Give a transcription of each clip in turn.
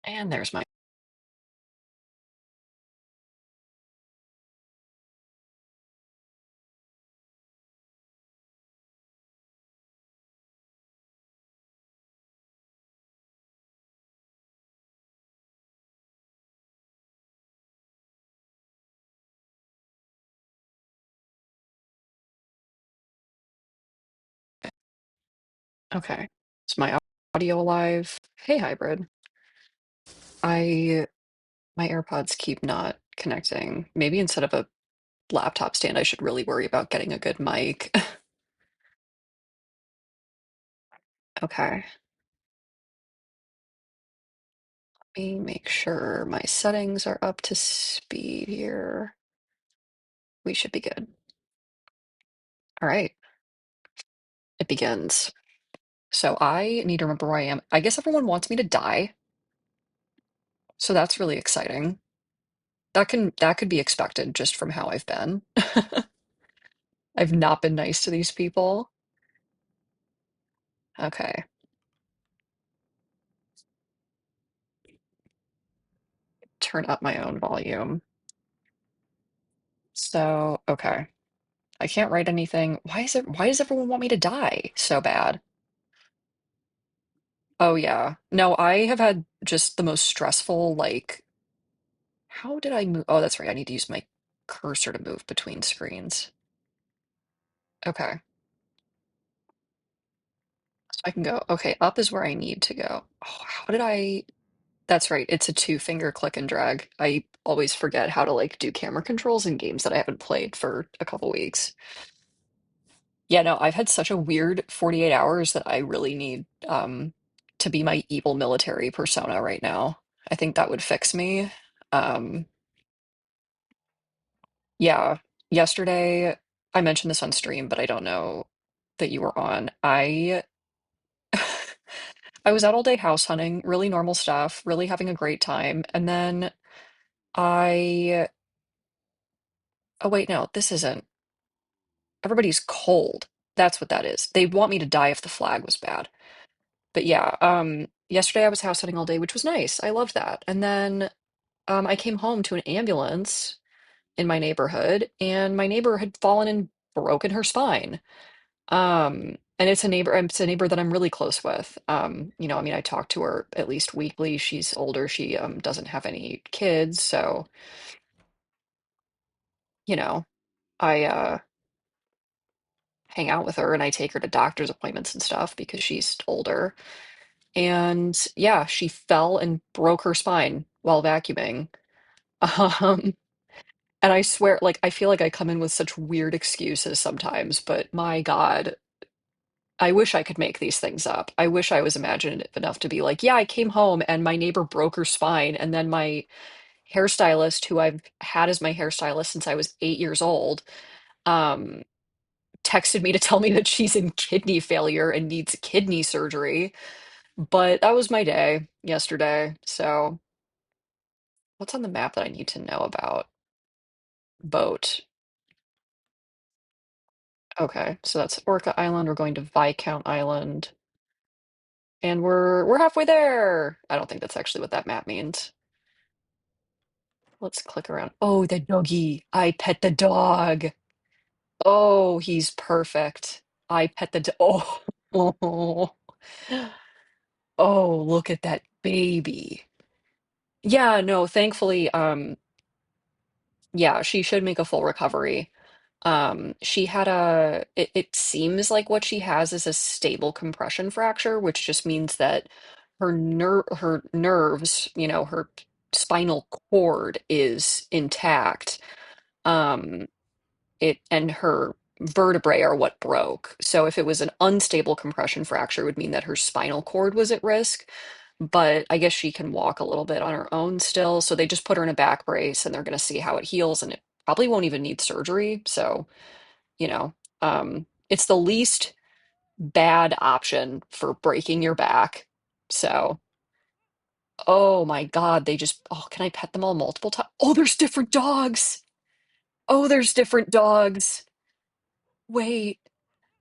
And there's my. Okay. Is my audio alive? Hey, hybrid. I my AirPods keep not connecting. Maybe instead of a laptop stand, I should really worry about getting a good mic. Okay. Let me make sure my settings are up to speed here. We should be good. All right. It begins. So I need to remember where I am. I guess everyone wants me to die, so that's really exciting. That could be expected just from how I've been. I've not been nice to these people. Okay. Turn up my own volume. So, okay. I can't write anything. Why does everyone want me to die so bad? Oh yeah. No, I have had just the most stressful, like, how did I move? Oh, that's right. I need to use my cursor to move between screens. Okay. So I can go, okay, up is where I need to go. Oh, how did I? That's right. It's a two-finger click and drag. I always forget how to like do camera controls in games that I haven't played for a couple weeks. Yeah, no, I've had such a weird 48 hours that I really need to be my evil military persona right now. I think that would fix me. Um yeah, yesterday I mentioned this on stream, but I don't know that you were on. I I was out all day house hunting, really normal stuff, really having a great time. And then I oh wait, no, this isn't. Everybody's cold. That's what that is. They want me to die if the flag was bad. But yeah, yesterday I was house sitting all day, which was nice. I loved that. And then I came home to an ambulance in my neighborhood, and my neighbor had fallen and broken her spine. And it's a neighbor that I'm really close with. I mean, I talk to her at least weekly. She's older. She doesn't have any kids, so you know, I hang out with her and I take her to doctor's appointments and stuff because she's older. And yeah, she fell and broke her spine while vacuuming. Um, and I swear, like, I feel like I come in with such weird excuses sometimes, but my God, I wish I could make these things up. I wish I was imaginative enough to be like, yeah, I came home and my neighbor broke her spine. And then my hairstylist, who I've had as my hairstylist since I was 8 years old, um, texted me to tell me that she's in kidney failure and needs kidney surgery. But that was my day yesterday. So, what's on the map that I need to know about? Boat. Okay, so that's Orca Island. We're going to Viscount Island, and we're halfway there. I don't think that's actually what that map means. Let's click around. Oh, the doggy. I pet the dog. Oh, he's perfect. I pet the oh. Oh. Oh, look at that baby. Yeah, no, thankfully, yeah, she should make a full recovery. She had it seems like what she has is a stable compression fracture, which just means that her nerves, her spinal cord is intact. It and her vertebrae are what broke. So if it was an unstable compression fracture, it would mean that her spinal cord was at risk. But I guess she can walk a little bit on her own still. So they just put her in a back brace and they're going to see how it heals, and it probably won't even need surgery. So it's the least bad option for breaking your back. So, oh my God, oh, can I pet them all multiple times? Oh, there's different dogs. Oh, there's different dogs. Wait.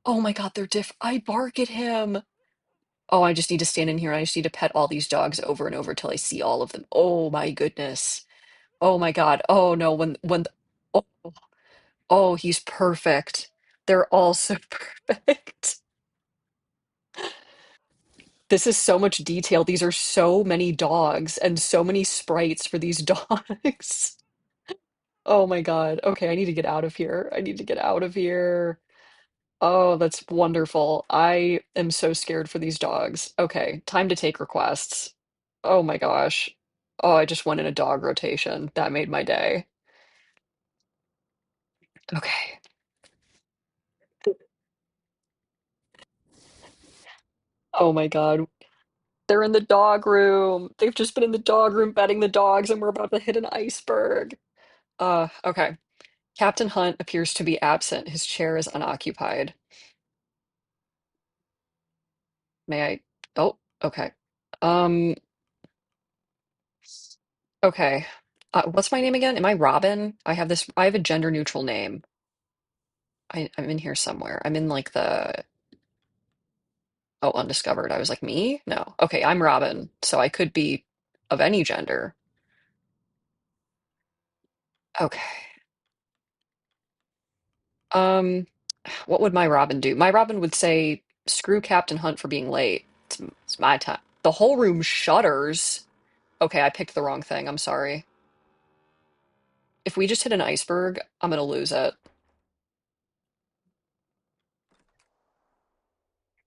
Oh my God, they're different. I bark at him. Oh, I just need to stand in here and I just need to pet all these dogs over and over till I see all of them. Oh my goodness. Oh my God. Oh no, oh, oh, he's perfect. They're all so perfect. This is so much detail. These are so many dogs and so many sprites for these dogs. Oh my God. Okay, I need to get out of here. I need to get out of here. Oh, that's wonderful. I am so scared for these dogs. Okay, time to take requests. Oh my gosh. Oh, I just went in a dog rotation. That made my day. Okay. Oh my God. They're in the dog room. They've just been in the dog room petting the dogs, and we're about to hit an iceberg. Okay. Captain Hunt appears to be absent. His chair is unoccupied. May I? Oh, okay. Um, okay. What's my name again? Am I Robin? I have a gender neutral name. I'm in here somewhere. I'm in like oh, undiscovered. I was like, me? No. Okay, I'm Robin. So I could be of any gender. Okay. Um, what would my Robin do? My Robin would say, screw Captain Hunt for being late. It's my time. The whole room shudders. Okay, I picked the wrong thing. I'm sorry. If we just hit an iceberg, I'm gonna lose it.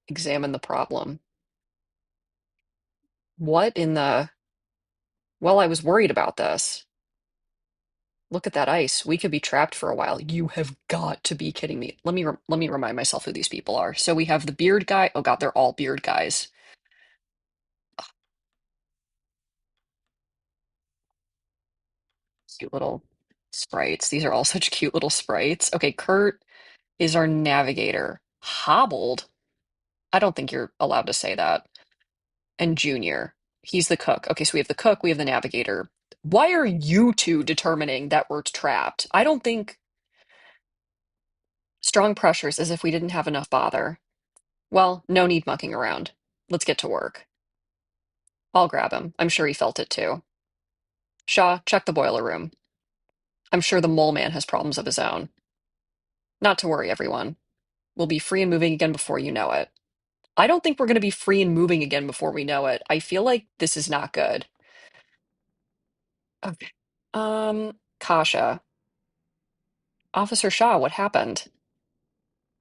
Examine the problem. What in the... Well, I was worried about this. Look at that ice. We could be trapped for a while. You have got to be kidding me. Let me remind myself who these people are. So we have the beard guy. Oh God, they're all beard guys. Cute little sprites. These are all such cute little sprites. Okay, Kurt is our navigator. Hobbled? I don't think you're allowed to say that. And Junior. He's the cook. Okay, so we have the cook, we have the navigator. Why are you two determining that we're trapped? I don't think strong pressures as if we didn't have enough bother. Well, no need mucking around. Let's get to work. I'll grab him. I'm sure he felt it too. Shaw, check the boiler room. I'm sure the mole man has problems of his own. Not to worry, everyone. We'll be free and moving again before you know it. I don't think we're going to be free and moving again before we know it. I feel like this is not good. Okay. Kasha. Officer Shaw, what happened?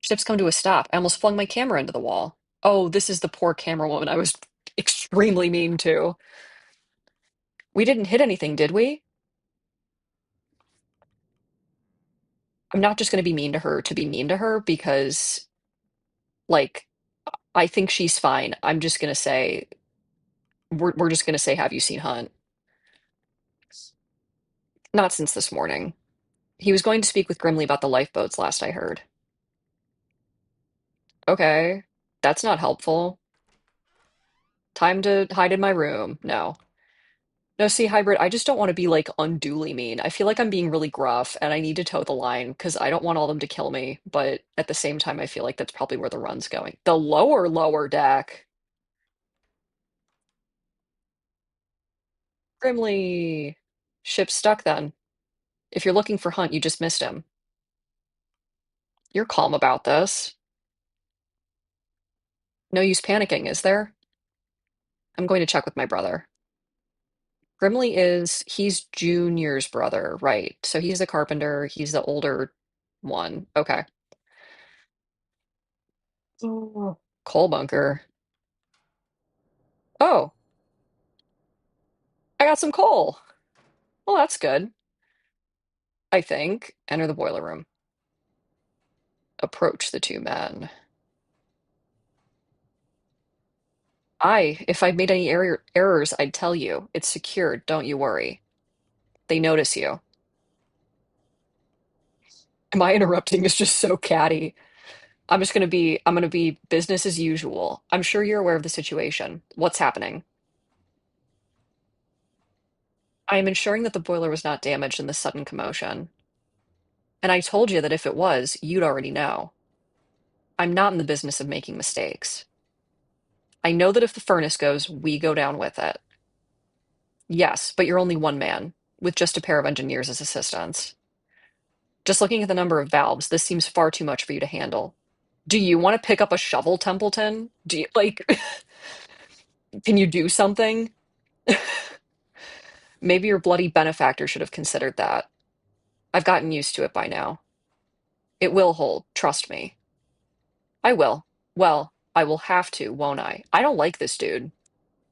Ship's come to a stop. I almost flung my camera into the wall. Oh, this is the poor camera woman I was extremely mean to. We didn't hit anything, did we? I'm not just going to be mean to be mean to her because, like, I think she's fine. I'm just going to say, we're just going to say, have you seen Hunt? Not since this morning. He was going to speak with Grimley about the lifeboats, last I heard. Okay, that's not helpful. Time to hide in my room. No. No, see, Hybrid, I just don't want to be like unduly mean. I feel like I'm being really gruff and I need to toe the line because I don't want all them to kill me. But at the same time, I feel like that's probably where the run's going. The lower deck. Grimly. Ship's stuck then. If you're looking for Hunt, you just missed him. You're calm about this. No use panicking, is there? I'm going to check with my brother. He's Junior's brother, right? So he's a carpenter. He's the older one. Okay. Oh. Coal bunker. Oh, I got some coal. Well, that's good, I think. Enter the boiler room. Approach the two men. If I'd made any errors, I'd tell you. It's secured, don't you worry. They notice you. My interrupting is just so catty. I'm gonna be business as usual. I'm sure you're aware of the situation. What's happening? I am ensuring that the boiler was not damaged in this sudden commotion. And I told you that if it was, you'd already know. I'm not in the business of making mistakes. I know that if the furnace goes, we go down with it. Yes, but you're only one man with just a pair of engineers as assistants. Just looking at the number of valves, this seems far too much for you to handle. Do you want to pick up a shovel, Templeton? Do you like, can you do something? Maybe your bloody benefactor should have considered that. I've gotten used to it by now. It will hold, trust me. I will. Well, I will have to, won't I? I don't like this dude.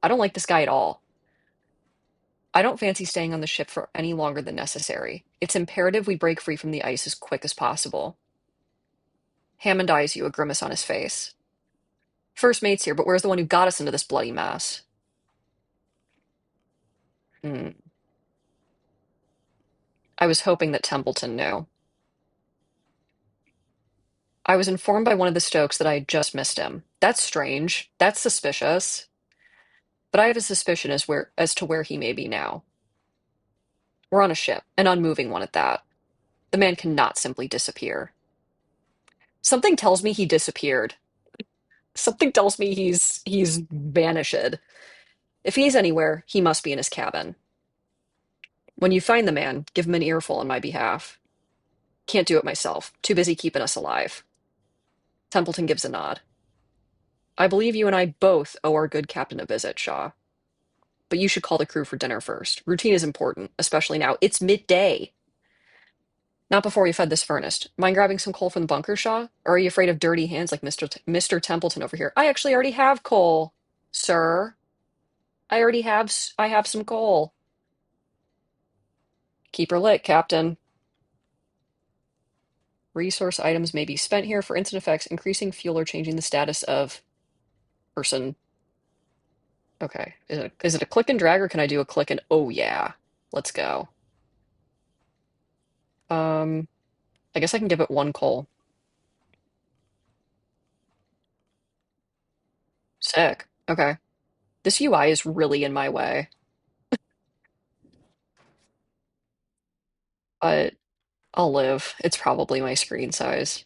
I don't like this guy at all. I don't fancy staying on the ship for any longer than necessary. It's imperative we break free from the ice as quick as possible. Hammond eyes you, a grimace on his face. First mate's here, but where's the one who got us into this bloody mess? Hmm. I was hoping that Templeton knew. I was informed by one of the Stokes that I had just missed him. That's strange. That's suspicious. But I have a suspicion as to where he may be now. We're on a ship, an unmoving one at that. The man cannot simply disappear. Something tells me he disappeared. Something tells me he's vanished. If he's anywhere, he must be in his cabin. When you find the man, give him an earful on my behalf. Can't do it myself. Too busy keeping us alive. Templeton gives a nod. I believe you and I both owe our good captain a visit, Shaw. But you should call the crew for dinner first. Routine is important, especially now. It's midday. Not before we fed this furnace. Mind grabbing some coal from the bunker, Shaw? Or are you afraid of dirty hands like Mr. Templeton over here? I actually already have coal, sir. I have some coal. Keep her lit, Captain. Resource items may be spent here for instant effects, increasing fuel or changing the status of person. Okay. Is it a click and drag or can I do a click and oh yeah. Let's go. Um, I guess I can give it one coal. Sick. Okay. This UI is really in my way, but I'll live. It's probably my screen size.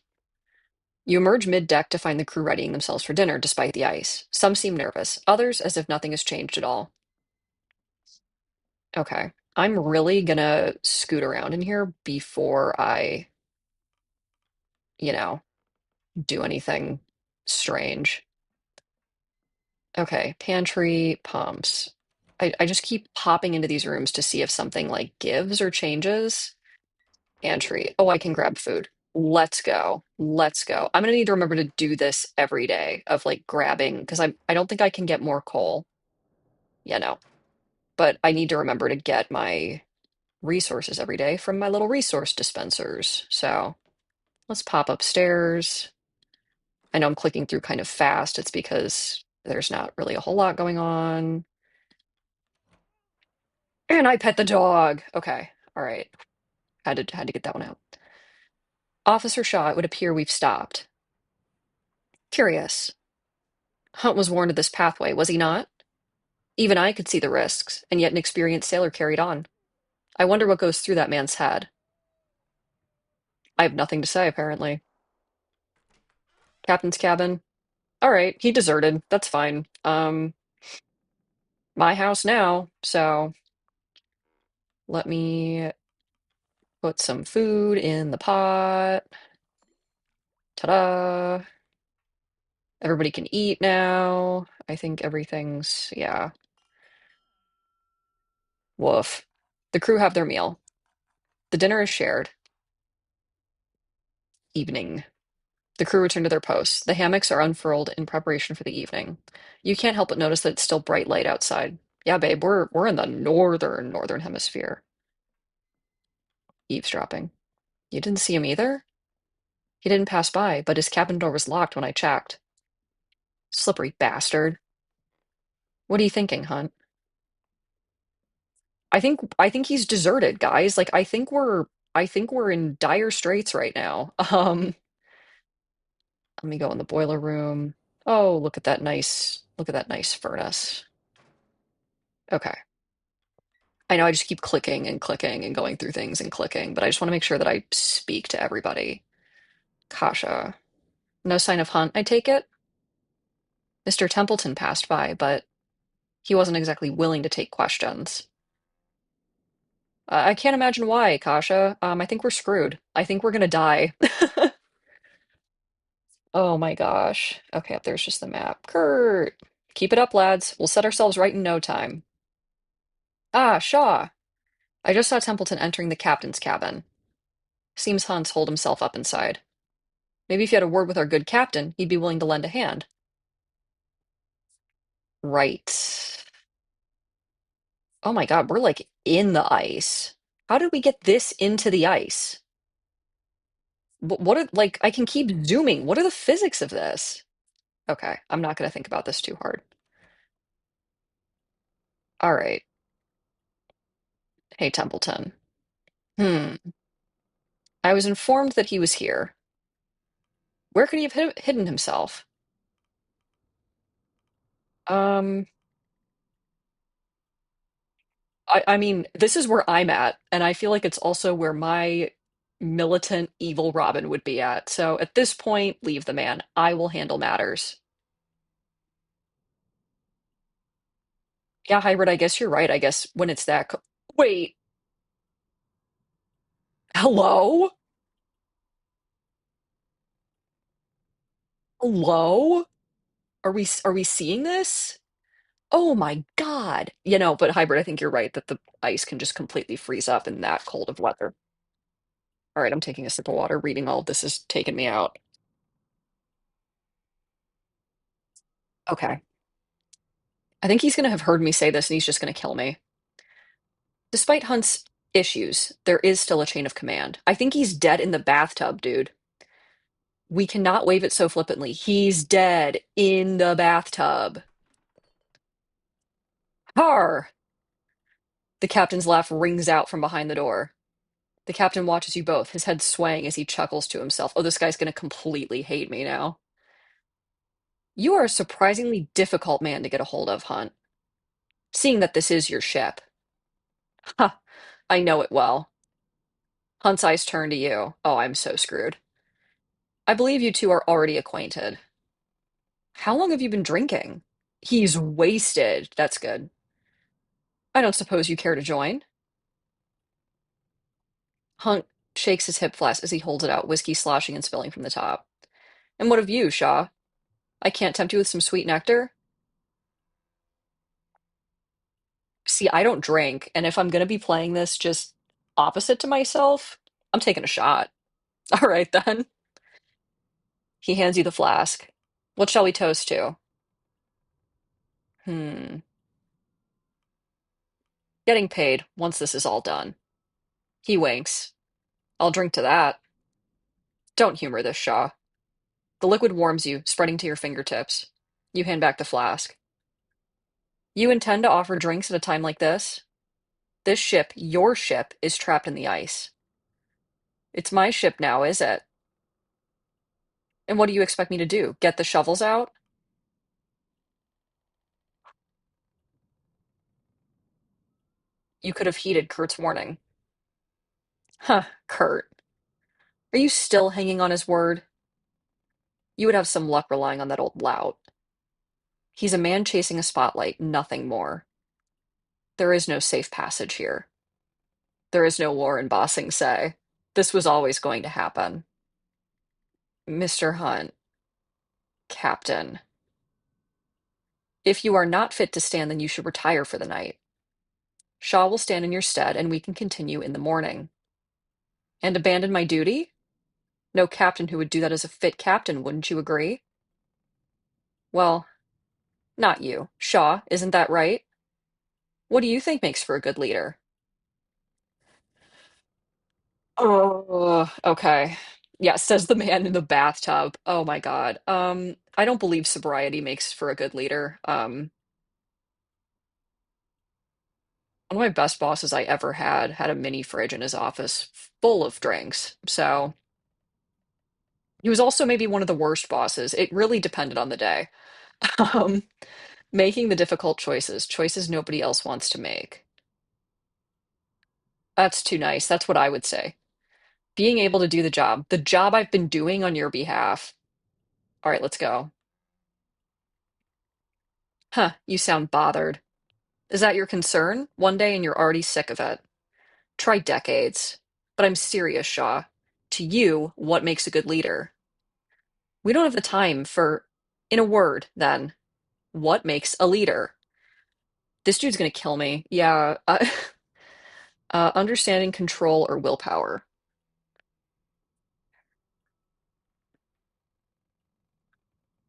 You emerge mid-deck to find the crew readying themselves for dinner despite the ice. Some seem nervous, others as if nothing has changed at all. Okay. I'm really gonna scoot around in here before I, you know, do anything strange. Okay, pantry, pumps. I just keep popping into these rooms to see if something like gives or changes. Pantry. Oh, I can grab food. Let's go. Let's go. I'm gonna need to remember to do this every day of like grabbing because I don't think I can get more coal, you know, but I need to remember to get my resources every day from my little resource dispensers. So let's pop upstairs. I know I'm clicking through kind of fast. It's because there's not really a whole lot going on. And I pet the dog. Okay. All right. Had to get that one out. Officer Shaw, it would appear we've stopped. Curious. Hunt was warned of this pathway, was he not? Even I could see the risks, and yet an experienced sailor carried on. I wonder what goes through that man's head. I have nothing to say, apparently. Captain's cabin. All right, he deserted. That's fine. My house now, so let me put some food in the pot. Ta-da! Everybody can eat now. I think everything's, yeah. Woof. The crew have their meal. The dinner is shared. Evening. The crew return to their posts. The hammocks are unfurled in preparation for the evening. You can't help but notice that it's still bright light outside. Yeah, babe, we're in the northern hemisphere. Eavesdropping. You didn't see him either? He didn't pass by, but his cabin door was locked when I checked. Slippery bastard. What are you thinking, Hunt? I think he's deserted, guys. Like I think we're in dire straits right now. Let me go in the boiler room. Oh, look at that nice furnace. Okay. I know I just keep clicking and clicking and going through things and clicking, but I just want to make sure that I speak to everybody. Kasha. No sign of Hunt, I take it? Mr. Templeton passed by, but he wasn't exactly willing to take questions. I can't imagine why, Kasha. I think we're screwed. I think we're gonna die. Oh my gosh. Okay, up there's just the map. Kurt, keep it up, lads. We'll set ourselves right in no time. Ah, Shaw. I just saw Templeton entering the captain's cabin. Seems Hans holed himself up inside. Maybe if you had a word with our good captain, he'd be willing to lend a hand. Right. Oh my God, we're like in the ice. How did we get this into the ice? What are, like, I can keep zooming. What are the physics of this? Okay, I'm not going to think about this too hard. All right. Hey, Templeton. Hmm. I was informed that he was here. Where could he have hidden himself? Um, I mean, this is where I'm at, and I feel like it's also where my militant evil Robin would be at. So at this point, leave the man. I will handle matters. Yeah, Hybrid, I guess you're right. I guess when it's that wait, hello? Hello? Are we seeing this? Oh my God. But Hybrid, I think you're right that the ice can just completely freeze up in that cold of weather. All right, I'm taking a sip of water. Reading all of this is taking me out. Okay. I think he's going to have heard me say this and he's just going to kill me. Despite Hunt's issues, there is still a chain of command. I think he's dead in the bathtub, dude. We cannot wave it so flippantly. He's dead in the bathtub. Har! The captain's laugh rings out from behind the door. The captain watches you both, his head swaying as he chuckles to himself. Oh, this guy's going to completely hate me now. You are a surprisingly difficult man to get a hold of, Hunt, seeing that this is your ship. Ha! I know it well. Hunt's eyes turn to you. Oh, I'm so screwed. I believe you two are already acquainted. How long have you been drinking? He's wasted. That's good. I don't suppose you care to join? Hunt shakes his hip flask as he holds it out, whiskey sloshing and spilling from the top. And what of you, Shaw? I can't tempt you with some sweet nectar? See, I don't drink, and if I'm gonna be playing this just opposite to myself, I'm taking a shot. All right, then. He hands you the flask. What shall we toast to? Hmm. Getting paid once this is all done. He winks. I'll drink to that. Don't humor this, Shaw. The liquid warms you, spreading to your fingertips. You hand back the flask. You intend to offer drinks at a time like this? This ship, your ship, is trapped in the ice. It's my ship now, is it? And what do you expect me to do? Get the shovels out? You could have heeded Kurt's warning. Huh, Kurt. Are you still hanging on his word? You would have some luck relying on that old lout. He's a man chasing a spotlight, nothing more. There is no safe passage here. There is no war in Bossing Say. This was always going to happen. Mr. Hunt, Captain, if you are not fit to stand, then you should retire for the night. Shaw will stand in your stead, and we can continue in the morning. And abandon my duty? No captain who would do that is a fit captain, wouldn't you agree? Well, not you. Shaw, isn't that right? What do you think makes for a good leader? Oh, okay. Yeah, says the man in the bathtub. Oh my God. I don't believe sobriety makes for a good leader. One of my best bosses I ever had a mini fridge in his office full of drinks. So he was also maybe one of the worst bosses. It really depended on the day. Um, making the difficult choices, choices nobody else wants to make. That's too nice. That's what I would say. Being able to do the job I've been doing on your behalf. All right, let's go. Huh, you sound bothered. Is that your concern? One day and you're already sick of it. Try decades. But I'm serious, Shaw. To you, what makes a good leader? We don't have the time for, in a word, then, what makes a leader? This dude's gonna kill me. Yeah, understanding control or willpower.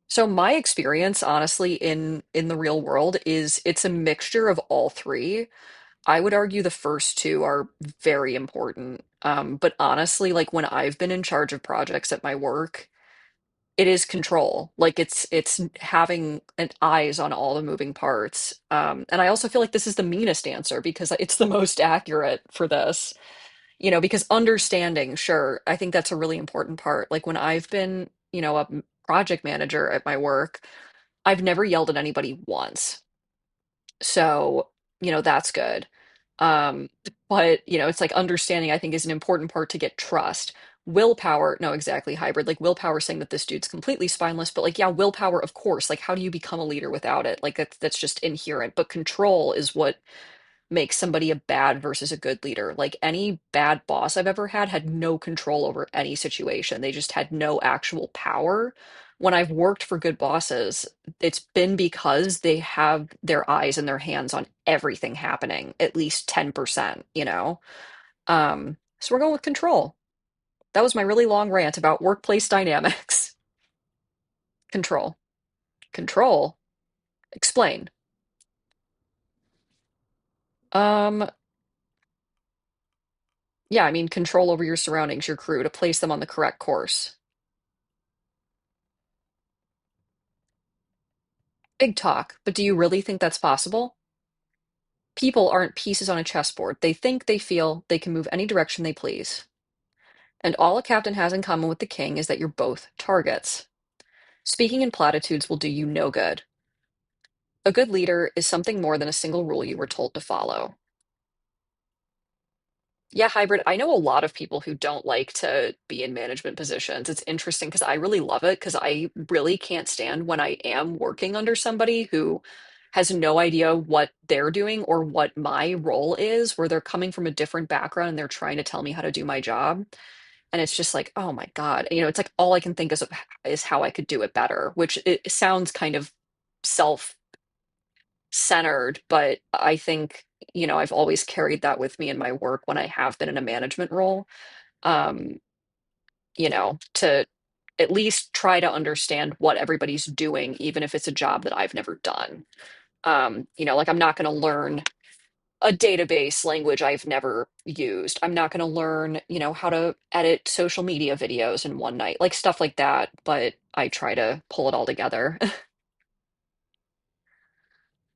So my experience, honestly, in the real world is it's a mixture of all three. I would argue the first two are very important. But honestly, like when I've been in charge of projects at my work, it is control. Like it's having an eyes on all the moving parts. And I also feel like this is the meanest answer because it's the most accurate for this. Because understanding, sure, I think that's a really important part. Like when I've been, a project manager at my work, I've never yelled at anybody once. So, that's good. Um, but, it's like understanding, I think, is an important part to get trust. Willpower, no, exactly, hybrid. Like willpower saying that this dude's completely spineless, but like, yeah, willpower, of course. Like, how do you become a leader without it? Like that's just inherent. But control is what makes somebody a bad versus a good leader. Like any bad boss I've ever had no control over any situation. They just had no actual power. When I've worked for good bosses, it's been because they have their eyes and their hands on everything happening, at least 10%. So we're going with control. That was my really long rant about workplace dynamics. Control. Control. Explain. Um, yeah, I mean control over your surroundings, your crew, to place them on the correct course. Big talk, but do you really think that's possible? People aren't pieces on a chessboard. They think, they feel, they can move any direction they please. And all a captain has in common with the king is that you're both targets. Speaking in platitudes will do you no good. A good leader is something more than a single rule you were told to follow. Yeah, hybrid. I know a lot of people who don't like to be in management positions. It's interesting because I really love it because I really can't stand when I am working under somebody who has no idea what they're doing or what my role is, where they're coming from a different background and they're trying to tell me how to do my job. And it's just like, oh my God. It's like all I can think is how I could do it better, which it sounds kind of self-centered, but I think, I've always carried that with me in my work when I have been in a management role, um, to at least try to understand what everybody's doing, even if it's a job that I've never done. Like I'm not going to learn a database language I've never used. I'm not going to learn, how to edit social media videos in one night, like stuff like that. But I try to pull it all together.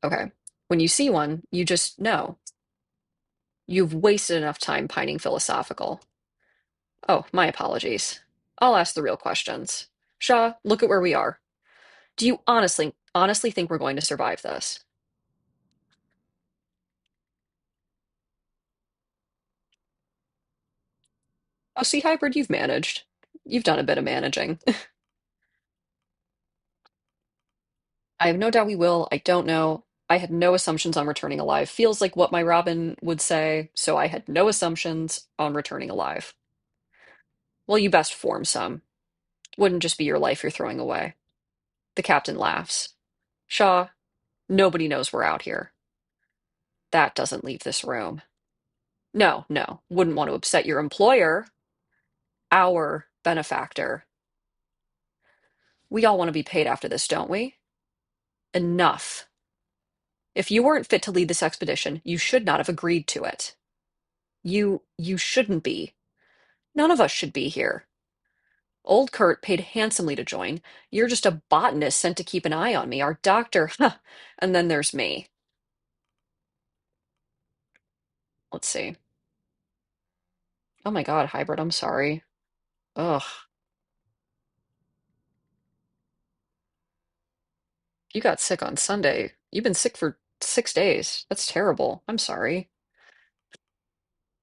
Okay. When you see one, you just know. You've wasted enough time pining philosophical. Oh, my apologies. I'll ask the real questions. Shaw, look at where we are. Do you honestly think we're going to survive this? Oh, see, hybrid, you've managed. You've done a bit of managing. I have no doubt we will. I don't know. I had no assumptions on returning alive. Feels like what my Robin would say, so I had no assumptions on returning alive. Well, you best form some. Wouldn't just be your life you're throwing away. The captain laughs. Shaw, nobody knows we're out here. That doesn't leave this room. No, no, wouldn't want to upset your employer, our benefactor. We all want to be paid after this, don't we? Enough. If you weren't fit to lead this expedition, you should not have agreed to it. You shouldn't be. None of us should be here. Old Kurt paid handsomely to join. You're just a botanist sent to keep an eye on me. Our doctor, huh. And then there's me. Let's see. Oh my God, hybrid, I'm sorry. Ugh. You got sick on Sunday. You've been sick for 6 days. That's terrible. I'm sorry.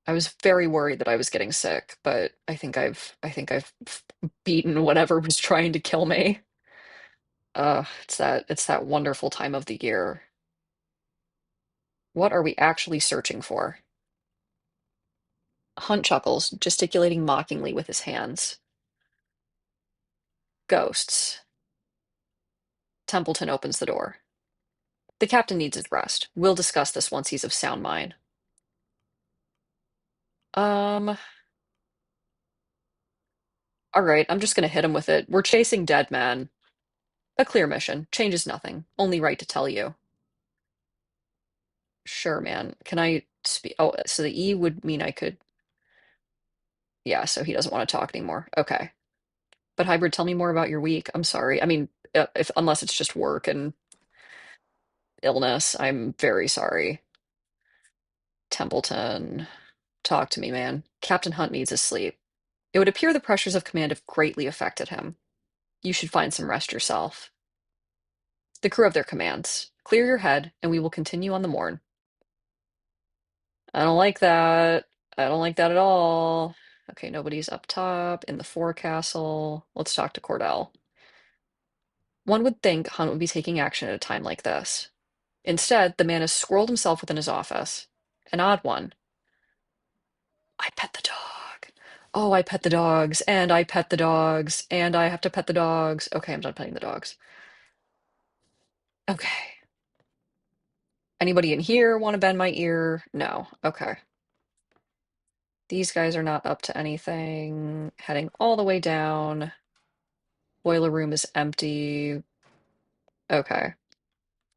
I was very worried that I was getting sick, but I think I've beaten whatever was trying to kill me. It's that wonderful time of the year. What are we actually searching for? Hunt chuckles, gesticulating mockingly with his hands. Ghosts. Templeton opens the door. The captain needs his rest. We'll discuss this once he's of sound mind. Um, all right, I'm just gonna hit him with it. We're chasing dead men. A clear mission. Changes nothing. Only right to tell you. Sure, man. Can I speak? Oh, so the E would mean I could. Yeah, so he doesn't want to talk anymore. Okay. But Hybrid, tell me more about your week. I'm sorry. I mean, if unless it's just work and illness, I'm very sorry. Templeton, talk to me, man. Captain Hunt needs his sleep. It would appear the pressures of command have greatly affected him. You should find some rest yourself. The crew have their commands. Clear your head, and we will continue on the morn. I don't like that. I don't like that at all. Okay, nobody's up top in the forecastle. Let's talk to Cordell. One would think Hunt would be taking action at a time like this. Instead, the man has squirreled himself within his office. An odd one. I pet the dog. Oh, I pet the dogs, and I pet the dogs, and I have to pet the dogs. Okay, I'm done petting the dogs. Okay. Anybody in here want to bend my ear? No. Okay. These guys are not up to anything. Heading all the way down. Boiler room is empty. Okay.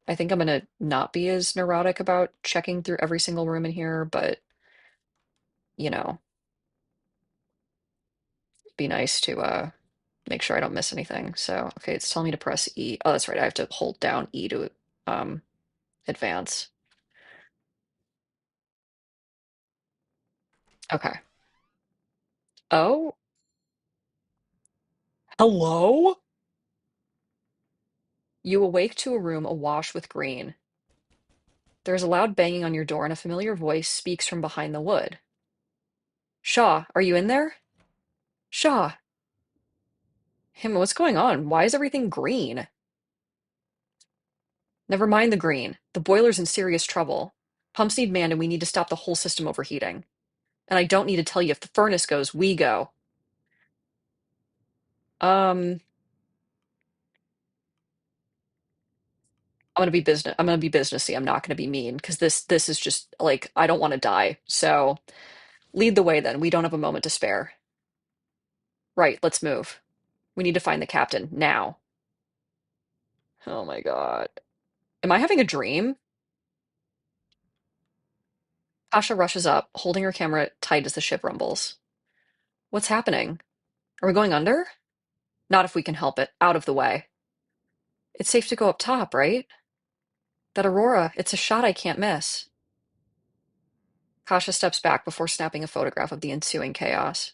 I think I'm gonna not be as neurotic about checking through every single room in here, but you know, be nice to make sure I don't miss anything. So, okay, it's telling me to press E. Oh, that's right. I have to hold down E to um advance. Okay. Oh, hello? You awake to a room awash with green. There is a loud banging on your door, and a familiar voice speaks from behind the wood. Shaw, are you in there? Shaw. Him, what's going on? Why is everything green? Never mind the green. The boiler's in serious trouble. Pumps need manned, and we need to stop the whole system overheating. And I don't need to tell you, if the furnace goes, we go. Um, I'm gonna be businessy. I'm not gonna be mean because this is just like I don't want to die. So lead the way then. We don't have a moment to spare. Right, let's move. We need to find the captain now. Oh my God. Am I having a dream? Tasha rushes up, holding her camera tight as the ship rumbles. What's happening? Are we going under? Not if we can help it. Out of the way. It's safe to go up top, right? That Aurora, it's a shot I can't miss. Kasha steps back before snapping a photograph of the ensuing chaos.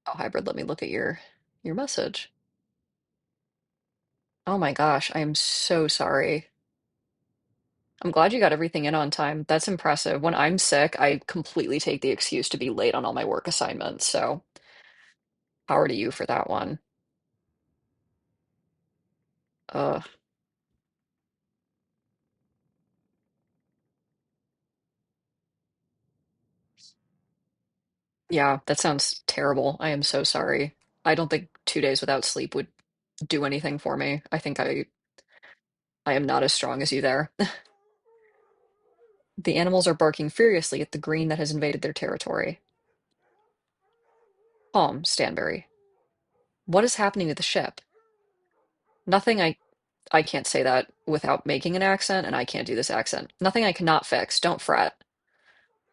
Oh, Hybrid, let me look at your message. Oh my gosh, I am so sorry. I'm glad you got everything in on time. That's impressive. When I'm sick, I completely take the excuse to be late on all my work assignments, so power to you for that one. Uh, yeah, that sounds terrible. I am so sorry. I don't think 2 days without sleep would do anything for me. I think I am not as strong as you there. The animals are barking furiously at the green that has invaded their territory. Calm, Stanbury. What is happening to the ship? Nothing I can't say that without making an accent, and I can't do this accent. Nothing I cannot fix. Don't fret.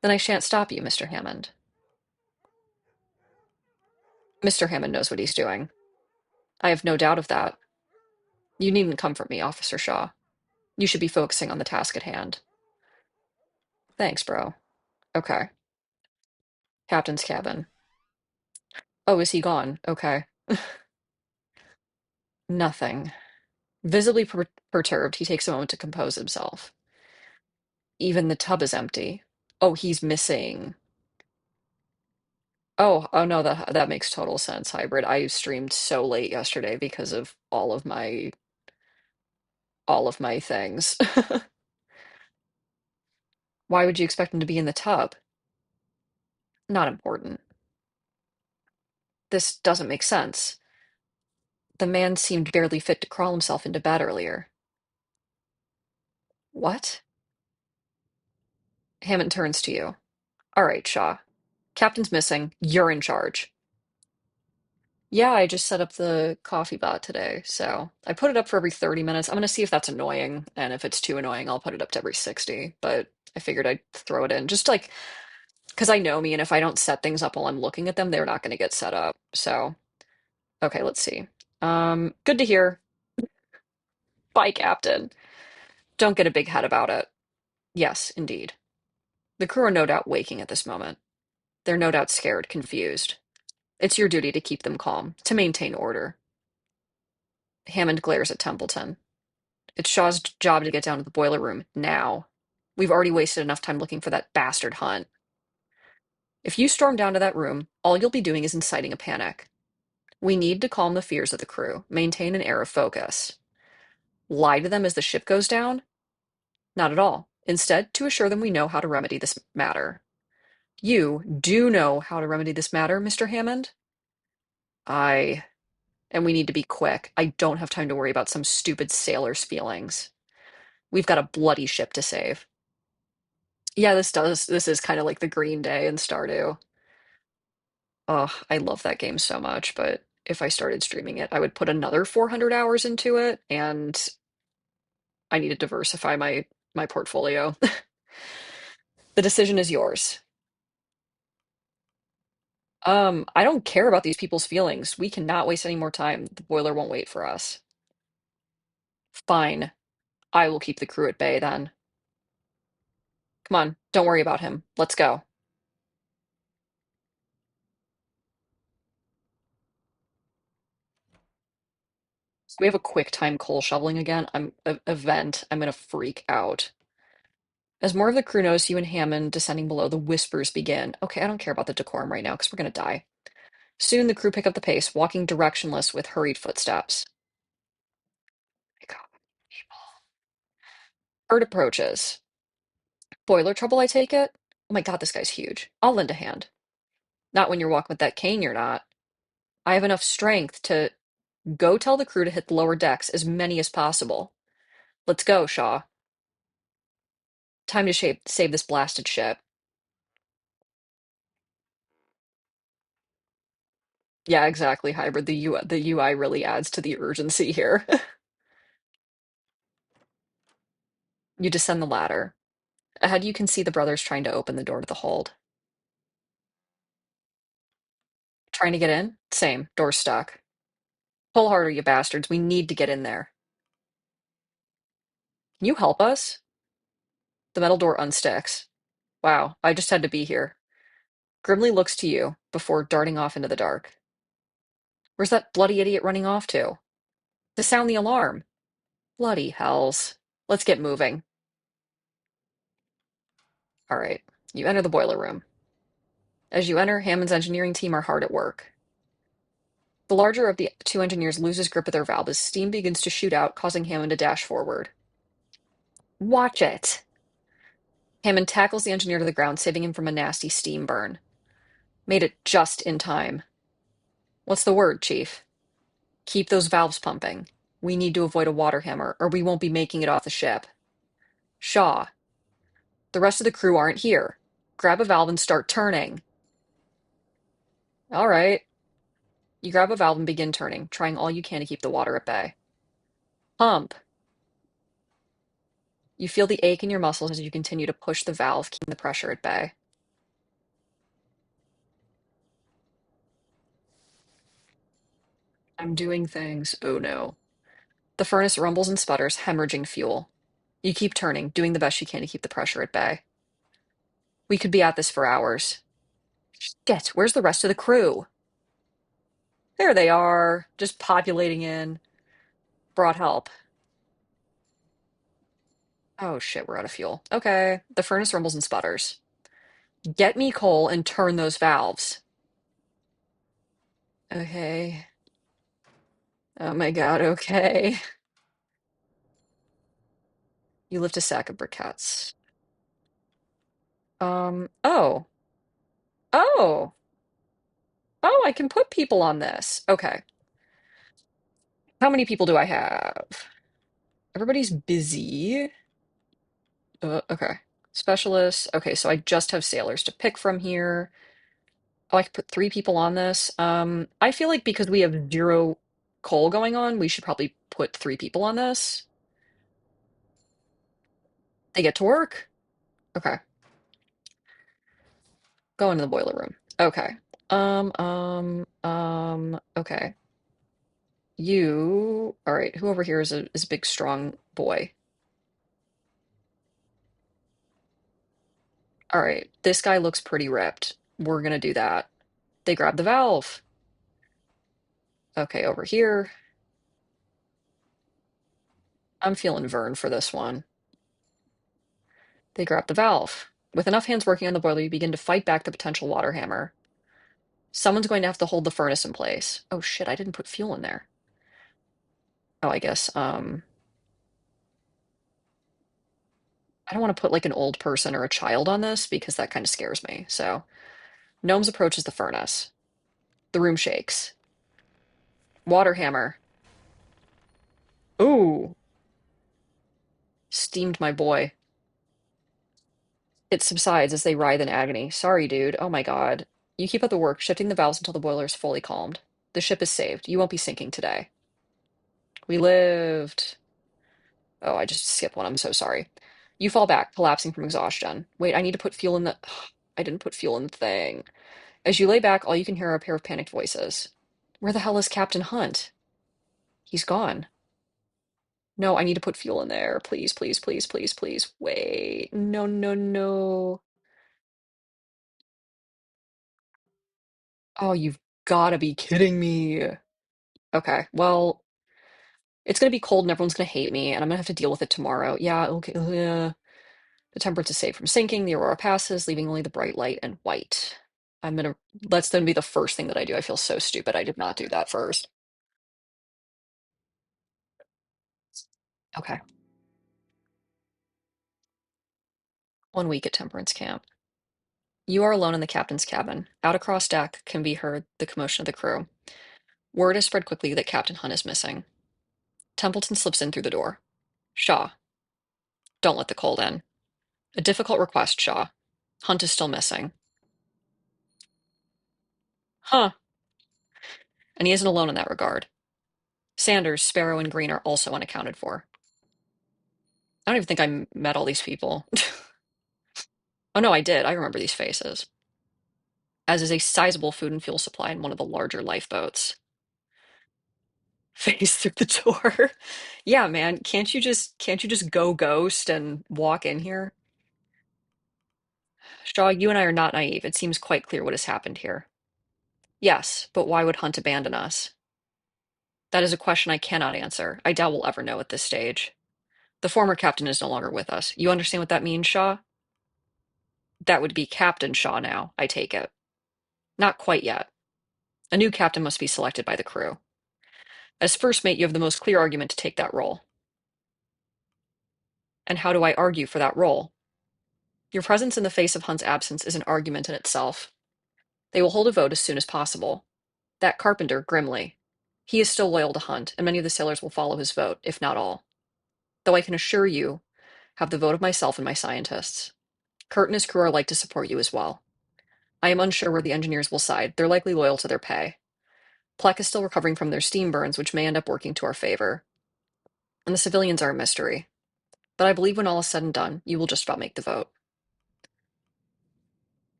Then I shan't stop you, Mr. Hammond. Mr. Hammond knows what he's doing. I have no doubt of that. You needn't comfort me, Officer Shaw. You should be focusing on the task at hand. Thanks, bro. Okay. Captain's cabin. Oh, is he gone? Okay. Nothing. Visibly perturbed, he takes a moment to compose himself. Even the tub is empty. Oh, he's missing. Oh no, that makes total sense, hybrid. I streamed so late yesterday because of all of my things. Why would you expect him to be in the tub? Not important. This doesn't make sense. The man seemed barely fit to crawl himself into bed earlier. What? Hammond turns to you. All right, Shaw. Captain's missing. You're in charge. Yeah, I just set up the coffee bot today, so I put it up for every 30 minutes. I'm gonna see if that's annoying, and if it's too annoying, I'll put it up to every 60. But I figured I'd throw it in, just like, because I know me, and if I don't set things up while I'm looking at them, they're not gonna get set up. So, okay, let's see. Good to hear. Bye, Captain. Don't get a big head about it. Yes, indeed. The crew are no doubt waking at this moment. They're no doubt scared, confused. It's your duty to keep them calm, to maintain order. Hammond glares at Templeton. It's Shaw's job to get down to the boiler room now. We've already wasted enough time looking for that bastard Hunt. If you storm down to that room, all you'll be doing is inciting a panic. We need to calm the fears of the crew, maintain an air of focus. Lie to them as the ship goes down? Not at all. Instead, to assure them we know how to remedy this matter. You do know how to remedy this matter, Mr. Hammond? I. And we need to be quick. I don't have time to worry about some stupid sailor's feelings. We've got a bloody ship to save. Yeah, this is kind of like the Green Day in Stardew. Oh, I love that game so much, but if I started streaming it, I would put another 400 hours into it, and I need to diversify my portfolio. The decision is yours. I don't care about these people's feelings. We cannot waste any more time. The boiler won't wait for us. Fine. I will keep the crew at bay then. Come on, don't worry about him. Let's go. So we have a quick time coal shoveling again. Event. I'm gonna freak out. As more of the crew notice you and Hammond descending below, the whispers begin. Okay, I don't care about the decorum right now because we're gonna die. Soon the crew pick up the pace, walking directionless with hurried footsteps. My God. Bird approaches. Boiler trouble, I take it? Oh my God, this guy's huge. I'll lend a hand. Not when you're walking with that cane, you're not. I have enough strength to go tell the crew to hit the lower decks, as many as possible. Let's go, Shaw. Time to save this blasted ship. Yeah, exactly, Hybrid. The UI really adds to the urgency here. You descend the ladder. Ahead, you can see the brothers trying to open the door to the hold. Trying to get in? Same. Door's stuck. Pull harder, you bastards. We need to get in there. Can you help us? The metal door unsticks. Wow, I just had to be here. Grimly looks to you before darting off into the dark. Where's that bloody idiot running off to? To sound the alarm. Bloody hells. Let's get moving. All right. You enter the boiler room. As you enter, Hammond's engineering team are hard at work. The larger of the two engineers loses grip of their valve as steam begins to shoot out, causing Hammond to dash forward. Watch it! Hammond tackles the engineer to the ground, saving him from a nasty steam burn. Made it just in time. What's the word, Chief? Keep those valves pumping. We need to avoid a water hammer, or we won't be making it off the ship. Shaw. The rest of the crew aren't here. Grab a valve and start turning. All right. You grab a valve and begin turning, trying all you can to keep the water at bay. Pump. You feel the ache in your muscles as you continue to push the valve, keeping the pressure at bay. I'm doing things. Oh no. The furnace rumbles and sputters, hemorrhaging fuel. You keep turning, doing the best you can to keep the pressure at bay. We could be at this for hours. Shit, where's the rest of the crew? There they are, just populating in. Brought help. Oh shit, we're out of fuel. Okay. The furnace rumbles and sputters. Get me coal and turn those valves. Okay. Oh my God, okay. You lift a sack of briquettes. Oh. Oh. Oh, I can put people on this. Okay. How many people do I have? Everybody's busy. Okay. Specialists. Okay, so I just have sailors to pick from here. Oh, I could put three people on this. I feel like because we have zero coal going on, we should probably put three people on this. They get to work. Okay. Go into the boiler room. Okay. Okay. All right, who over here is a big strong boy? All right, this guy looks pretty ripped. We're gonna do that. They grab the valve. Okay, over here. I'm feeling Vern for this one. They grab the valve. With enough hands working on the boiler, you begin to fight back the potential water hammer. Someone's going to have to hold the furnace in place. Oh shit, I didn't put fuel in there. Oh, I guess, I don't want to put like an old person or a child on this because that kind of scares me. So, Gnomes approaches the furnace. The room shakes. Water hammer. Ooh, steamed my boy. It subsides as they writhe in agony. Sorry, dude. Oh my God. You keep up the work, shifting the valves until the boiler is fully calmed. The ship is saved. You won't be sinking today. We lived. Oh, I just skipped one. I'm so sorry. You fall back, collapsing from exhaustion. Wait, I need to put fuel in the. I didn't put fuel in the thing. As you lay back, all you can hear are a pair of panicked voices. Where the hell is Captain Hunt? He's gone. No, I need to put fuel in there. Please, please, please, please, please. Wait. No, no, no. Oh, you've got to be kidding me. Okay, well, it's going to be cold and everyone's going to hate me, and I'm going to have to deal with it tomorrow. Yeah, okay. The temperance is safe from sinking. The aurora passes, leaving only the bright light and white. I'm going to, Let's then be the first thing that I do. I feel so stupid. I did not do that first. Okay. 1 week at Temperance Camp. You are alone in the captain's cabin. Out across deck can be heard the commotion of the crew. Word has spread quickly that Captain Hunt is missing. Templeton slips in through the door. Shaw, don't let the cold in. A difficult request, Shaw. Hunt is still missing. Huh. And he isn't alone in that regard. Sanders, Sparrow, and Green are also unaccounted for. I don't even think met all these people. Oh no, I did. I remember these faces. As is a sizable food and fuel supply in one of the larger lifeboats. Face through the door. Yeah, man, can't you just go ghost and walk in here? Shaw, you and I are not naive. It seems quite clear what has happened here. Yes, but why would Hunt abandon us? That is a question I cannot answer. I doubt we'll ever know at this stage. The former captain is no longer with us. You understand what that means, Shaw? That would be Captain Shaw now, I take it. Not quite yet. A new captain must be selected by the crew. As first mate, you have the most clear argument to take that role. And how do I argue for that role? Your presence in the face of Hunt's absence is an argument in itself. They will hold a vote as soon as possible. That carpenter, Grimley, he is still loyal to Hunt, and many of the sailors will follow his vote, if not all. Though I can assure you, have the vote of myself and my scientists. Kurt and his crew are like to support you as well. I am unsure where the engineers will side. They're likely loyal to their pay. Plek is still recovering from their steam burns, which may end up working to our favor. And the civilians are a mystery. But I believe when all is said and done, you will just about make the vote.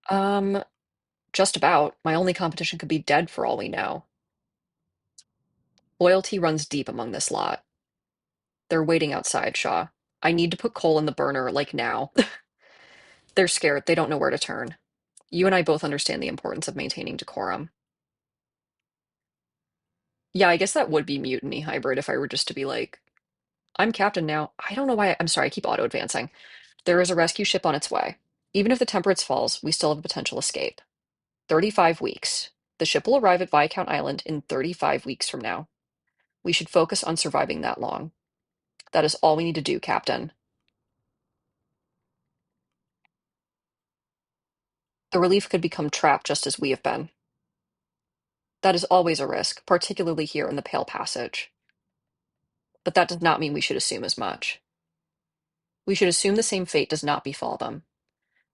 Um, just about. My only competition could be dead for all we know. Loyalty runs deep among this lot. They're waiting outside, Shaw. I need to put coal in the burner, like now. They're scared. They don't know where to turn. You and I both understand the importance of maintaining decorum. Yeah, I guess that would be mutiny hybrid if I were just to be like, I'm captain now. I don't know why. I'm sorry, I keep auto advancing. There is a rescue ship on its way. Even if the Temperance falls, we still have a potential escape. 35 weeks. The ship will arrive at Viscount Island in 35 weeks from now. We should focus on surviving that long. That is all we need to do, Captain. The relief could become trapped just as we have been. That is always a risk, particularly here in the Pale Passage. But that does not mean we should assume as much. We should assume the same fate does not befall them.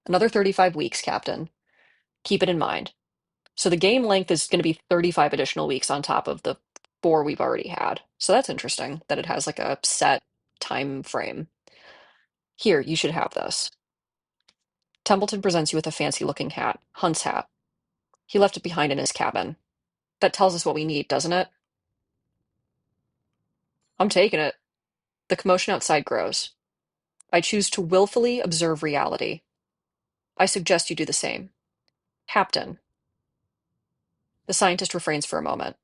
Another 35 weeks, Captain. Keep it in mind. So the game length is going to be 35 additional weeks on top of the 4 we've already had. So that's interesting that it has like a set time frame. Here, you should have this. Templeton presents you with a fancy-looking hat, Hunt's hat. He left it behind in his cabin. That tells us what we need, doesn't it? I'm taking it. The commotion outside grows. I choose to willfully observe reality. I suggest you do the same. Captain. The scientist refrains for a moment.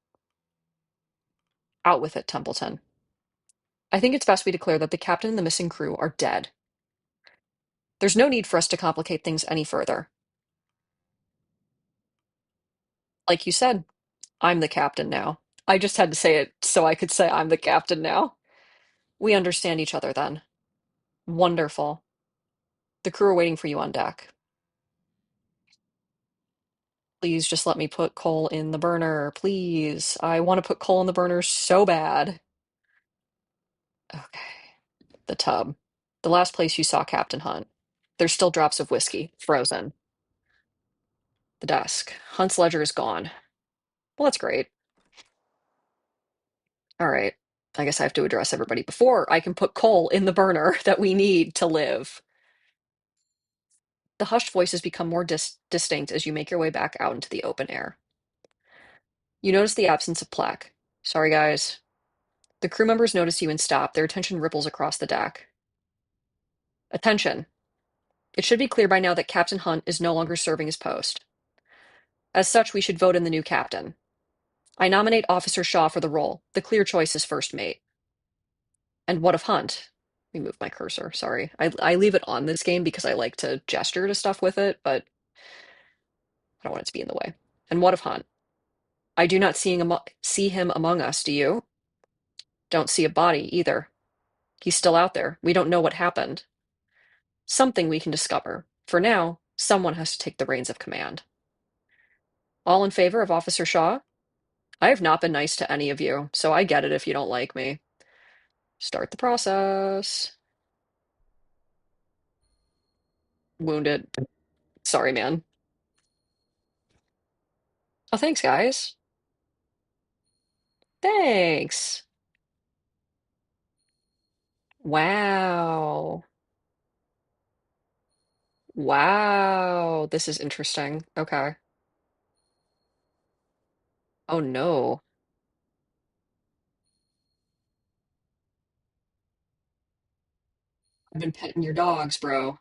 Out with it, Templeton. I think it's best we declare that the captain and the missing crew are dead. There's no need for us to complicate things any further. Like you said, I'm the captain now. I just had to say it so I could say I'm the captain now. We understand each other then. Wonderful. The crew are waiting for you on deck. Please just let me put coal in the burner, please. I want to put coal in the burner so bad. Okay. The tub. The last place you saw Captain Hunt. There's still drops of whiskey, frozen. The desk. Hunt's ledger is gone. Well, that's great. All right. I guess I have to address everybody before I can put coal in the burner that we need to live. The hushed voices become more distinct as you make your way back out into the open air. You notice the absence of plaque. Sorry, guys. The crew members notice you and stop. Their attention ripples across the deck. Attention. It should be clear by now that Captain Hunt is no longer serving his post. As such, we should vote in the new captain. I nominate Officer Shaw for the role. The clear choice is first mate. And what of Hunt? Let me move my cursor. Sorry. I leave it on this game because I like to gesture to stuff with it, but I don't want it to be in the way. And what of Hunt? I do not see him among us, do you? Don't see a body either. He's still out there. We don't know what happened. Something we can discover. For now, someone has to take the reins of command. All in favor of Officer Shaw? I have not been nice to any of you, so I get it if you don't like me. Start the process. Wounded. Sorry, man. Oh, thanks, guys. Thanks. Wow. Wow. This is interesting. Okay. Oh no. I've been petting your dogs, bro.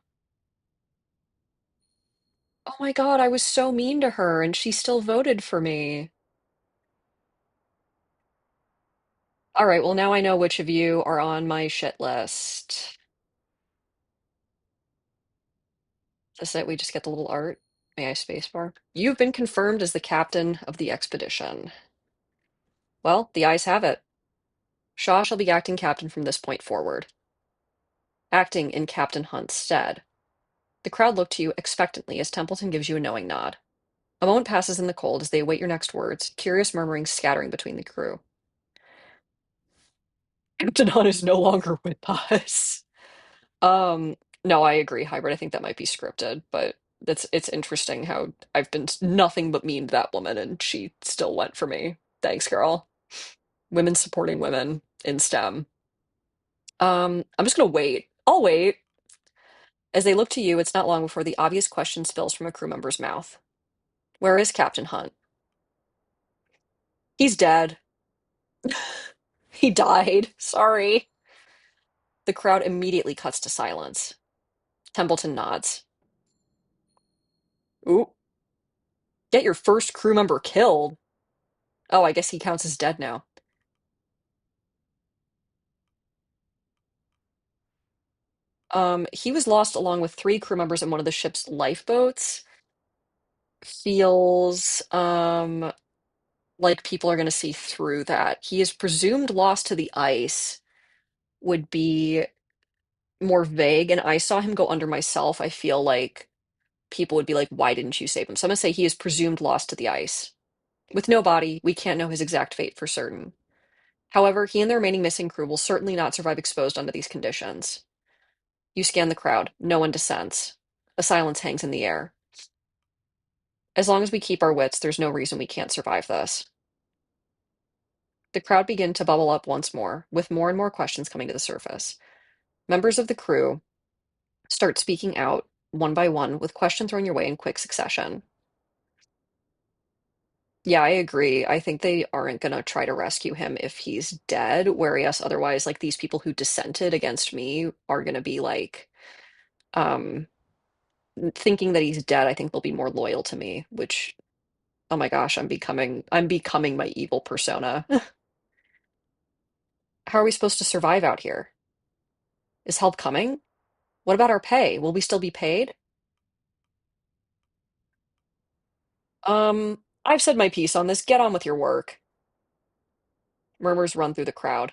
Oh my God, I was so mean to her and she still voted for me. All right, well, now I know which of you are on my shit list. Is that we just get the little art? May I spacebar? You've been confirmed as the captain of the expedition. Well, the ayes have it. Shaw shall be acting captain from this point forward, acting in Captain Hunt's stead. The crowd look to you expectantly as Templeton gives you a knowing nod. A moment passes in the cold as they await your next words, curious murmurings scattering between the crew. Captain Hunt is no longer with us. Um, no, I agree, Hybrid. I think that might be scripted, but it's interesting how I've been nothing but mean to that woman and she still went for me. Thanks, girl. Women supporting women in STEM. I'm just gonna wait. I'll wait. As they look to you, it's not long before the obvious question spills from a crew member's mouth. Where is Captain Hunt? He's dead. He died. Sorry. The crowd immediately cuts to silence. Templeton nods. Ooh, get your first crew member killed. Oh, I guess he counts as dead now. He was lost along with 3 crew members in one of the ship's lifeboats. feels like people are going to see through that. He is presumed lost to the ice would be more vague, and I saw him go under myself. I feel like people would be like, why didn't you save him? So I'm gonna say he is presumed lost to the ice. With no body, we can't know his exact fate for certain. However, he and the remaining missing crew will certainly not survive exposed under these conditions. You scan the crowd. No one dissents. A silence hangs in the air. As long as we keep our wits, there's no reason we can't survive this. The crowd begin to bubble up once more, with more and more questions coming to the surface. Members of the crew start speaking out one by one, with questions thrown your way in quick succession. Yeah, I agree. I think they aren't gonna try to rescue him if he's dead, whereas otherwise, like these people who dissented against me are gonna be like, um, thinking that he's dead. I think they'll be more loyal to me, which, oh my gosh, I'm becoming my evil persona. How are we supposed to survive out here? Is help coming? What about our pay? Will we still be paid? I've said my piece on this. Get on with your work. Murmurs run through the crowd.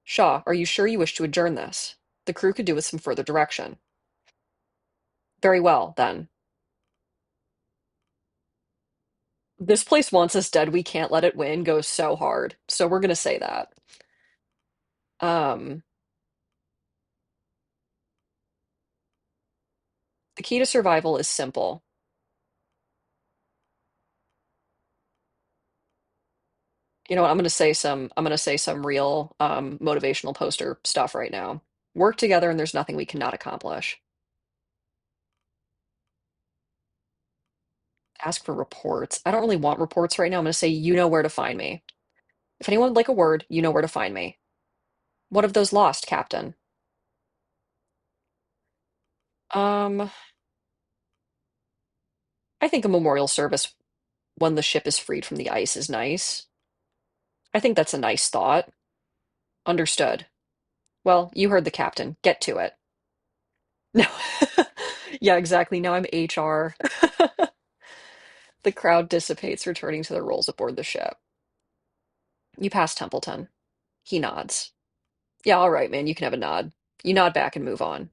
Shaw, are you sure you wish to adjourn this? The crew could do with some further direction. Very well, then. This place wants us dead. We can't let it win goes so hard. So we're gonna say that. Um, the key to survival is simple. You know what? I'm gonna say some real motivational poster stuff right now. Work together and there's nothing we cannot accomplish. Ask for reports. I don't really want reports right now. I'm gonna say you know where to find me. If anyone would like a word, you know where to find me. What of those lost, Captain? Um, I think a memorial service when the ship is freed from the ice is nice. I think that's a nice thought. Understood. Well, you heard the captain. Get to it. No. Yeah, exactly. Now I'm HR. The crowd dissipates, returning to their roles aboard the ship. You pass Templeton. He nods. Yeah, all right, man, you can have a nod. You nod back and move on.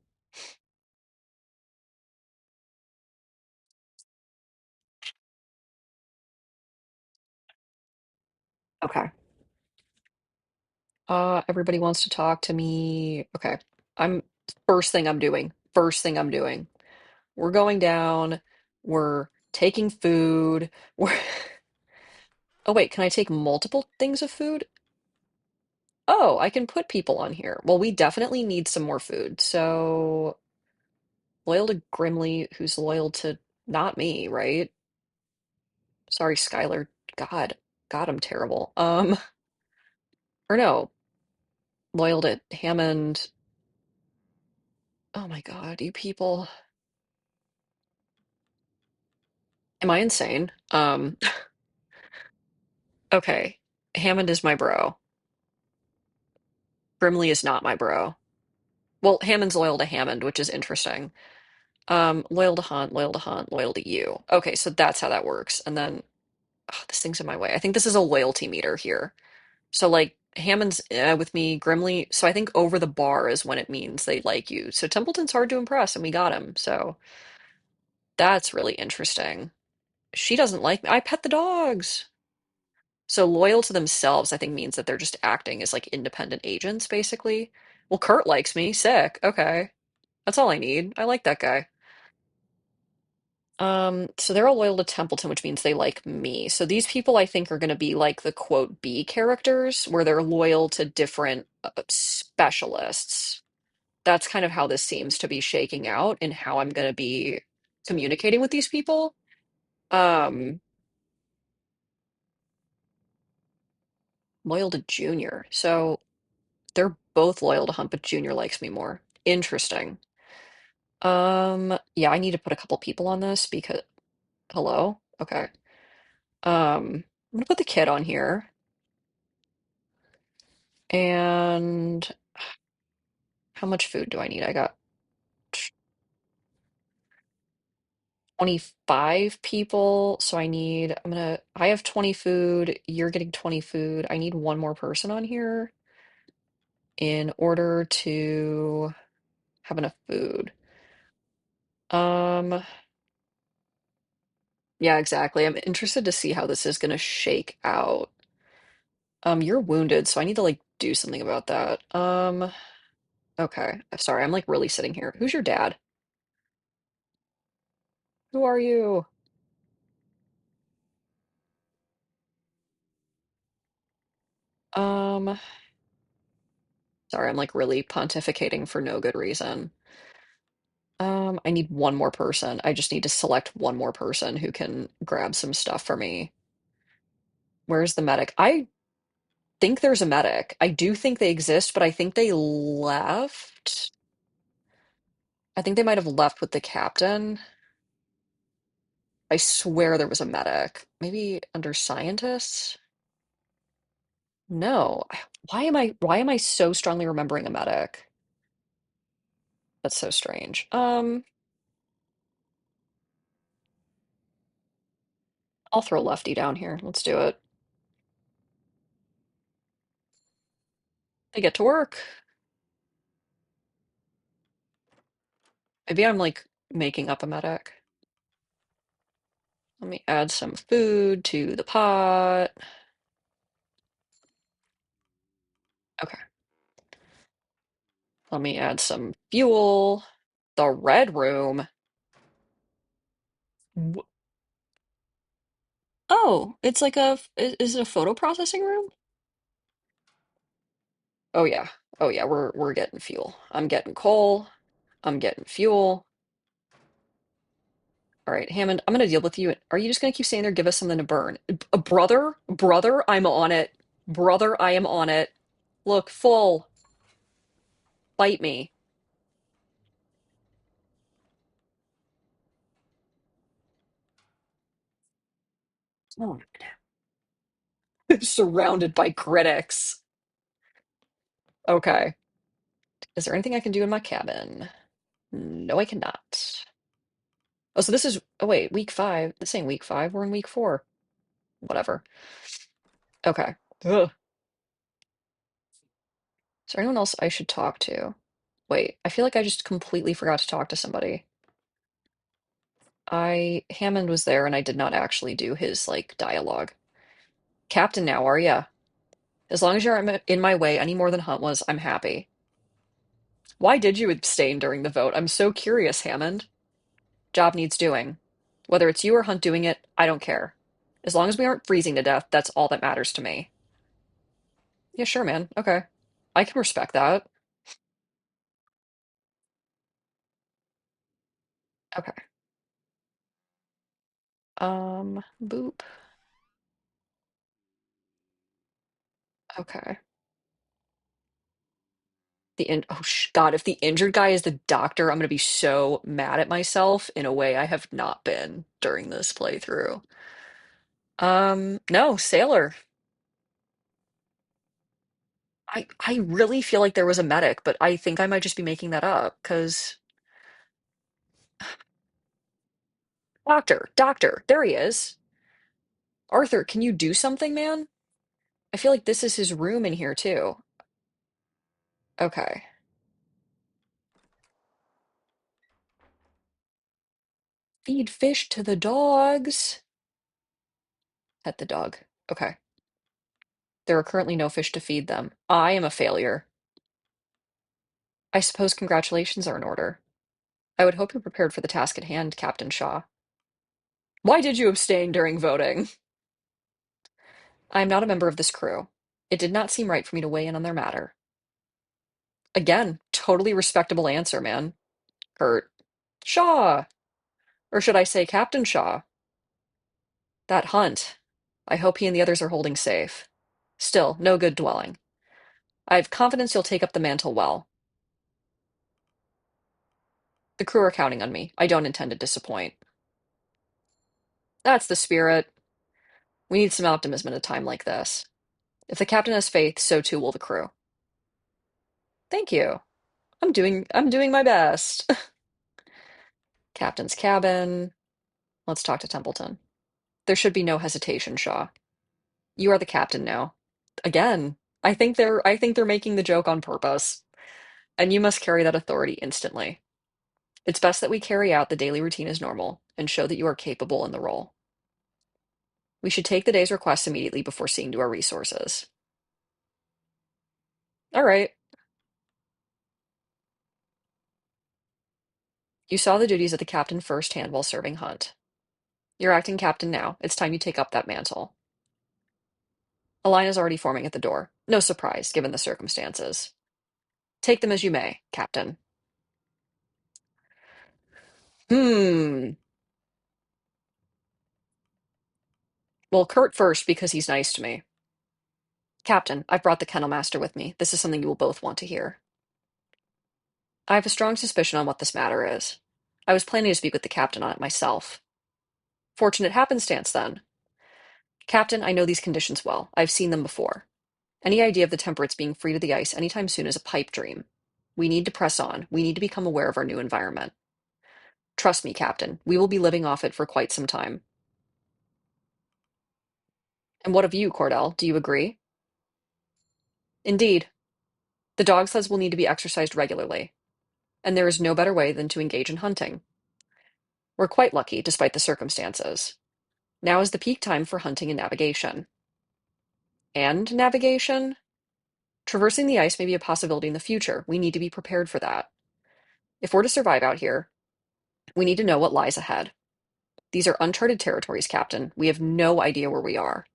Okay. Everybody wants to talk to me. Okay. I'm first thing I'm doing. First thing I'm doing. We're going down. We're taking food. We're Oh wait, can I take multiple things of food? Oh, I can put people on here. Well, we definitely need some more food. So, loyal to Grimly, who's loyal to not me, right? Sorry, Skylar. God, God, I'm terrible. Or no, loyal to Hammond. Oh my God, you people. Am I insane? Okay. Hammond is my bro. Grimly is not my bro. Well, Hammond's loyal to Hammond, which is interesting. Loyal to Hunt, loyal to Hunt, loyal to you. Okay, so that's how that works. And then this thing's in my way. I think this is a loyalty meter here. So like Hammond's with me, Grimly. So I think over the bar is when it means they like you. So Templeton's hard to impress, and we got him. So that's really interesting. She doesn't like me. I pet the dogs. So loyal to themselves, I think means that they're just acting as like independent agents, basically. Well, Kurt likes me. Sick. Okay. That's all I need. I like that guy. So they're all loyal to Templeton, which means they like me. So these people I think are going to be like the quote B characters, where they're loyal to different specialists. That's kind of how this seems to be shaking out and how I'm going to be communicating with these people. Um, Loyal to Junior. So they're both loyal to Hunt, but Junior likes me more. Interesting. Yeah, I need to put a couple people on this because hello? Okay. I'm gonna put the kid on here. And how much food do I need? I got 25 people, so I have 20 food, you're getting 20 food. I need one more person on here in order to have enough food. Um, yeah, exactly. I'm interested to see how this is gonna shake out. You're wounded, so I need to like do something about that. Okay. I'm sorry, I'm like really sitting here. Who's your dad? Who are you? Um, sorry, I'm like really pontificating for no good reason. I need one more person. I just need to select one more person who can grab some stuff for me. Where's the medic? I think there's a medic. I do think they exist, but I think they left. I think they might have left with the captain. I swear there was a medic. Maybe under scientists? No. Why am I so strongly remembering a medic? That's so strange. I'll throw Lefty down here. Let's do it. They get to work. Maybe I'm like making up a medic. Let me add some food to the pot. Okay. Let me add some fuel. The red room. Wh- Oh, it's like is it a photo processing room? Oh yeah. Oh yeah, we're getting fuel. I'm getting coal. I'm getting fuel. All right, Hammond, I'm gonna deal with you. Are you just gonna keep saying there, give us something to burn? Brother, I'm on it. Brother, I am on it. Look, full. Bite me. Oh. Surrounded by critics. Okay. Is there anything I can do in my cabin? No, I cannot. Oh, so this is, oh wait, week five. This ain't week five. We're in week four. Whatever. Okay. Ugh. Is there anyone else I should talk to? Wait, I feel like I just completely forgot to talk to somebody. Hammond was there and I did not actually do his like dialogue. Captain now, are ya? As long as you're in my way any more than Hunt was, I'm happy. Why did you abstain during the vote? I'm so curious, Hammond. Job needs doing. Whether it's you or Hunt doing it, I don't care. As long as we aren't freezing to death, that's all that matters to me. Yeah, sure, man. Okay. I can respect that. Okay. Boop. Okay. God, if the injured guy is the doctor, I'm gonna be so mad at myself in a way I have not been during this playthrough. No, sailor. I really feel like there was a medic, but I think I might just be making that up, because doctor, there he is. Arthur, can you do something, man? I feel like this is his room in here too. Okay. Feed fish to the dogs. Pet the dog. Okay. There are currently no fish to feed them. I am a failure. I suppose congratulations are in order. I would hope you're prepared for the task at hand, Captain Shaw. Why did you abstain during voting? I am not a member of this crew. It did not seem right for me to weigh in on their matter. Again, totally respectable answer, man. Kurt. Shaw. Or should I say Captain Shaw? That Hunt. I hope he and the others are holding safe. Still, no good dwelling. I have confidence you'll take up the mantle well. The crew are counting on me. I don't intend to disappoint. That's the spirit. We need some optimism at a time like this. If the captain has faith, so too will the crew. Thank you. I'm doing my best. Captain's cabin. Let's talk to Templeton. There should be no hesitation, Shaw. You are the captain now. Again, I think they're making the joke on purpose, and you must carry that authority instantly. It's best that we carry out the daily routine as normal and show that you are capable in the role. We should take the day's requests immediately before seeing to our resources. All right. You saw the duties of the captain firsthand while serving Hunt. You're acting captain now. It's time you take up that mantle. A line is already forming at the door. No surprise, given the circumstances. Take them as you may, Captain. Hmm. Well, Kurt first because he's nice to me. Captain, I've brought the kennel master with me. This is something you will both want to hear. I have a strong suspicion on what this matter is. I was planning to speak with the captain on it myself. Fortunate happenstance, then. Captain, I know these conditions well. I've seen them before. Any idea of the temperates being free to the ice anytime soon is a pipe dream. We need to press on. We need to become aware of our new environment. Trust me, Captain. We will be living off it for quite some time. And what of you, Cordell? Do you agree? Indeed. The dog sleds will need to be exercised regularly, and there is no better way than to engage in hunting. We're quite lucky, despite the circumstances. Now is the peak time for hunting and navigation. And navigation? Traversing the ice may be a possibility in the future. We need to be prepared for that. If we're to survive out here, we need to know what lies ahead. These are uncharted territories, Captain. We have no idea where we are.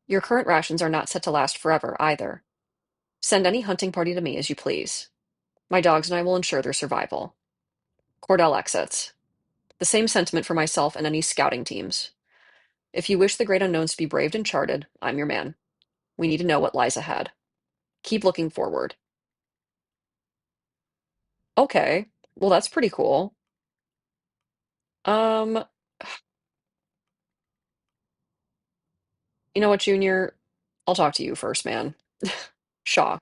Your current rations are not set to last forever, either. Send any hunting party to me as you please. My dogs and I will ensure their survival. Cordell exits. The same sentiment for myself and any scouting teams. If you wish the great unknowns to be braved and charted, I'm your man. We need to know what lies ahead. Keep looking forward. Okay, well, that's pretty cool. Um, you know what, Junior? I'll talk to you first, man. Shaw.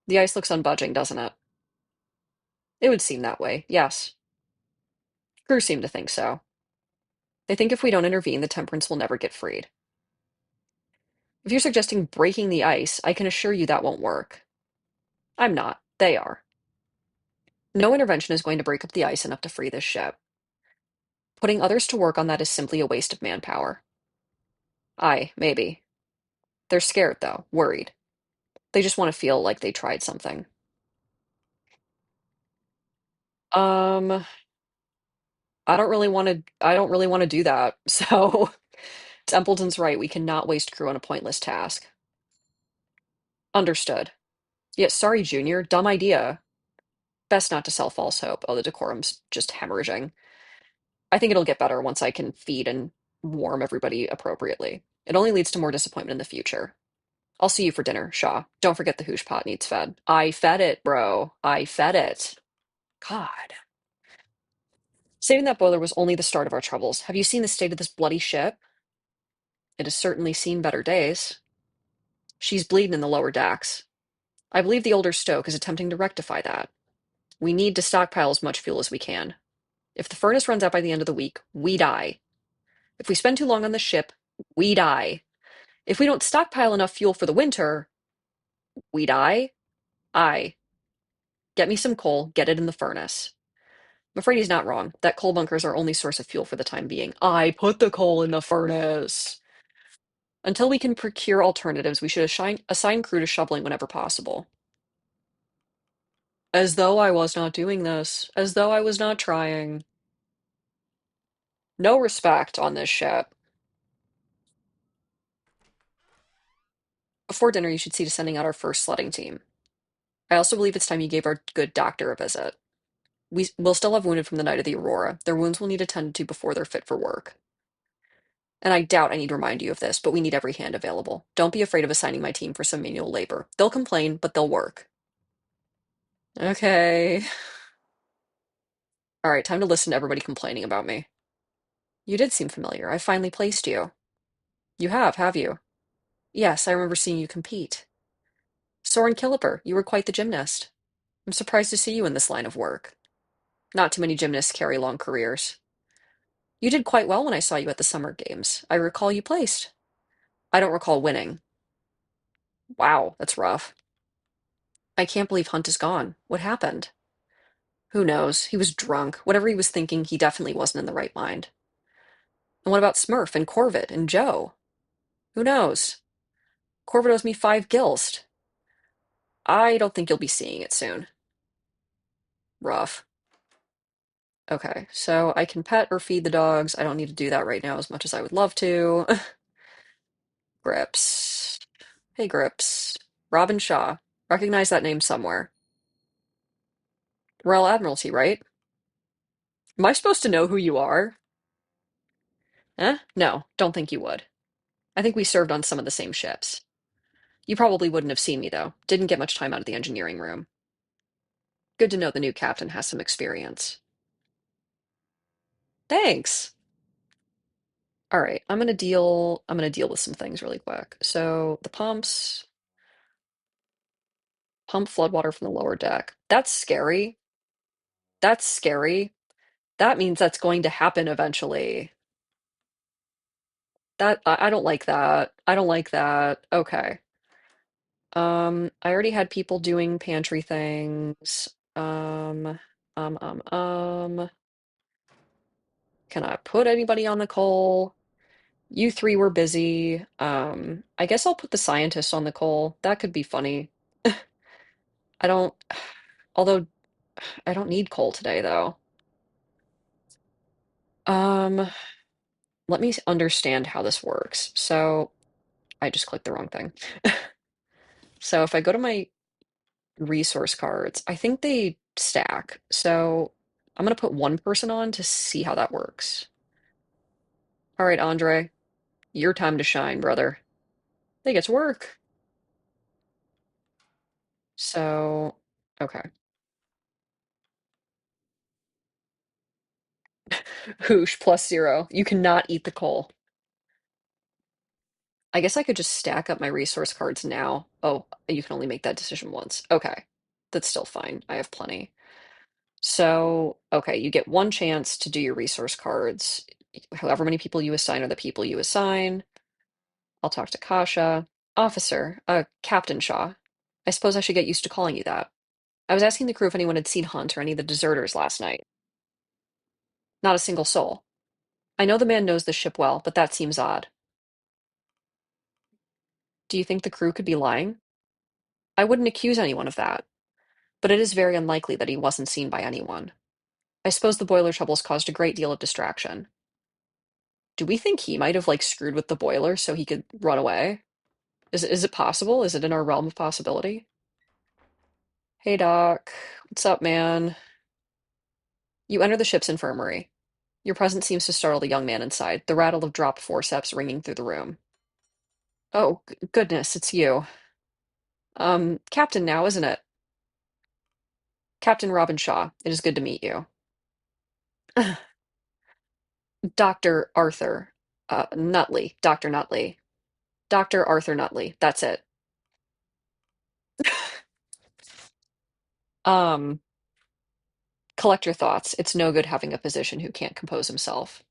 The ice looks unbudging, doesn't it? It would seem that way, yes. Crew seem to think so. They think if we don't intervene, the temperance will never get freed. If you're suggesting breaking the ice, I can assure you that won't work. I'm not. They are. No intervention is going to break up the ice enough to free this ship. Putting others to work on that is simply a waste of manpower. Aye, maybe. They're scared, though, worried. They just want to feel like they tried something. Um, I don't really want to do that. So, Templeton's right. We cannot waste crew on a pointless task. Understood. Yet, sorry, Junior. Dumb idea. Best not to sell false hope. Oh, the decorum's just hemorrhaging. I think it'll get better once I can feed and warm everybody appropriately. It only leads to more disappointment in the future. I'll see you for dinner, Shaw. Don't forget the hoosh pot needs fed. I fed it, bro. I fed it. God. Saving that boiler was only the start of our troubles. Have you seen the state of this bloody ship? It has certainly seen better days. She's bleeding in the lower decks. I believe the older stoke is attempting to rectify that. We need to stockpile as much fuel as we can. If the furnace runs out by the end of the week, we die. If we spend too long on the ship, we die. If we don't stockpile enough fuel for the winter, we die. I get me some coal, get it in the furnace. I'm afraid he's not wrong. That coal bunker is our only source of fuel for the time being. I put the coal in the furnace. Until we can procure alternatives, we should assign crew to shoveling whenever possible. As though I was not doing this. As though I was not trying. No respect on this ship. Before dinner, you should see to sending out our first sledding team. I also believe it's time you gave our good doctor a visit. Will still have wounded from the night of the Aurora. Their wounds will need attended to before they're fit for work. And I doubt I need to remind you of this, but we need every hand available. Don't be afraid of assigning my team for some manual labor. They'll complain, but they'll work. Okay. All right, time to listen to everybody complaining about me. You did seem familiar. I finally placed you. You have you? Yes, I remember seeing you compete. Soren Kiliper, you were quite the gymnast. I'm surprised to see you in this line of work. Not too many gymnasts carry long careers. You did quite well when I saw you at the summer games. I recall you placed. I don't recall winning. Wow, that's rough. I can't believe Hunt is gone. What happened? Who knows? He was drunk. Whatever he was thinking, he definitely wasn't in the right mind. And what about Smurf and Corvid and Joe? Who knows? Corvid owes me 5 gills. I don't think you'll be seeing it soon. Rough. Okay, so I can pet or feed the dogs. I don't need to do that right now as much as I would love to. Grips. Hey, Grips. Robin Shaw. Recognize that name somewhere. Royal Admiralty, right? Am I supposed to know who you are? Eh? No, don't think you would. I think we served on some of the same ships. You probably wouldn't have seen me, though. Didn't get much time out of the engineering room. Good to know the new captain has some experience. Thanks. All right, I'm gonna deal with some things really quick. So the pump floodwater from the lower deck. That's scary. That's scary. That means that's going to happen eventually. I don't like that. I don't like that. Okay. I already had people doing pantry things. Um, um, um. Can I put anybody on the coal? You three were busy. I guess I'll put the scientist on the coal. That could be funny. I don't, although I don't need coal today though. Um, Let me understand how this works. So I just clicked the wrong thing. So if I go to my resource cards, I think they stack. So I'm gonna put one person on to see how that works. All right, Andre, your time to shine, brother. They get to work. So, okay. Hoosh +0. You cannot eat the coal. I guess I could just stack up my resource cards now. Oh, you can only make that decision once. Okay. That's still fine. I have plenty. So, okay, you get one chance to do your resource cards. However many people you assign are the people you assign. I'll talk to Kasha. Officer, Captain Shaw. I suppose I should get used to calling you that. I was asking the crew if anyone had seen Hunt or any of the deserters last night. Not a single soul. I know the man knows the ship well, but that seems odd. Do you think the crew could be lying? I wouldn't accuse anyone of that, but it is very unlikely that he wasn't seen by anyone. I suppose the boiler troubles caused a great deal of distraction. Do we think he might have like screwed with the boiler so he could run away? Is it possible? Is it in our realm of possibility? Hey Doc, what's up, man? You enter the ship's infirmary. Your presence seems to startle the young man inside, the rattle of dropped forceps ringing through the room. Oh, goodness, it's you. Captain now, isn't it? Captain Robin Shaw, it is good to meet you. Dr. Arthur, Nutley, Dr. Nutley. Dr. Arthur Nutley, that's it. Um, Collect your thoughts. It's no good having a physician who can't compose himself.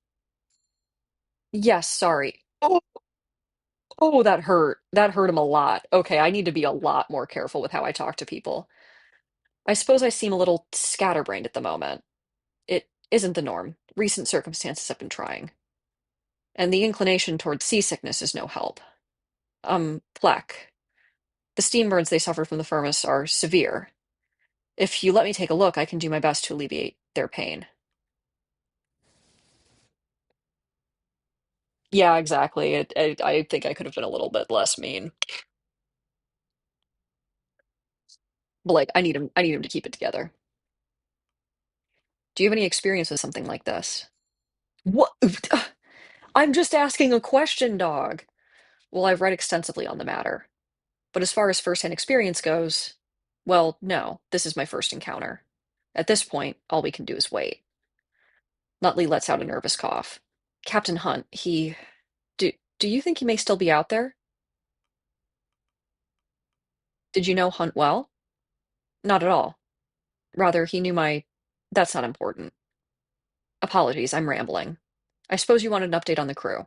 Yes, sorry. Oh, oh, that hurt. That hurt him a lot. Okay, I need to be a lot more careful with how I talk to people. I suppose I seem a little scatterbrained at the moment. It isn't the norm. Recent circumstances have been trying. And the inclination toward seasickness is no help. Plek. The steam burns they suffer from the furnace are severe. If you let me take a look, I can do my best to alleviate their pain. Yeah, exactly. I think I could have been a little bit less mean. But like, I need him to keep it together. Do you have any experience with something like this? What? I'm just asking a question, dog. Well, I've read extensively on the matter. But as far as first-hand experience goes, well, no, this is my first encounter. At this point, all we can do is wait. Nutley lets out a nervous cough. Captain Hunt, do do you think he may still be out there? Did you know Hunt well? Not at all. Rather, he knew my. That's not important. Apologies, I'm rambling. I suppose you want an update on the crew.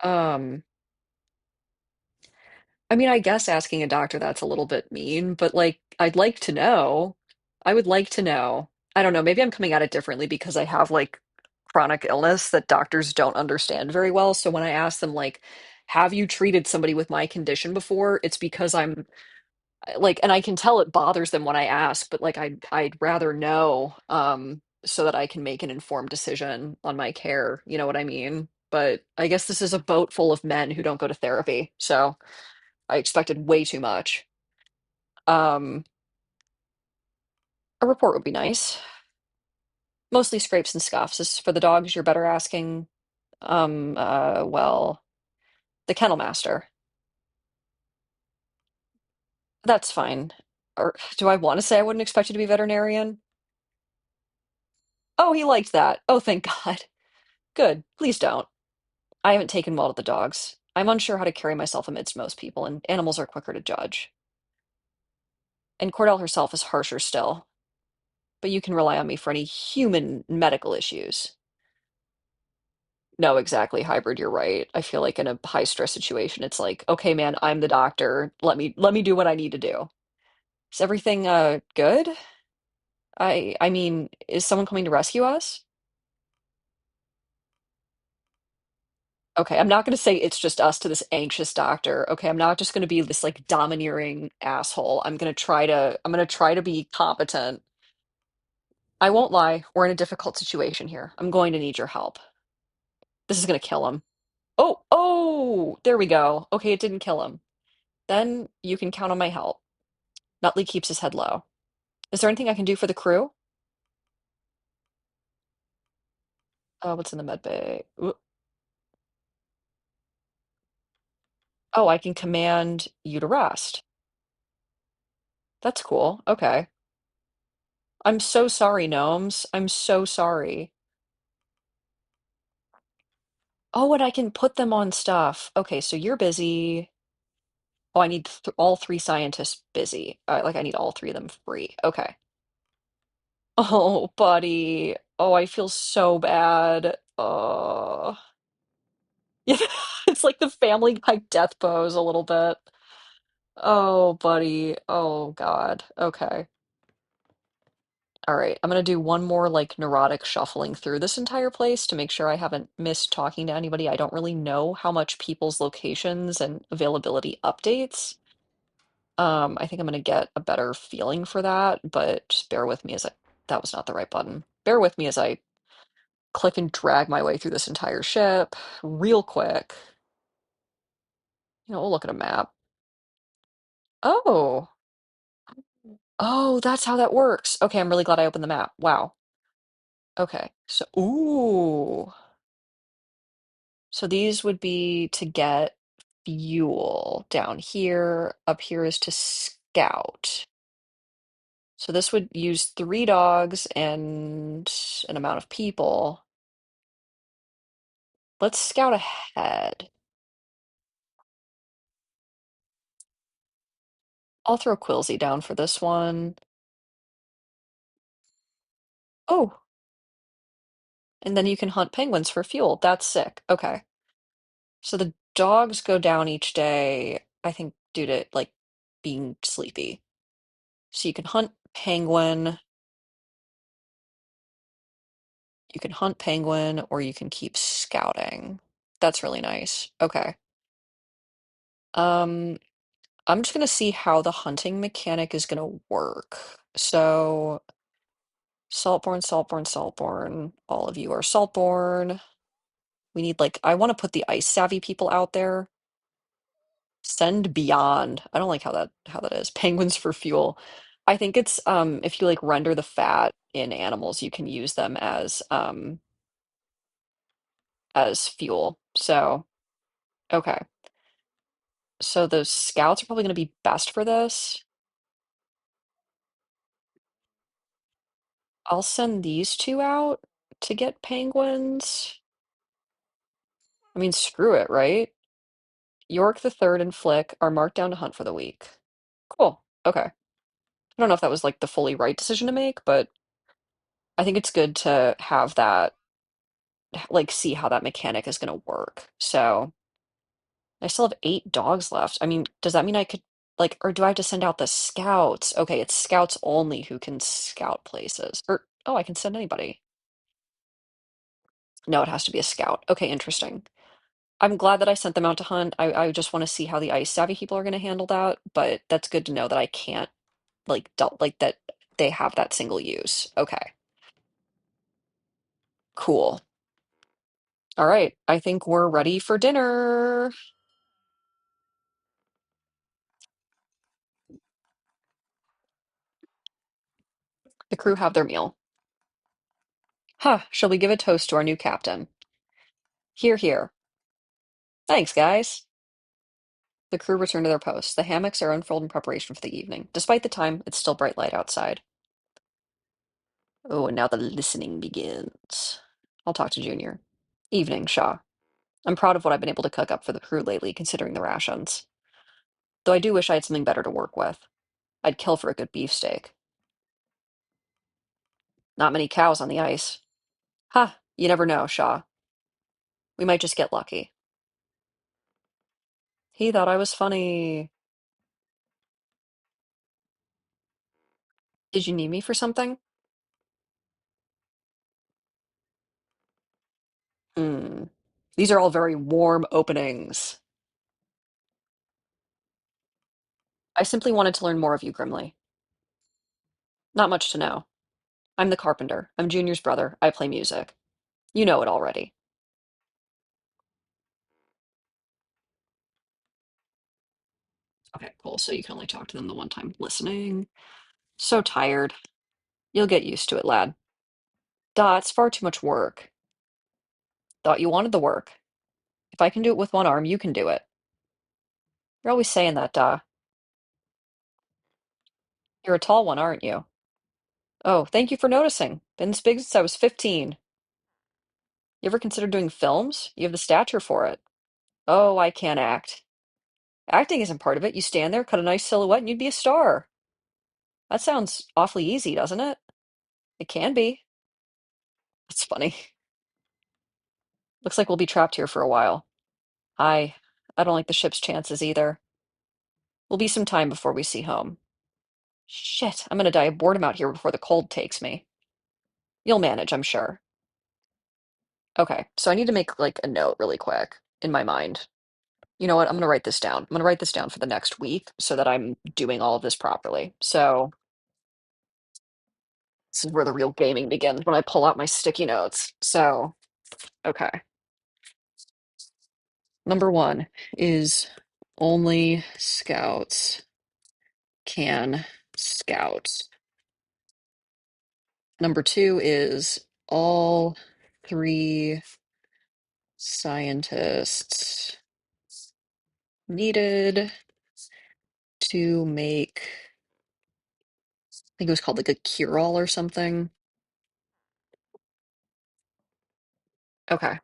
Um, I mean, I guess asking a doctor that's a little bit mean, but like, I'd like to know. I would like to know. I don't know, maybe I'm coming at it differently because I have like chronic illness that doctors don't understand very well. So when I ask them, like, have you treated somebody with my condition before? It's because I'm like, and I can tell it bothers them when I ask, but like, I'd rather know, so that I can make an informed decision on my care. You know what I mean? But I guess this is a boat full of men who don't go to therapy. So. I expected way too much. Um, a report would be nice. Mostly scrapes and scuffs. As for the dogs, you're better asking, well, the kennel master. That's fine. Or do I want to say I wouldn't expect you to be veterinarian? Oh, he liked that. Oh, thank God. Good. Please don't. I haven't taken well to the dogs. I'm unsure how to carry myself amidst most people, and animals are quicker to judge. And Cordell herself is harsher still, but you can rely on me for any human medical issues. No, exactly. Hybrid, you're right. I feel like in a high stress situation, it's like, okay, man, I'm the doctor. Let me do what I need to do. Is everything good? I mean, is someone coming to rescue us? Okay, I'm not going to say it's just us to this anxious doctor. Okay, I'm not just going to be this like domineering asshole. I'm going to try to be competent. I won't lie. We're in a difficult situation here. I'm going to need your help. This is going to kill him. Oh, oh, there we go. Okay, it didn't kill him. Then you can count on my help. Nutley keeps his head low. Is there anything I can do for the crew? What's in the med bay? Oh, I can command you to rest. That's cool. Okay. I'm so sorry, gnomes. I'm so sorry. Oh, and I can put them on stuff. Okay, so you're busy. Oh, I need th all three scientists busy. Like I need all three of them free. Okay. Oh, buddy. Oh, I feel so bad. Yeah, it's like the Family Guy death pose a little bit. Oh, buddy. Oh, God. Okay. All right. I'm gonna do one more like neurotic shuffling through this entire place to make sure I haven't missed talking to anybody. I don't really know how much people's locations and availability updates. I think I'm gonna get a better feeling for that, but just bear with me as I that was not the right button. Bear with me as I click and drag my way through this entire ship real quick. We'll look at a map. Oh. Oh, that's how that works. Okay, I'm really glad I opened the map. Wow. Okay. So, ooh. So these would be to get fuel down here. Up here is to scout. So this would use 3 dogs and an amount of people. Let's scout ahead. I'll throw Quilsy down for this one. Oh, and then you can hunt penguins for fuel. That's sick. Okay. So the dogs go down each day, I think, due to like being sleepy. So you can hunt penguin, or you can keep scouting. That's really nice. Okay. Um, I'm just gonna see how the hunting mechanic is gonna work. So, Saltborn, Saltborn, Saltborn. All of you are Saltborn. We need like I want to put the ice savvy people out there. Send beyond. I don't like how that is. Penguins for fuel. I think it's if you like render the fat in animals, you can use them as fuel. So, okay. So those scouts are probably going to be best for this. I'll send these two out to get penguins. I mean, screw it, right? York the Third and Flick are marked down to hunt for the week. Cool. Okay. I don't know if that was like the fully right decision to make, but I think it's good to have that, like, see how that mechanic is going to work. So I still have 8 dogs left. I mean, does that mean I could, like, or do I have to send out the scouts? Okay, it's scouts only who can scout places. Or, oh, I can send anybody. No, it has to be a scout. Okay, interesting. I'm glad that I sent them out to hunt. I just want to see how the ice savvy people are going to handle that, but that's good to know that I can't, like, like that they have that single use. Okay, cool. All right, I think we're ready for dinner. The crew have their meal. Huh, shall we give a toast to our new captain? Here, here. Thanks, guys. The crew return to their posts. The hammocks are unfurled in preparation for the evening. Despite the time, it's still bright light outside. Oh, and now the listening begins. I'll talk to Junior. Evening, Shaw. I'm proud of what I've been able to cook up for the crew lately, considering the rations. Though I do wish I had something better to work with. I'd kill for a good beefsteak. Not many cows on the ice. Ha! You never know, Shaw. We might just get lucky. He thought I was funny. Did you need me for something? Hmm. These are all very warm openings. I simply wanted to learn more of you, Grimly. Not much to know. I'm the carpenter. I'm Junior's brother. I play music. You know it already. Okay, cool. So you can only talk to them the one time. Listening. So tired. You'll get used to it, lad. Duh, it's far too much work. Thought you wanted the work. If I can do it with one arm, you can do it. You're always saying that, duh. You're a tall one, aren't you? Oh, thank you for noticing. Been this big since I was 15. You ever considered doing films? You have the stature for it. Oh, I can't act. Acting isn't part of it. You stand there, cut a nice silhouette, and you'd be a star. That sounds awfully easy, doesn't it? It can be. That's funny. Looks like we'll be trapped here for a while. I I don't like the ship's chances either. Will be some time before we see home. Shit, I'm gonna die of boredom out here before the cold takes me. You'll manage, I'm sure. Okay, so I need to make like a note really quick in my mind. You know what? I'm gonna write this down. I'm gonna write this down for the next week so that I'm doing all of this properly. So this is where the real gaming begins when I pull out my sticky notes. So, okay. Number one is only scouts can scout. Number two is all three scientists needed to make, I think it was called like a cure-all or something. Okay.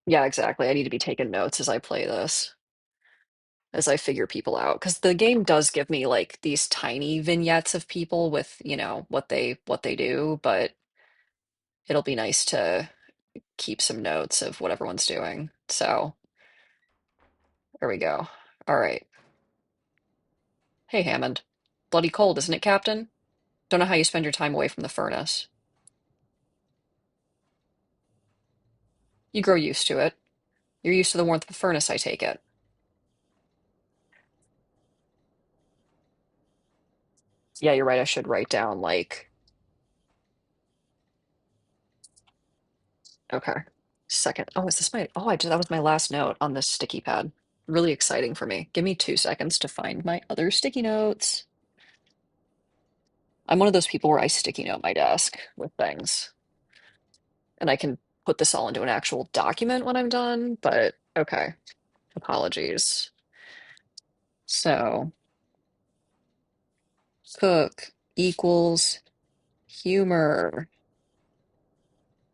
Yeah, exactly. I need to be taking notes as I play this, as I figure people out. Because the game does give me like these tiny vignettes of people with, what they do, but it'll be nice to keep some notes of what everyone's doing. So there we go. All right. Hey, Hammond. Bloody cold, isn't it, Captain? Don't know how you spend your time away from the furnace. You grow used to it. You're used to the warmth of the furnace, I take it. Yeah, you're right. I should write down like, okay. Second. Oh, is this my, oh, that was my last note on this sticky pad. Really exciting for me. Give me 2 seconds to find my other sticky notes. I'm one of those people where I sticky note my desk with things, and I can put this all into an actual document when I'm done, but okay. Apologies. So, cook equals humor.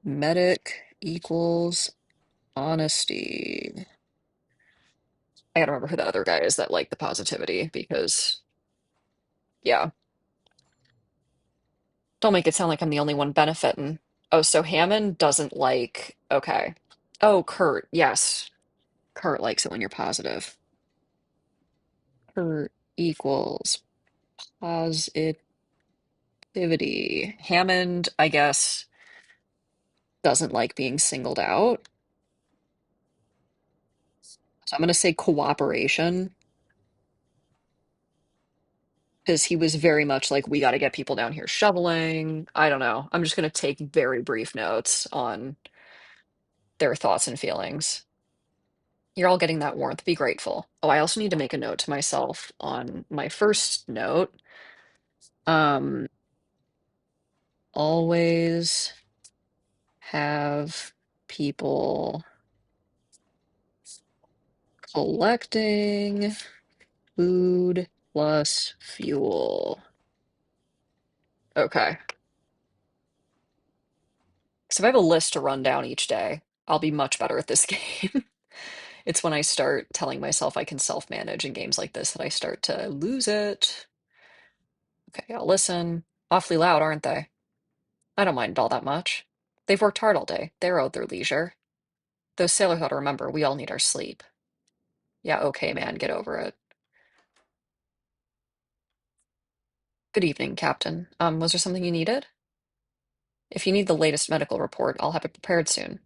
Medic equals honesty. I gotta remember who that other guy is that liked the positivity because, yeah. Don't make it sound like I'm the only one benefiting. Oh, so Hammond doesn't like. Okay. Oh, Kurt. Yes. Kurt likes it when you're positive. Kurt equals positivity. Hammond, I guess, doesn't like being singled out. So I'm going to say cooperation because he was very much like, we got to get people down here shoveling. I don't know. I'm just going to take very brief notes on their thoughts and feelings. You're all getting that warmth. Be grateful. Oh, I also need to make a note to myself on my first note. Um, always have people collecting food plus fuel. Okay. So if I have a list to run down each day, I'll be much better at this game. It's when I start telling myself I can self-manage in games like this that I start to lose it. Okay, I'll listen. Awfully loud, aren't they? I don't mind all that much. They've worked hard all day. They're owed their leisure. Those sailors ought to remember we all need our sleep. Yeah, okay, man, get over it. Good evening, Captain. Was there something you needed? If you need the latest medical report, I'll have it prepared soon.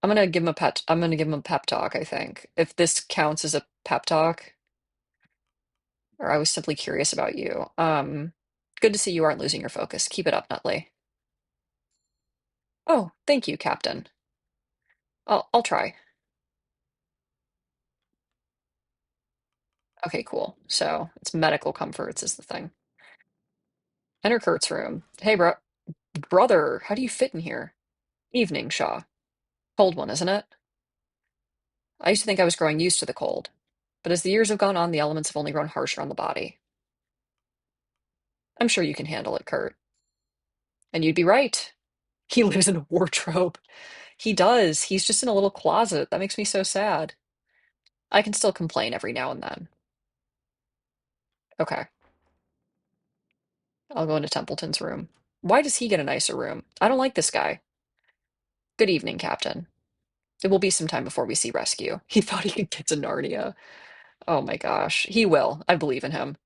I'm gonna give him a pep talk, I think. If this counts as a pep talk, or I was simply curious about you. Good to see you aren't losing your focus. Keep it up, Nutley. Oh, thank you, Captain. I'll try. Okay, cool. So it's medical comforts is the thing. Enter Kurt's room. Hey, brother, how do you fit in here? Evening, Shaw. Cold one, isn't it? I used to think I was growing used to the cold, but as the years have gone on, the elements have only grown harsher on the body. I'm sure you can handle it, Kurt. And you'd be right. He lives in a wardrobe. He does. He's just in a little closet. That makes me so sad. I can still complain every now and then. Okay, I'll go into Templeton's room. Why does he get a nicer room? I don't like this guy. Good evening, Captain. It will be some time before we see rescue. He thought he could get to Narnia. Oh my gosh. He will. I believe in him.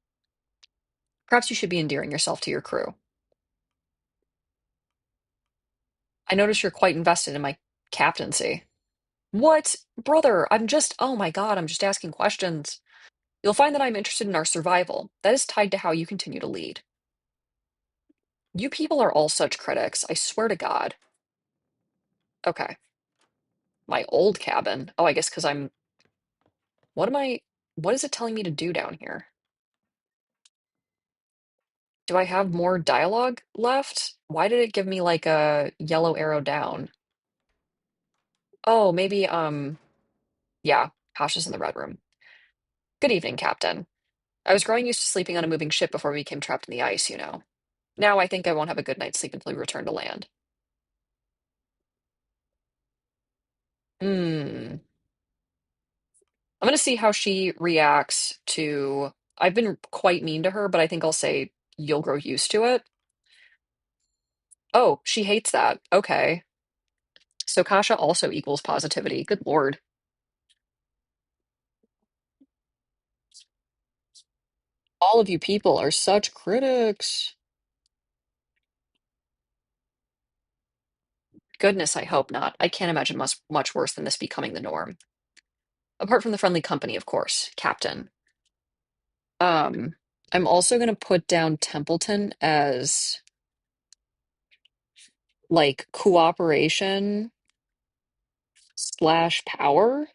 Perhaps you should be endearing yourself to your crew. I notice you're quite invested in my captaincy. What? Brother, oh my God, I'm just asking questions. You'll find that I'm interested in our survival. That is tied to how you continue to lead. You people are all such critics. I swear to God. Okay. My old cabin. Oh, I guess because what am I, what is it telling me to do down here? Do I have more dialogue left? Why did it give me like a yellow arrow down? Oh, maybe, yeah, Pasha's in the red room. Good evening, Captain. I was growing used to sleeping on a moving ship before we became trapped in the ice, you know. Now I think I won't have a good night's sleep until we return to land. Hmm. I'm gonna see how she reacts to. I've been quite mean to her, but I think I'll say you'll grow used to it. Oh, she hates that. Okay. So Kasha also equals positivity. Good Lord. All of you people are such critics. Goodness, I hope not. I can't imagine much worse than this becoming the norm. Apart from the friendly company, of course, Captain. Um, I'm also gonna put down Templeton as like cooperation slash power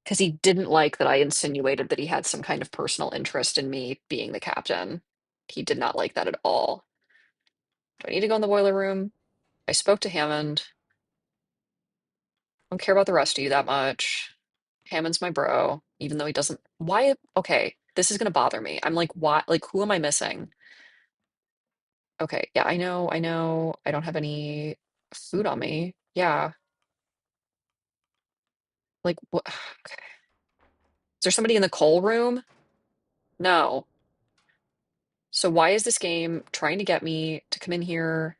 because he didn't like that I insinuated that he had some kind of personal interest in me being the captain. He did not like that at all. Do I need to go in the boiler room? I spoke to Hammond. I don't care about the rest of you that much. Hammond's my bro, even though he doesn't. Why? Okay, this is gonna bother me. I'm like, why? Like, who am I missing? Okay, yeah, I know, I know. I don't have any food on me. Yeah, like, what? Okay. Is there somebody in the coal room? No. So why is this game trying to get me to come in here?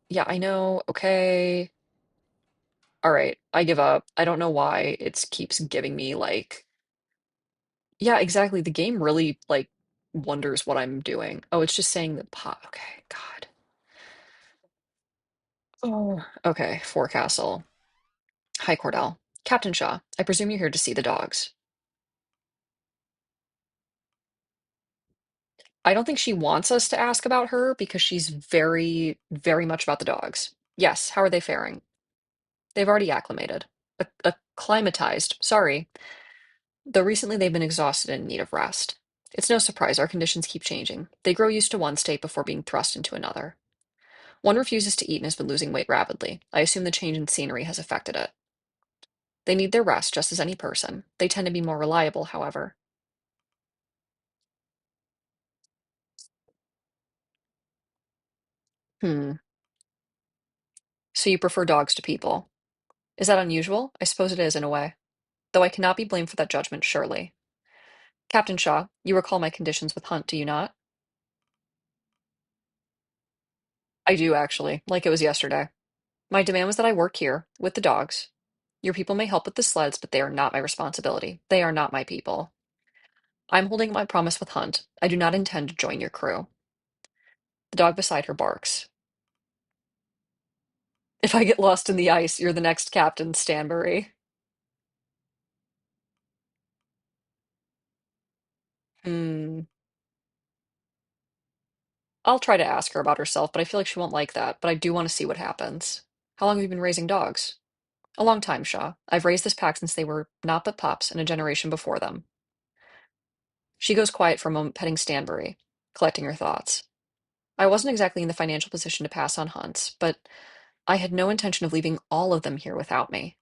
Yeah, I know. Okay. All right. I give up. I don't know why it keeps giving me like, yeah, exactly. The game really like wonders what I'm doing. Oh, it's just saying that pot. Okay. God. Oh. Okay. Forecastle. Hi, Cordell. Captain Shaw, I presume you're here to see the dogs. I don't think she wants us to ask about her because she's very, very much about the dogs. Yes, how are they faring? They've already acclimated. Acclimatized, sorry. Though recently they've been exhausted and in need of rest. It's no surprise our conditions keep changing. They grow used to one state before being thrust into another. One refuses to eat and has been losing weight rapidly. I assume the change in scenery has affected it. They need their rest just as any person. They tend to be more reliable, however. Hmm. So you prefer dogs to people? Is that unusual? I suppose it is in a way. Though I cannot be blamed for that judgment, surely. Captain Shaw, you recall my conditions with Hunt, do you not? I do, actually, like it was yesterday. My demand was that I work here, with the dogs. Your people may help with the sleds, but they are not my responsibility. They are not my people. I'm holding my promise with Hunt. I do not intend to join your crew. The dog beside her barks. If I get lost in the ice, you're the next Captain Stanbury. Hmm. I'll try to ask her about herself, but I feel like she won't like that. But I do want to see what happens. How long have you been raising dogs? A long time, Shaw. I've raised this pack since they were not but pups and a generation before them. She goes quiet for a moment, petting Stanbury, collecting her thoughts. I wasn't exactly in the financial position to pass on hunts, but I had no intention of leaving all of them here without me.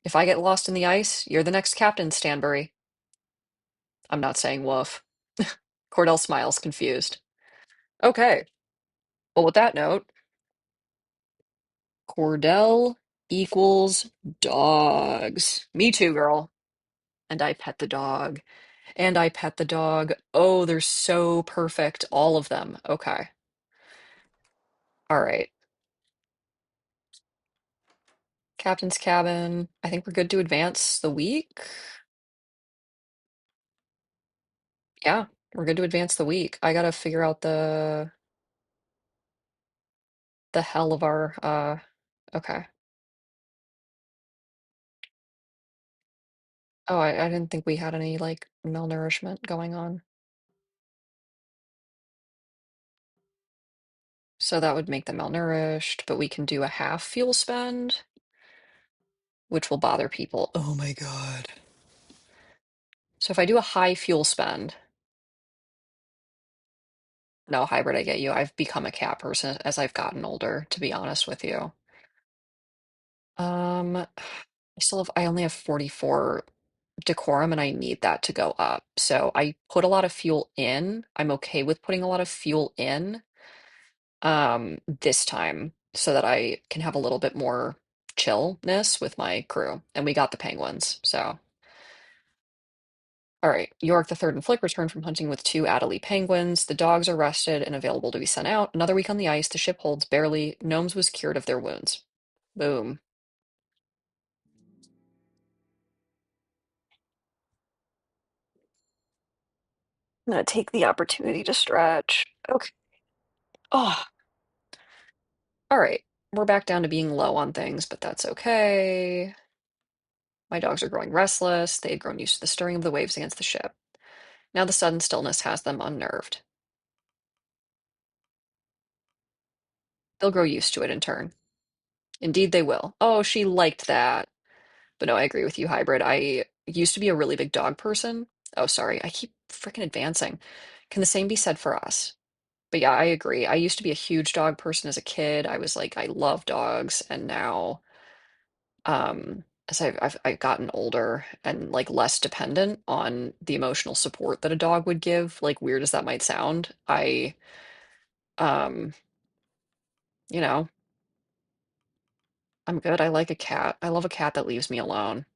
If I get lost in the ice, you're the next captain, Stanbury. I'm not saying woof. Cordell smiles, confused. Okay. Well, with that note, Cordell equals dogs. Me too, girl. And I pet the dog. And I pet the dog. Oh, they're so perfect. All of them. Okay. All right. Captain's cabin. I think we're good to advance the week. Yeah, we're good to advance the week. I gotta figure out the hell of our okay. Oh, I didn't think we had any like malnourishment going on. So that would make them malnourished, but we can do a half fuel spend, which will bother people. Oh my God. So if I do a high fuel spend, no hybrid, I get you. I've become a cat person as I've gotten older, to be honest with you. I only have 44 decorum and I need that to go up. So I put a lot of fuel in. I'm okay with putting a lot of fuel in this time so that I can have a little bit more chillness with my crew. And we got the penguins. So, all right. York the third and Flick return from hunting with two Adelie penguins. The dogs are rested and available to be sent out. Another week on the ice. The ship holds barely. Gnomes was cured of their wounds. Boom. I'm gonna take the opportunity to stretch. Okay. Oh, all right. We're back down to being low on things, but that's okay. My dogs are growing restless. They had grown used to the stirring of the waves against the ship. Now the sudden stillness has them unnerved. They'll grow used to it in turn. Indeed, they will. Oh, she liked that. But no, I agree with you, hybrid. I used to be a really big dog person. Oh, sorry. I keep freaking advancing. Can the same be said for us? But yeah, I agree. I used to be a huge dog person as a kid. I was like, I love dogs. And now, as I've gotten older and like less dependent on the emotional support that a dog would give, like weird as that might sound, um, you know, I'm good. I like a cat. I love a cat that leaves me alone.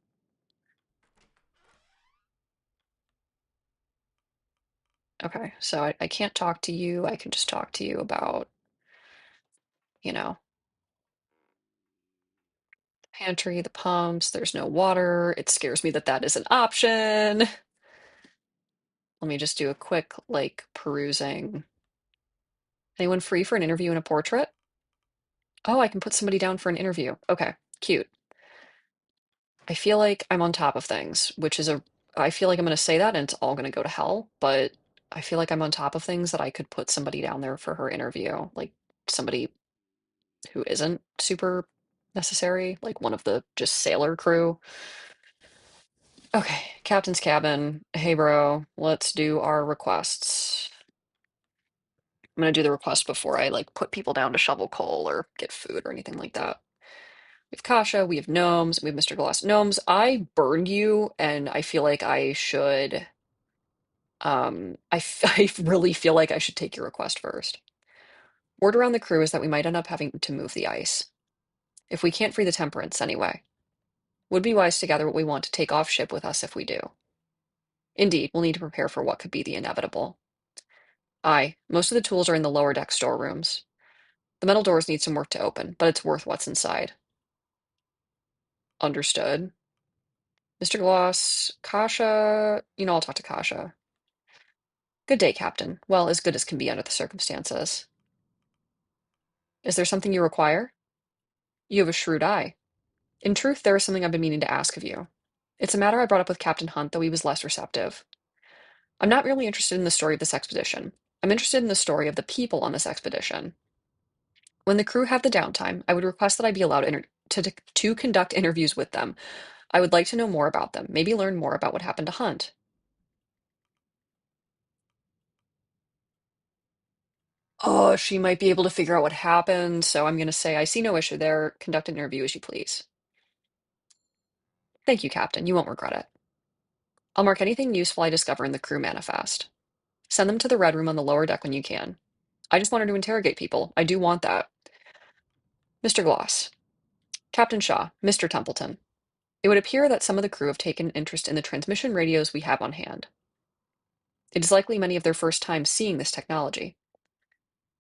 Okay, so I can't talk to you. I can just talk to you about, you know, pantry, the pumps, there's no water. It scares me that that is an option. Let me just do a quick, like, perusing. Anyone free for an interview and a portrait? Oh, I can put somebody down for an interview. Okay, cute. I feel like I'm on top of things, which is I feel like I'm going to say that and it's all going to go to hell, but I feel like I'm on top of things that I could put somebody down there for her interview, like somebody who isn't super necessary, like one of the just sailor crew. Okay, captain's cabin. Hey, bro, let's do our requests. I'm gonna do the request before I like put people down to shovel coal or get food or anything like that. We have Kasha, we have gnomes, we have Mr. Glass. Gnomes, I burned you, and I feel like I should. I really feel like I should take your request first. Word around the crew is that we might end up having to move the ice. If we can't free the Temperance anyway, would be wise to gather what we want to take off ship with us if we do. Indeed, we'll need to prepare for what could be the inevitable. Aye, most of the tools are in the lower deck storerooms. The metal doors need some work to open, but it's worth what's inside. Understood. Mr. Gloss, Kasha, I'll talk to Kasha. Good day, Captain. Well, as good as can be under the circumstances. Is there something you require? You have a shrewd eye. In truth, there is something I've been meaning to ask of you. It's a matter I brought up with Captain Hunt, though he was less receptive. I'm not really interested in the story of this expedition. I'm interested in the story of the people on this expedition. When the crew have the downtime, I would request that I be allowed to conduct interviews with them. I would like to know more about them, maybe learn more about what happened to Hunt. Oh, she might be able to figure out what happened, so I'm going to say I see no issue there. Conduct an interview as you please. Thank you, Captain. You won't regret it. I'll mark anything useful I discover in the crew manifest. Send them to the red room on the lower deck when you can. I just wanted to interrogate people. I do want that. Mr. Gloss, Captain Shaw, Mr. Templeton. It would appear that some of the crew have taken interest in the transmission radios we have on hand. It is likely many of their first time seeing this technology.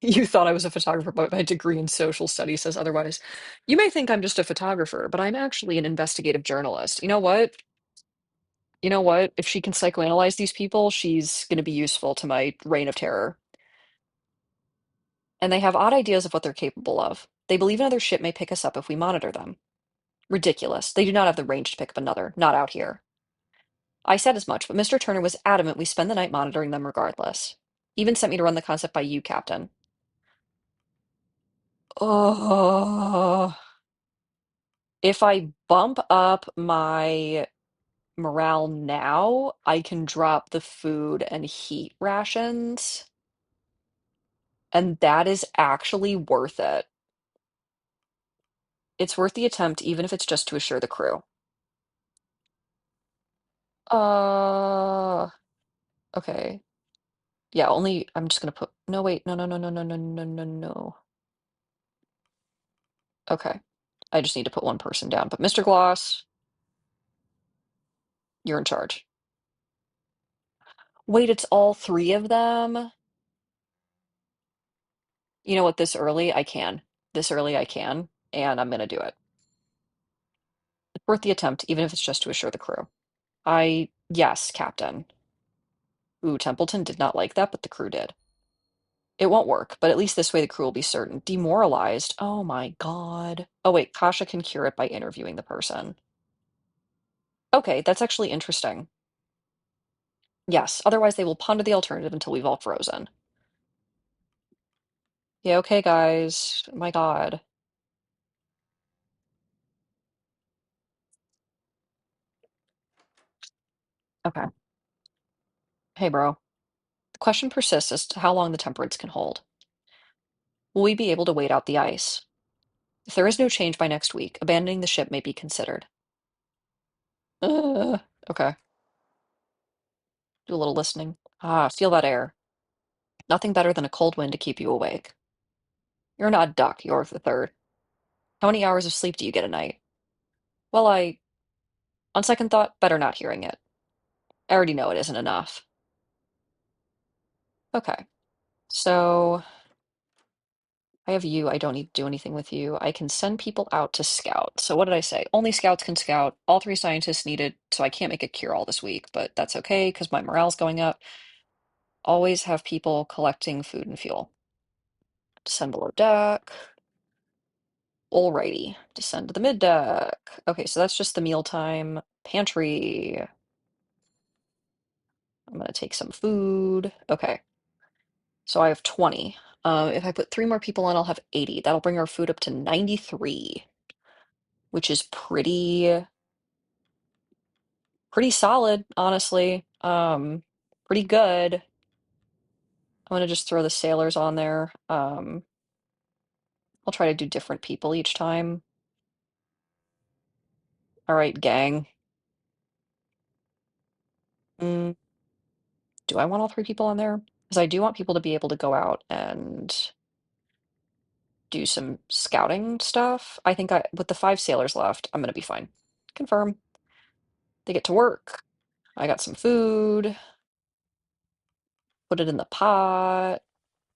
You thought I was a photographer, but my degree in social studies says otherwise. You may think I'm just a photographer, but I'm actually an investigative journalist. You know what? You know what? If she can psychoanalyze these people, she's going to be useful to my reign of terror. And they have odd ideas of what they're capable of. They believe another ship may pick us up if we monitor them. Ridiculous. They do not have the range to pick up another, not out here. I said as much, but Mr. Turner was adamant we spend the night monitoring them regardless. Even sent me to run the concept by you, Captain. Oh, if I bump up my morale now, I can drop the food and heat rations, and that is actually worth it. It's worth the attempt, even if it's just to assure the crew. Uh, okay. Yeah, only I'm just gonna put no wait, no no no no no no no no no. Okay. I just need to put one person down. But Mr. Gloss, you're in charge. Wait, it's all three of them? You know what, this early I can. This early I can, and I'm gonna do it. It's worth the attempt, even if it's just to assure the crew. Yes, Captain. Ooh, Templeton did not like that, but the crew did. It won't work, but at least this way the crew will be certain. Demoralized? Oh my God. Oh wait, Kasha can cure it by interviewing the person. Okay, that's actually interesting. Yes, otherwise they will ponder the alternative until we've all frozen. Yeah, okay, guys. My God. Okay. Hey, bro. The question persists as to how long the temperance can hold. Will we be able to wait out the ice? If there is no change by next week, abandoning the ship may be considered. Uh, okay. Do a little listening. Ah, feel that air. Nothing better than a cold wind to keep you awake. You're not a duck, you're the third. How many hours of sleep do you get a night? Well, on second thought, better not hearing it. I already know it isn't enough. Okay. So I have you. I don't need to do anything with you. I can send people out to scout. So what did I say? Only scouts can scout. All three scientists needed, so I can't make a cure all this week, but that's okay because my morale's going up. Always have people collecting food and fuel. Descend below deck. Alrighty. Descend to the mid deck. Okay, so that's just the mealtime pantry. I'm gonna take some food. Okay, so I have 20. If I put three more people in, I'll have 80. That'll bring our food up to 93, which is pretty solid, honestly. Pretty good. I'm gonna just throw the sailors on there. I'll try to do different people each time. All right, gang. Mm, do I want all three people on there? Because I do want people to be able to go out and do some scouting stuff. I think with the five sailors left, I'm gonna be fine. Confirm. They get to work. I got some food. Put it in the pot.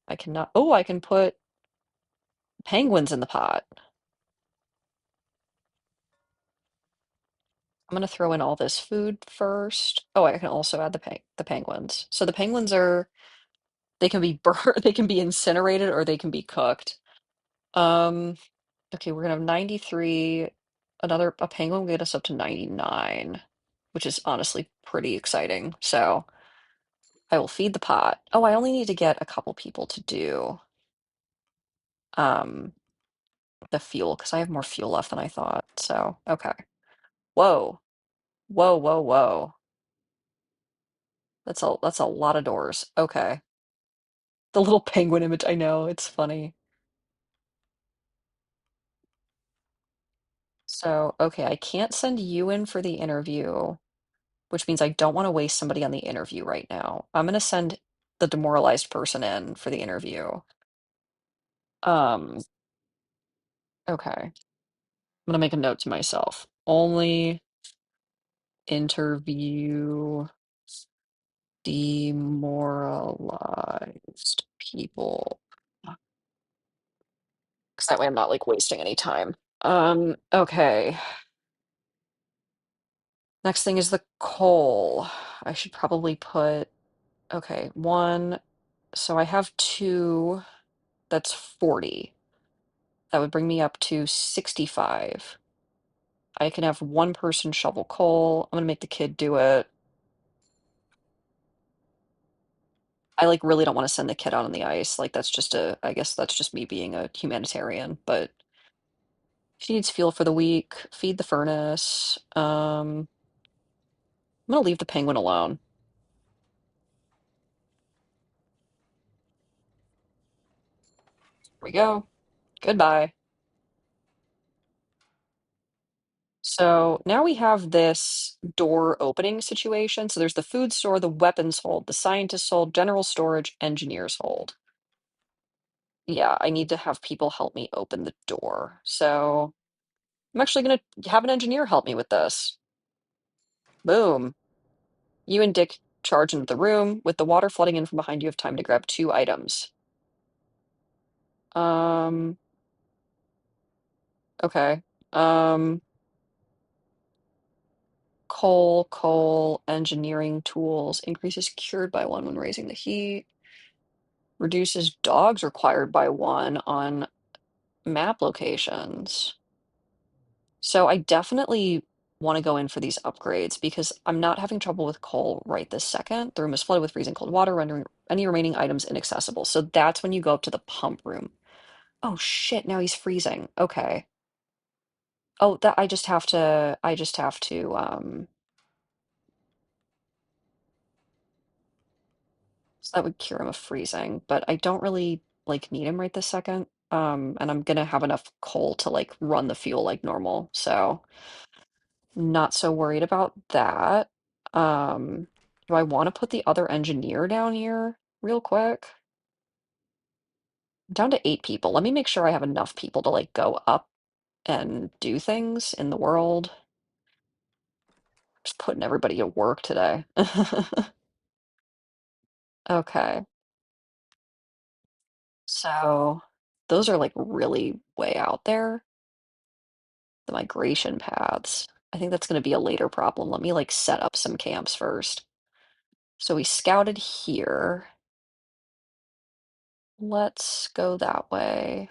I cannot. Oh, I can put penguins in the pot. I'm gonna throw in all this food first. Oh, I can also add the penguins. So the penguins are they can be burnt, they can be incinerated, or they can be cooked. Um, okay, we're gonna have 93. A penguin will get us up to 99, which is honestly pretty exciting. So I will feed the pot. Oh, I only need to get a couple people to do um the fuel because I have more fuel left than I thought. So okay. Whoa. Whoa, whoa, whoa. That's a lot of doors. Okay. The little penguin image, I know, it's funny. So, okay, I can't send you in for the interview, which means I don't want to waste somebody on the interview right now. I'm gonna send the demoralized person in for the interview. Um, okay. I'm gonna make a note to myself. Only interview demoralized people. Because that way I'm not like wasting any time. Okay. Next thing is the coal. I should probably put, okay, one. So I have two, that's 40. That would bring me up to 65. I can have one person shovel coal. I'm gonna make the kid do it. I like really don't want to send the kid out on the ice. Like that's just I guess that's just me being a humanitarian, but she needs fuel for the week. Feed the furnace. I'm gonna leave the penguin alone. Here we go. Goodbye. So now we have this door opening situation. So there's the food store, the weapons hold, the scientist hold, general storage, engineers hold. Yeah, I need to have people help me open the door. So I'm actually going to have an engineer help me with this. Boom. You and Dick charge into the room. With the water flooding in from behind, you have time to grab two items. Um, okay. Um, coal, engineering tools, increases cured by one when raising the heat, reduces dogs required by one on map locations. So I definitely want to go in for these upgrades because I'm not having trouble with coal right this second. The room is flooded with freezing cold water, rendering any remaining items inaccessible. So that's when you go up to the pump room. Oh shit, now he's freezing. Okay. Oh, that I just have to so that would cure him of freezing, but I don't really like need him right this second. And I'm gonna have enough coal to like run the fuel like normal. So not so worried about that. Um, do I want to put the other engineer down here real quick? I'm down to 8 people. Let me make sure I have enough people to like go up and do things in the world. Just putting everybody to work today. Okay. So those are like really way out there, the migration paths. I think that's going to be a later problem. Let me like set up some camps first. So we scouted here. Let's go that way.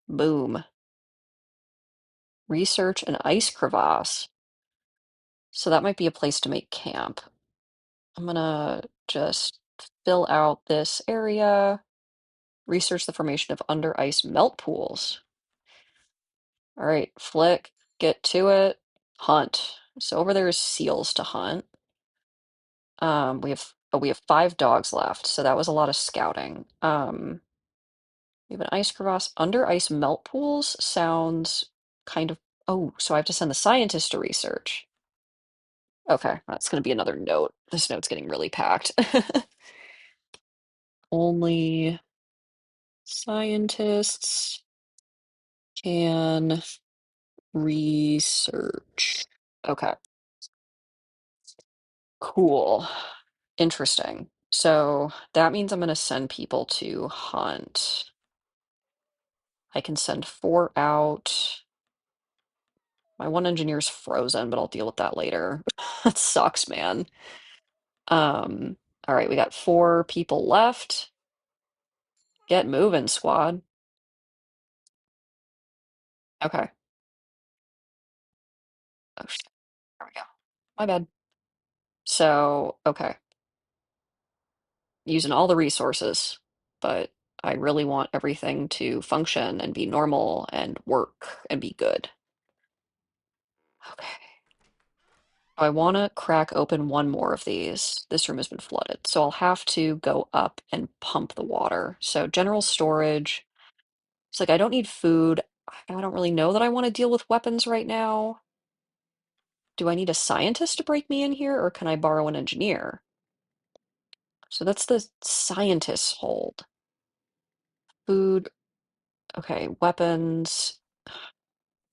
Boom. Research an ice crevasse. So that might be a place to make camp. I'm gonna just fill out this area. Research the formation of under ice melt pools. All right, Flick, get to it. Hunt. So over there is seals to hunt. We have 5 dogs left, so that was a lot of scouting. We have an ice crevasse. Under ice melt pools sounds kind of. Oh, so I have to send the scientists to research. Okay, that's going to be another note. This note's getting really packed. Only scientists can research. Okay, cool. Interesting. So that means I'm going to send people to hunt. I can send 4 out. My one engineer's frozen, but I'll deal with that later. That sucks, man. Um, all right, we got 4 people left. Get moving, squad. Okay. Oh shit. There we go. My bad. So, okay. Using all the resources, but I really want everything to function and be normal and work and be good. Okay. I want to crack open one more of these. This room has been flooded, so I'll have to go up and pump the water. So general storage. It's like I don't need food. I don't really know that I want to deal with weapons right now. Do I need a scientist to break me in here, or can I borrow an engineer? So that's the scientist's hold. Food. Okay, weapons.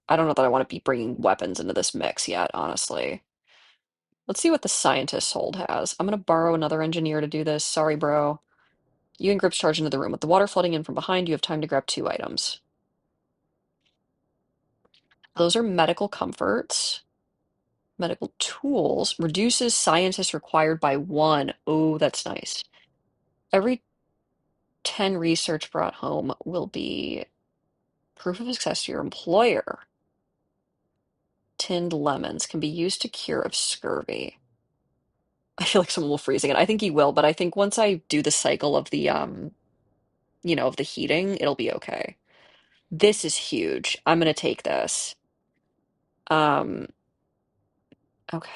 I don't know that I want to be bringing weapons into this mix yet, honestly. Let's see what the scientist's hold has. I'm going to borrow another engineer to do this. Sorry, bro. You and Grips charge into the room. With the water flooding in from behind, you have time to grab 2 items. Those are medical comforts. Medical tools. Reduces scientists required by 1. Oh, that's nice. Every 10 research brought home will be proof of success to your employer. Tinned lemons can be used to cure of scurvy. I feel like someone will freeze again. I think he will, but I think once I do the cycle of the of the heating, it'll be okay. This is huge. I'm gonna take this. Um, okay.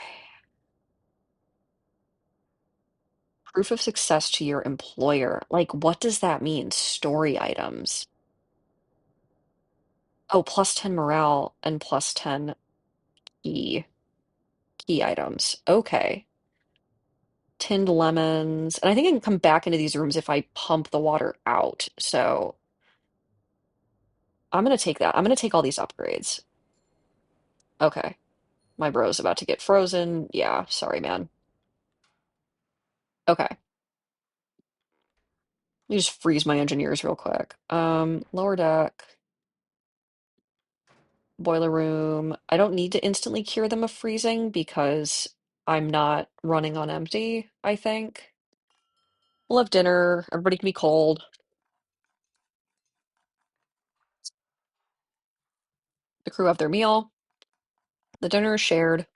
Proof of success to your employer. Like, what does that mean? Story items. Oh, plus 10 morale and plus 10 key key items. Okay. Tinned lemons. And I think I can come back into these rooms if I pump the water out. So I'm gonna take that. I'm gonna take all these upgrades. Okay. My bro's about to get frozen. Yeah, sorry, man. Okay. Let me just freeze my engineers real quick. Lower deck, boiler room. I don't need to instantly cure them of freezing because I'm not running on empty, I think. We'll have dinner. Everybody can be cold. The crew have their meal. The dinner is shared.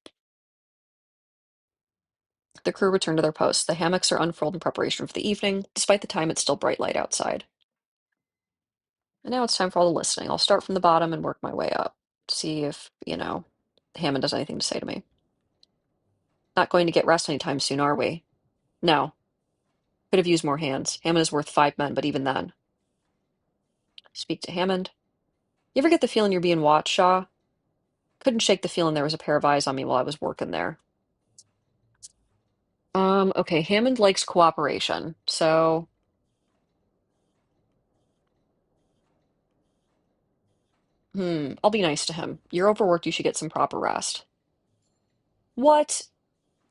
The crew return to their posts. The hammocks are unfurled in preparation for the evening. Despite the time, it's still bright light outside. And now it's time for all the listening. I'll start from the bottom and work my way up. See if, Hammond has anything to say to me. Not going to get rest anytime soon, are we? No. Could have used more hands. Hammond is worth 5 men, but even then. Speak to Hammond. You ever get the feeling you're being watched, Shaw? Couldn't shake the feeling there was a pair of eyes on me while I was working there. Okay, Hammond likes cooperation, so I'll be nice to him. You're overworked, you should get some proper rest. What?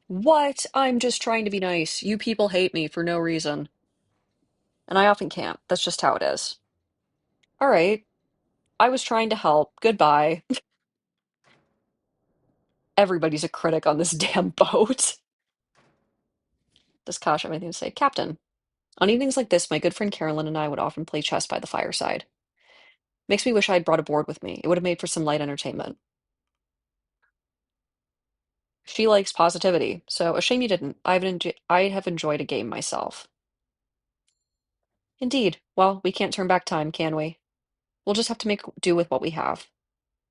What? I'm just trying to be nice. You people hate me for no reason. and I often can't. That's just how it is. All right, I was trying to help. Goodbye. Everybody's a critic on this damn boat. Does Kosh have anything to say? Captain, on evenings like this, my good friend Carolyn and I would often play chess by the fireside. Makes me wish I had brought a board with me. It would have made for some light entertainment. She likes positivity, so a shame you didn't. I'd have enjoyed a game myself. Indeed. Well, we can't turn back time, can we? We'll just have to make do with what we have.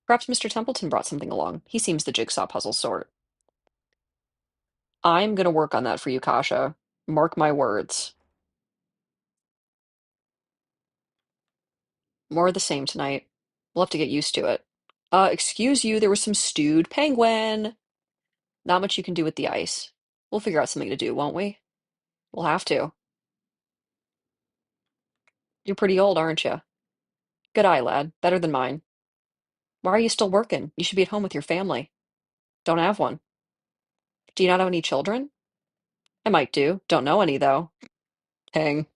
Perhaps Mr. Templeton brought something along. He seems the jigsaw puzzle sort. I'm gonna work on that for you, Kasha. Mark my words. More of the same tonight. We'll have to get used to it. Excuse you, there was some stewed penguin. Not much you can do with the ice. We'll figure out something to do, won't we? We'll have to. You're pretty old, aren't you? Good eye, lad. Better than mine. Why are you still working? You should be at home with your family. Don't have one. Do you not have any children? I might do. Don't know any, though. Hang.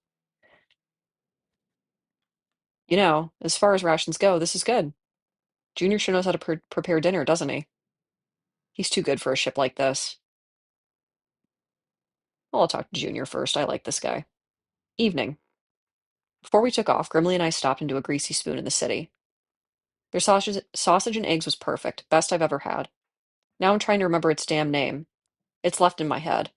You know, as far as rations go, this is good. Junior sure knows how to prepare dinner, doesn't he? He's too good for a ship like this. Well, I'll talk to Junior first. I like this guy. Evening. Before we took off, Grimly and I stopped into a greasy spoon in the city. Their sausage and eggs was perfect. Best I've ever had. Now I'm trying to remember its damn name. It's left in my head.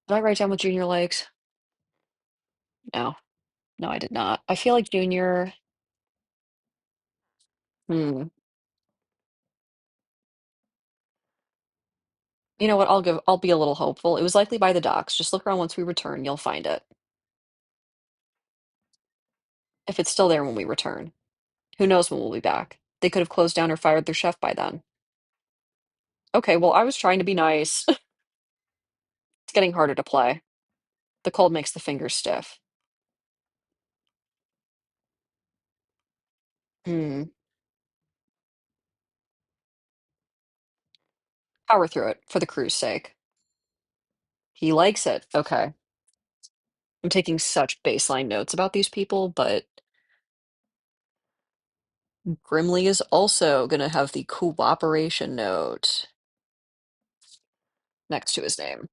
Did I write down what Junior likes? No. No, I did not. I feel like Junior. Hmm. You know what? I'll be a little hopeful. It was likely by the docks. Just look around once we return. You'll find it. If it's still there when we return. Who knows when we'll be back? They could have closed down or fired their chef by then. Okay, well, I was trying to be nice. It's getting harder to play. The cold makes the fingers stiff. Hmm. Power through it for the crew's sake. He likes it. Okay. I'm taking such baseline notes about these people, but Grimly is also going to have the cooperation note next to his name.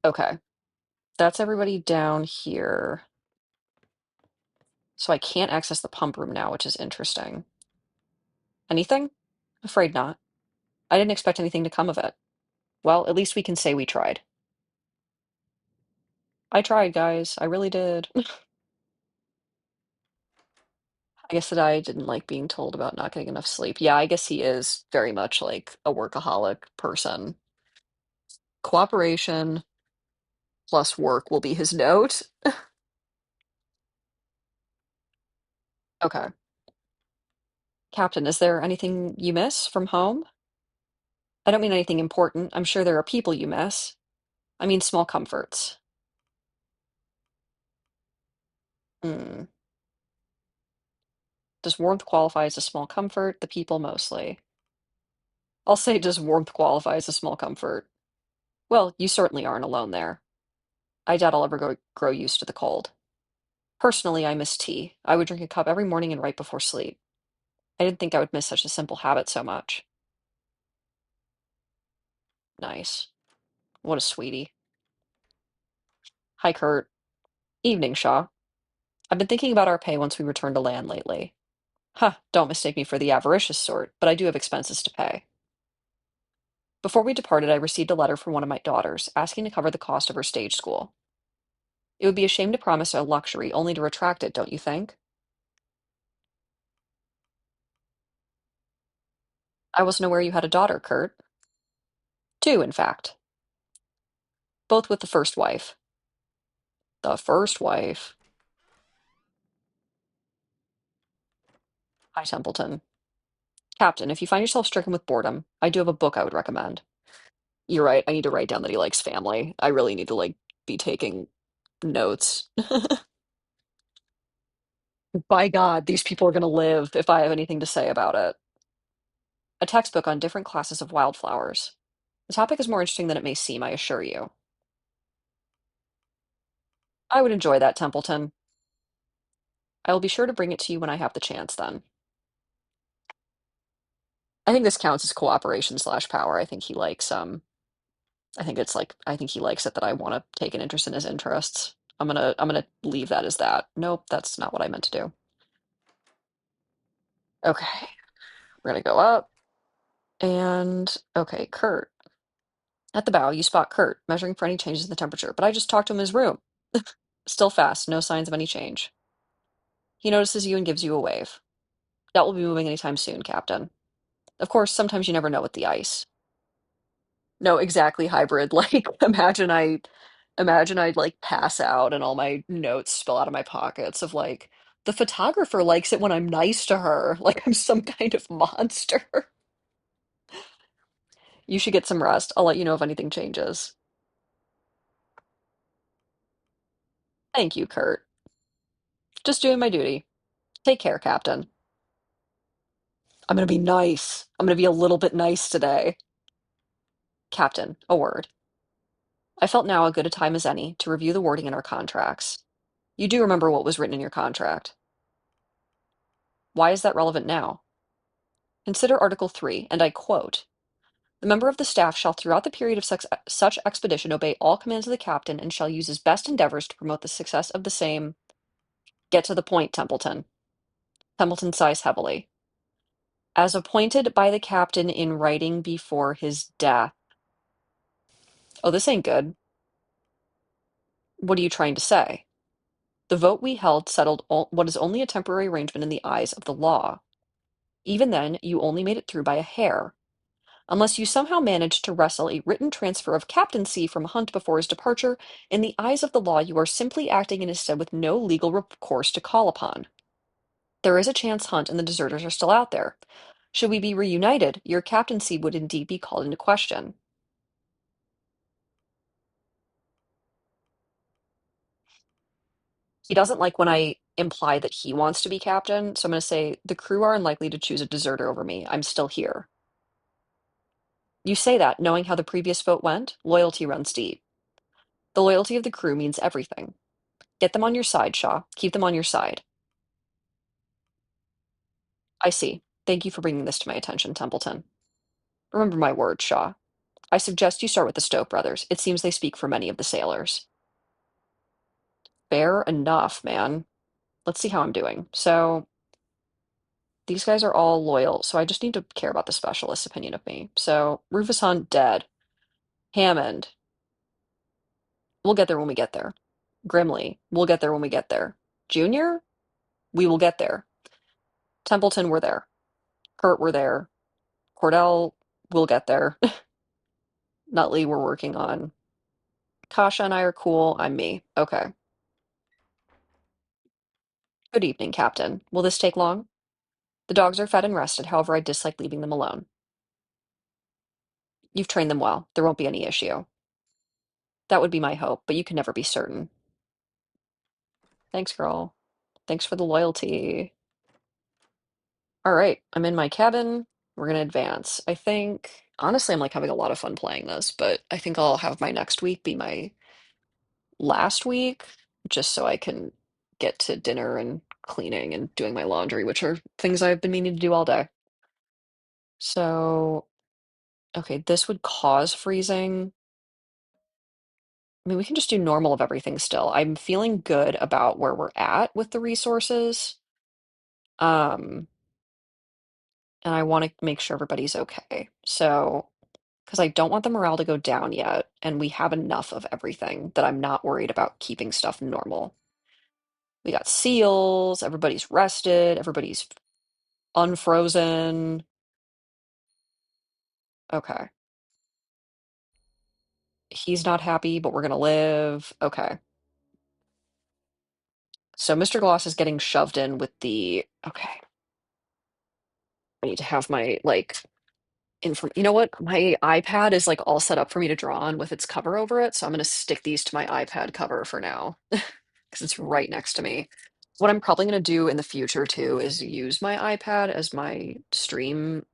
Okay. That's everybody down here. So I can't access the pump room now, which is interesting. Anything? Afraid not. I didn't expect anything to come of it. Well, at least we can say we tried. I tried, guys. I really did. I guess that I didn't like being told about not getting enough sleep. Yeah, I guess he is very much like a workaholic person. Cooperation plus work will be his note. Okay. Captain, is there anything you miss from home? I don't mean anything important. I'm sure there are people you miss. I mean small comforts. Hmm. Does warmth qualify as a small comfort? The people mostly. I'll say does warmth qualify as a small comfort? Well, you certainly aren't alone there. I doubt I'll ever grow used to the cold. Personally, I miss tea. I would drink a cup every morning and right before sleep. I didn't think I would miss such a simple habit so much. Nice. What a sweetie. Hi, Kurt. Evening, Shaw. I've been thinking about our pay once we return to land lately. Huh, don't mistake me for the avaricious sort, but I do have expenses to pay. Before we departed, I received a letter from one of my daughters asking to cover the cost of her stage school. It would be a shame to promise a luxury only to retract it, don't you think? I wasn't aware you had a daughter, Kurt. Two, in fact. Both with the first wife. The first wife. Hi, Templeton. Captain, if you find yourself stricken with boredom, I do have a book I would recommend. You're right, I need to write down that he likes family. I really need to, like, be taking notes. By God, these people are gonna live if I have anything to say about it. A textbook on different classes of wildflowers. The topic is more interesting than it may seem, I assure you. I would enjoy that, Templeton. I will be sure to bring it to you when I have the chance then. I think this counts as cooperation slash power. I think it's like I think he likes it that I want to take an interest in his interests. I'm gonna leave that as that. Nope, that's not what I meant to do. Okay, we're gonna go up and okay, Kurt. At the bow, you spot Kurt, measuring for any changes in the temperature, but I just talked to him in his room. Still fast, no signs of any change. He notices you and gives you a wave. That will be moving anytime soon, Captain. Of course, sometimes you never know with the ice. No, exactly hybrid. Like imagine I'd like pass out and all my notes spill out of my pockets of like the photographer likes it when I'm nice to her, like I'm some kind of monster. You should get some rest. I'll let you know if anything changes. Thank you, Kurt. Just doing my duty. Take care, Captain. I'm gonna be nice. I'm gonna be a little bit nice today. Captain, a word. I felt now a good a time as any to review the wording in our contracts. You do remember what was written in your contract. Why is that relevant now? Consider Article 3, and I quote, "The member of the staff shall throughout the period of such expedition obey all commands of the captain and shall use his best endeavors to promote the success of the same." Get to the point, Templeton. Templeton sighs heavily. As appointed by the captain in writing before his death. Oh, this ain't good. What are you trying to say? The vote we held settled what is only a temporary arrangement in the eyes of the law. Even then, you only made it through by a hair. Unless you somehow managed to wrestle a written transfer of captaincy from Hunt before his departure, in the eyes of the law, you are simply acting in his stead with no legal recourse to call upon. There is a chance Hunt and the deserters are still out there. Should we be reunited, your captaincy would indeed be called into question. He doesn't like when I imply that he wants to be captain, so I'm going to say the crew are unlikely to choose a deserter over me. I'm still here. You say that, knowing how the previous vote went, loyalty runs deep. The loyalty of the crew means everything. Get them on your side, Shaw. Keep them on your side. I see. Thank you for bringing this to my attention, Templeton. Remember my words, Shaw. I suggest you start with the Stoke brothers. It seems they speak for many of the sailors. Fair enough, man. Let's see how I'm doing. So, these guys are all loyal, so I just need to care about the specialist's opinion of me. So, Rufus Hunt, dead. Hammond, we'll get there when we get there. Grimley, we'll get there when we get there. Junior, we will get there. Templeton, we're there. Kurt, we're there. Cordell, we'll get there. Nutley, we're working on. Kasha and I are cool. I'm me. Okay. Good evening, Captain. Will this take long? The dogs are fed and rested, however, I dislike leaving them alone. You've trained them well. There won't be any issue. That would be my hope, but you can never be certain. Thanks, girl. Thanks for the loyalty. All right, I'm in my cabin. We're gonna advance. I think, honestly, I'm like having a lot of fun playing this, but I think I'll have my next week be my last week, just so I can get to dinner and cleaning and doing my laundry, which are things I've been meaning to do all day. So, okay, this would cause freezing. I mean, we can just do normal of everything still. I'm feeling good about where we're at with the resources. Um, and I want to make sure everybody's okay. So, because I don't want the morale to go down yet, and we have enough of everything that I'm not worried about keeping stuff normal. We got seals, everybody's rested, everybody's unfrozen. Okay. He's not happy, but we're gonna live. Okay. So Mr. Gloss is getting shoved in with the okay. I need to have my like inform you know what? My iPad is like all set up for me to draw on with its cover over it, so I'm gonna stick these to my iPad cover for now because it's right next to me. What I'm probably gonna do in the future too is use my iPad as my stream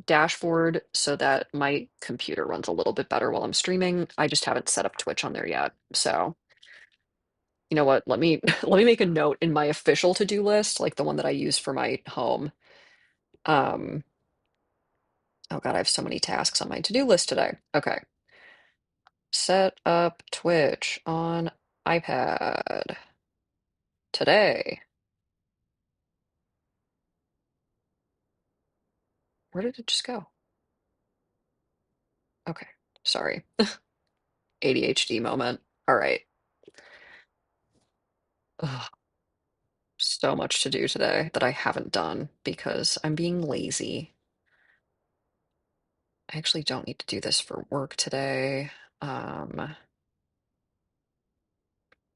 dashboard so that my computer runs a little bit better while I'm streaming. I just haven't set up Twitch on there yet. So, you know what? Let me let me make a note in my official to-do list, like the one that I use for my home. Um, oh God, I have so many tasks on my to-do list today. Okay. Set up Twitch on iPad today. Where did it just go? Okay. Sorry. ADHD moment. All right. Ugh, so much to do today that I haven't done because I'm being lazy. I actually don't need to do this for work today. Um,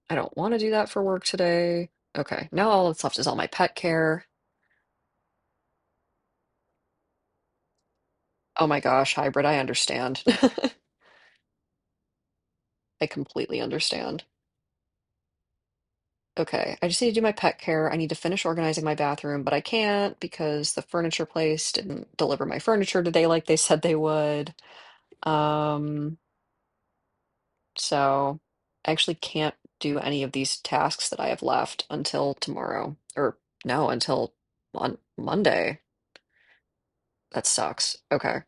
I don't want to do that for work today. Okay, now all that's left is all my pet care. Oh my gosh, hybrid, I understand. I completely understand. Okay, I just need to do my pet care. I need to finish organizing my bathroom, but I can't because the furniture place didn't deliver my furniture today like they said they would. Um, so I actually can't do any of these tasks that I have left until tomorrow. Or no, until on Monday. That sucks. Okay.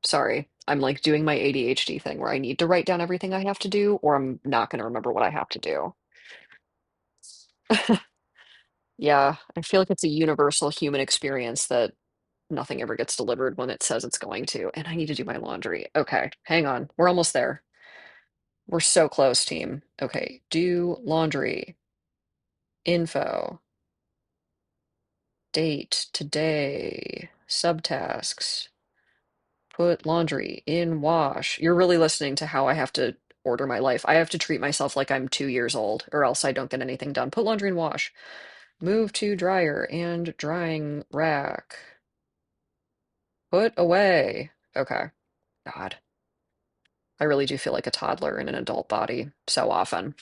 Sorry. I'm like doing my ADHD thing where I need to write down everything I have to do, or I'm not going to remember what I have to do. Yeah, I feel like it's a universal human experience that nothing ever gets delivered when it says it's going to, and I need to do my laundry. Okay, hang on. We're almost there. We're so close, team. Okay, do laundry, info, date, today, subtasks, put laundry in wash. You're really listening to how I have to order my life. I have to treat myself like I'm 2 years old, or else I don't get anything done. Put laundry in wash. Move to dryer and drying rack. Put away. Okay. God, I really do feel like a toddler in an adult body so often.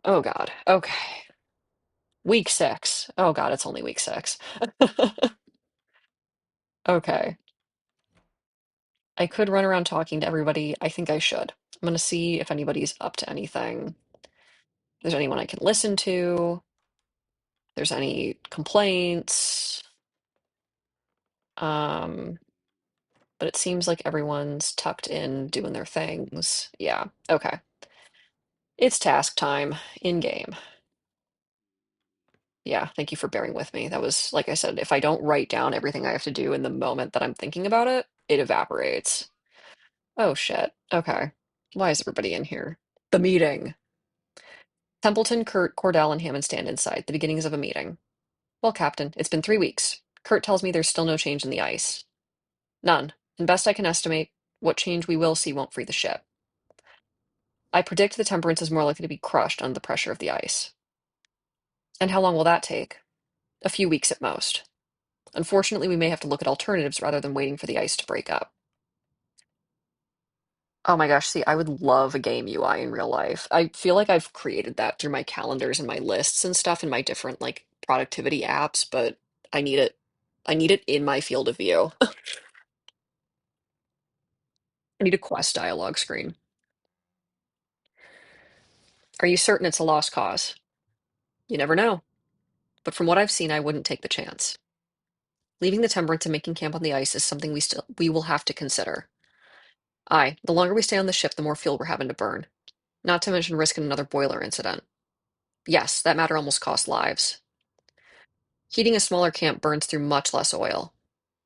Oh God. Okay. Week 6. Oh God, it's only week 6. Okay. I could run around talking to everybody. I think I should. I'm gonna see if anybody's up to anything. If there's anyone I can listen to. If there's any complaints. Um, but it seems like everyone's tucked in doing their things. Yeah. Okay. It's task time in game. Yeah, thank you for bearing with me. That was, like I said, if I don't write down everything I have to do in the moment that I'm thinking about it, it evaporates. Oh shit. Okay. Why is everybody in here? The meeting. Templeton, Kurt, Cordell, and Hammond stand inside, the beginnings of a meeting. Well, Captain, it's been 3 weeks. Kurt tells me there's still no change in the ice. None. And best I can estimate, what change we will see won't free the ship. I predict the Temperance is more likely to be crushed under the pressure of the ice. And how long will that take? A few weeks at most. Unfortunately, we may have to look at alternatives rather than waiting for the ice to break up. Oh my gosh, see, I would love a game UI in real life. I feel like I've created that through my calendars and my lists and stuff in my different like productivity apps, but I need it. I need it in my field of view. I need a quest dialogue screen. Are you certain it's a lost cause? You never know. But from what I've seen, I wouldn't take the chance. Leaving the Temperance and making camp on the ice is something we will have to consider. Aye, the longer we stay on the ship, the more fuel we're having to burn. Not to mention risking another boiler incident. Yes, that matter almost cost lives. Heating a smaller camp burns through much less oil.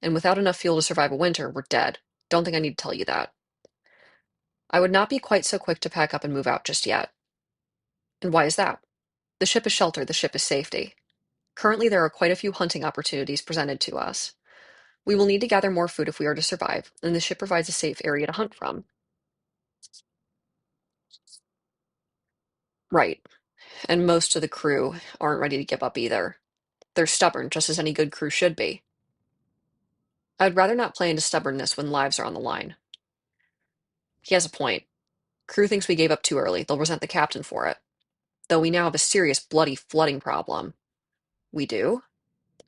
And without enough fuel to survive a winter, we're dead. Don't think I need to tell you that. I would not be quite so quick to pack up and move out just yet. And why is that? The ship is shelter, the ship is safety. Currently, there are quite a few hunting opportunities presented to us. We will need to gather more food if we are to survive, and the ship provides a safe area to hunt from. Right. And most of the crew aren't ready to give up either. They're stubborn, just as any good crew should be. I'd rather not play into stubbornness when lives are on the line. He has a point. Crew thinks we gave up too early. They'll resent the captain for it. Though we now have a serious bloody flooding problem. We do?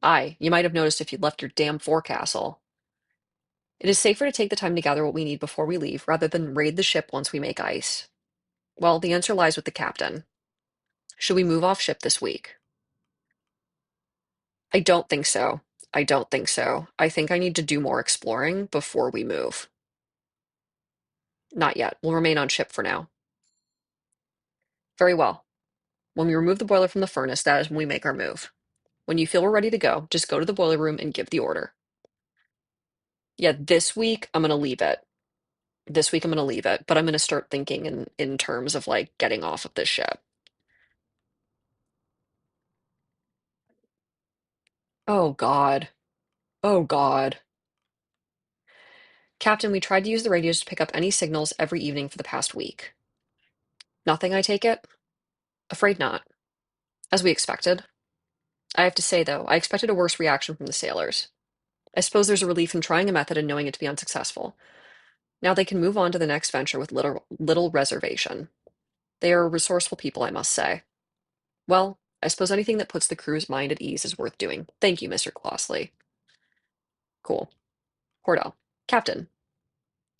Aye, you might have noticed if you'd left your damn forecastle. It is safer to take the time to gather what we need before we leave, rather than raid the ship once we make ice. Well, the answer lies with the captain. Should we move off ship this week? I don't think so. I don't think so. I think I need to do more exploring before we move. Not yet. We'll remain on ship for now. Very well. When we remove the boiler from the furnace, that is when we make our move. When you feel we're ready to go, just go to the boiler room and give the order. Yeah, this week I'm gonna leave it. This week I'm gonna leave it, but I'm gonna start thinking in terms of like getting off of this ship. Oh God. Oh God. Captain, we tried to use the radios to pick up any signals every evening for the past week. Nothing, I take it? Afraid not. As we expected. I have to say, though, I expected a worse reaction from the sailors. I suppose there's a relief in trying a method and knowing it to be unsuccessful. Now they can move on to the next venture with little reservation. They are resourceful people, I must say. Well, I suppose anything that puts the crew's mind at ease is worth doing. Thank you, Mr. Clossley. Cool. Cordell. Captain,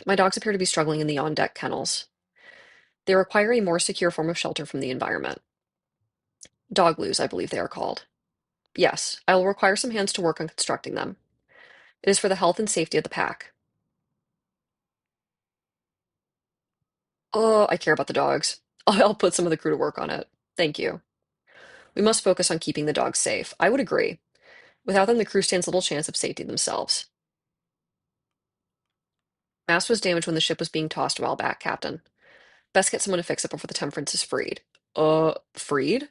my dogs appear to be struggling in the on-deck kennels. They require a more secure form of shelter from the environment. Dogloos, I believe they are called. Yes, I will require some hands to work on constructing them. It is for the health and safety of the pack. Oh, I care about the dogs. I'll put some of the crew to work on it. Thank you. We must focus on keeping the dogs safe. I would agree. Without them, the crew stands little chance of safety themselves. Mast was damaged when the ship was being tossed a while back, Captain. Best get someone to fix it before the temperance is freed. Freed?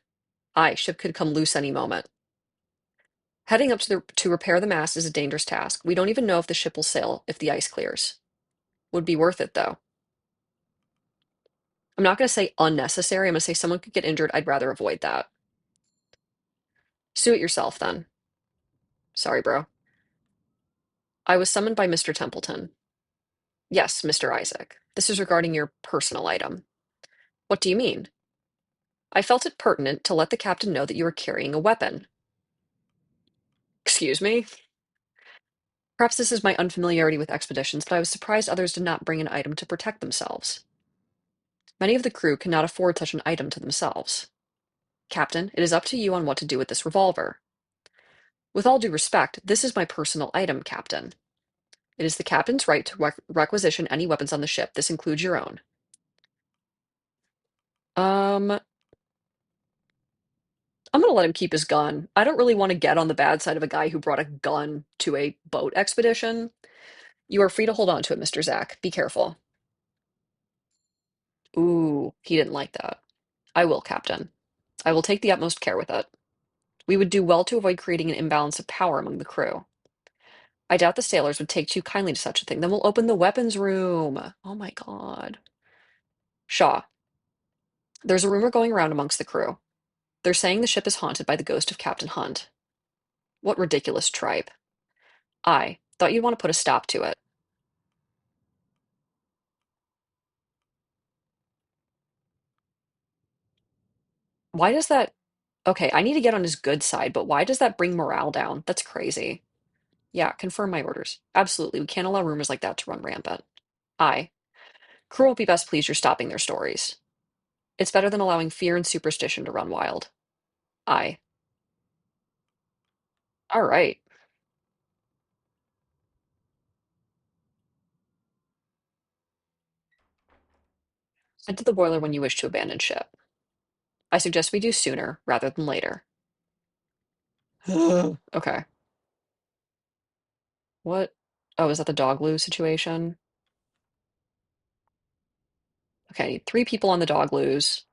Aye, ship could come loose any moment. Heading up to repair the mast is a dangerous task. We don't even know if the ship will sail if the ice clears. Would be worth it, though. I'm not going to say unnecessary. I'm going to say someone could get injured. I'd rather avoid that. Sue it yourself, then. Sorry, bro. I was summoned by Mr. Templeton. Yes, Mr. Isaac. This is regarding your personal item. What do you mean? I felt it pertinent to let the captain know that you were carrying a weapon. Excuse me? Perhaps this is my unfamiliarity with expeditions, but I was surprised others did not bring an item to protect themselves. Many of the crew cannot afford such an item to themselves. Captain, it is up to you on what to do with this revolver. With all due respect, this is my personal item, Captain. It is the captain's right to requisition any weapons on the ship. This includes your own. I'm gonna let him keep his gun. I don't really want to get on the bad side of a guy who brought a gun to a boat expedition. You are free to hold on to it, Mr. Zack. Be careful. Ooh, he didn't like that. I will, Captain. I will take the utmost care with it. We would do well to avoid creating an imbalance of power among the crew. I doubt the sailors would take too kindly to such a thing. Then we'll open the weapons room. Oh my God. Shaw, there's a rumor going around amongst the crew. They're saying the ship is haunted by the ghost of Captain Hunt. What ridiculous tripe. I thought you'd want to put a stop to it. Why does that? Okay, I need to get on his good side, but why does that bring morale down? That's crazy. Yeah, confirm my orders. Absolutely, we can't allow rumors like that to run rampant. I. Crew will be best pleased you're stopping their stories. It's better than allowing fear and superstition to run wild. I. All right. Head to the boiler when you wish to abandon ship. I suggest we do sooner rather than later. Okay. What? Oh, is that the dog loo situation? Okay, I need 3 people on the dog loos.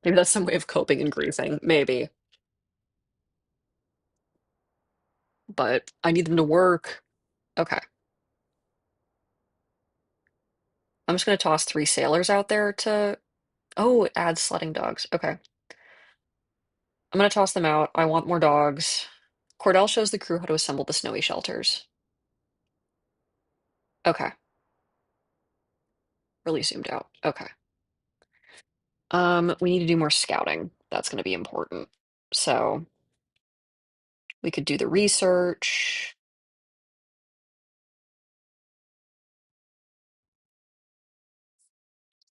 Maybe that's some way of coping and grieving. Maybe. But I need them to work. Okay. I'm just going to toss 3 sailors out there to. Oh, it adds sledding dogs. Okay. I'm going to toss them out. I want more dogs. Cordell shows the crew how to assemble the snowy shelters. Okay. Really zoomed out. Okay. We need to do more scouting. That's going to be important. So We could do the research.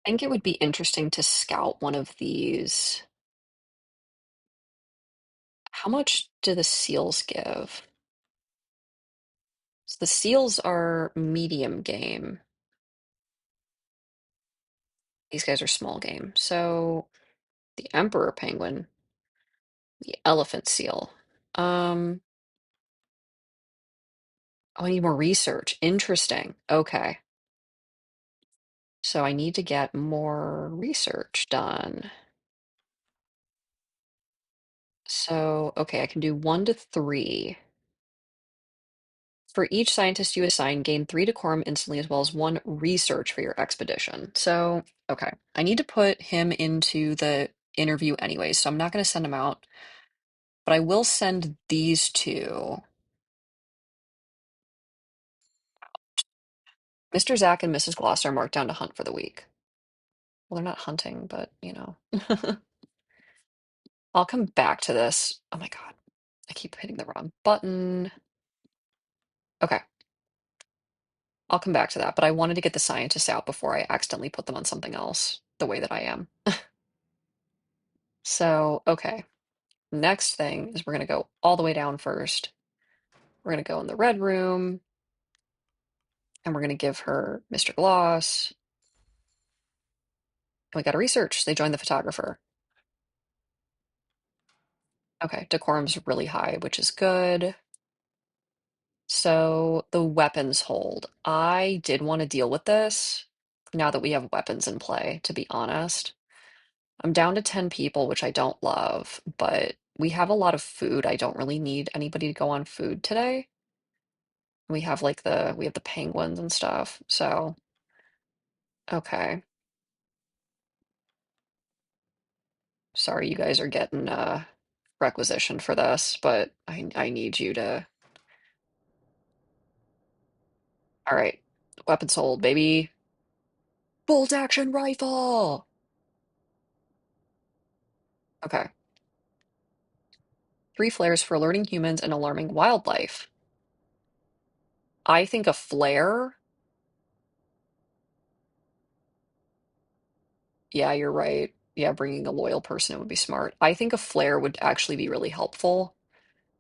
I think it would be interesting to scout one of these. How much do the seals give? So the seals are medium game. These guys are small game. So the emperor penguin, the elephant seal. Um, oh, I need more research. Interesting. Okay. So I need to get more research done. So, okay, I can do 1 to 3. For each scientist you assign, gain 3 decorum instantly as well as 1 research for your expedition. So, okay, I need to put him into the interview anyway, so I'm not going to send him out, but I will send these two. Mr. Zach and Mrs. Gloss are marked down to hunt for the week. Well, they're not hunting, but you know. I'll come back to this. Oh my God, I keep hitting the wrong button. Okay, I'll come back to that, but I wanted to get the scientists out before I accidentally put them on something else the way that I am. So, okay. Next thing is we're going to go all the way down first. We're going to go in the red room and we're going to give her Mr. Gloss. And we got to research. They joined the photographer. Okay, decorum's really high, which is good. So the weapons hold. I did want to deal with this now that we have weapons in play, to be honest. I'm down to 10 people, which I don't love, but we have a lot of food. I don't really need anybody to go on food today. We have like we have the penguins and stuff. So, okay. Sorry you guys are getting requisitioned for this, but I need you to. All right. Weapons hold, baby. Bolt action rifle. Okay. 3 flares for alerting humans and alarming wildlife. I think a flare. Yeah, you're right. Yeah, bringing a loyal person in would be smart. I think a flare would actually be really helpful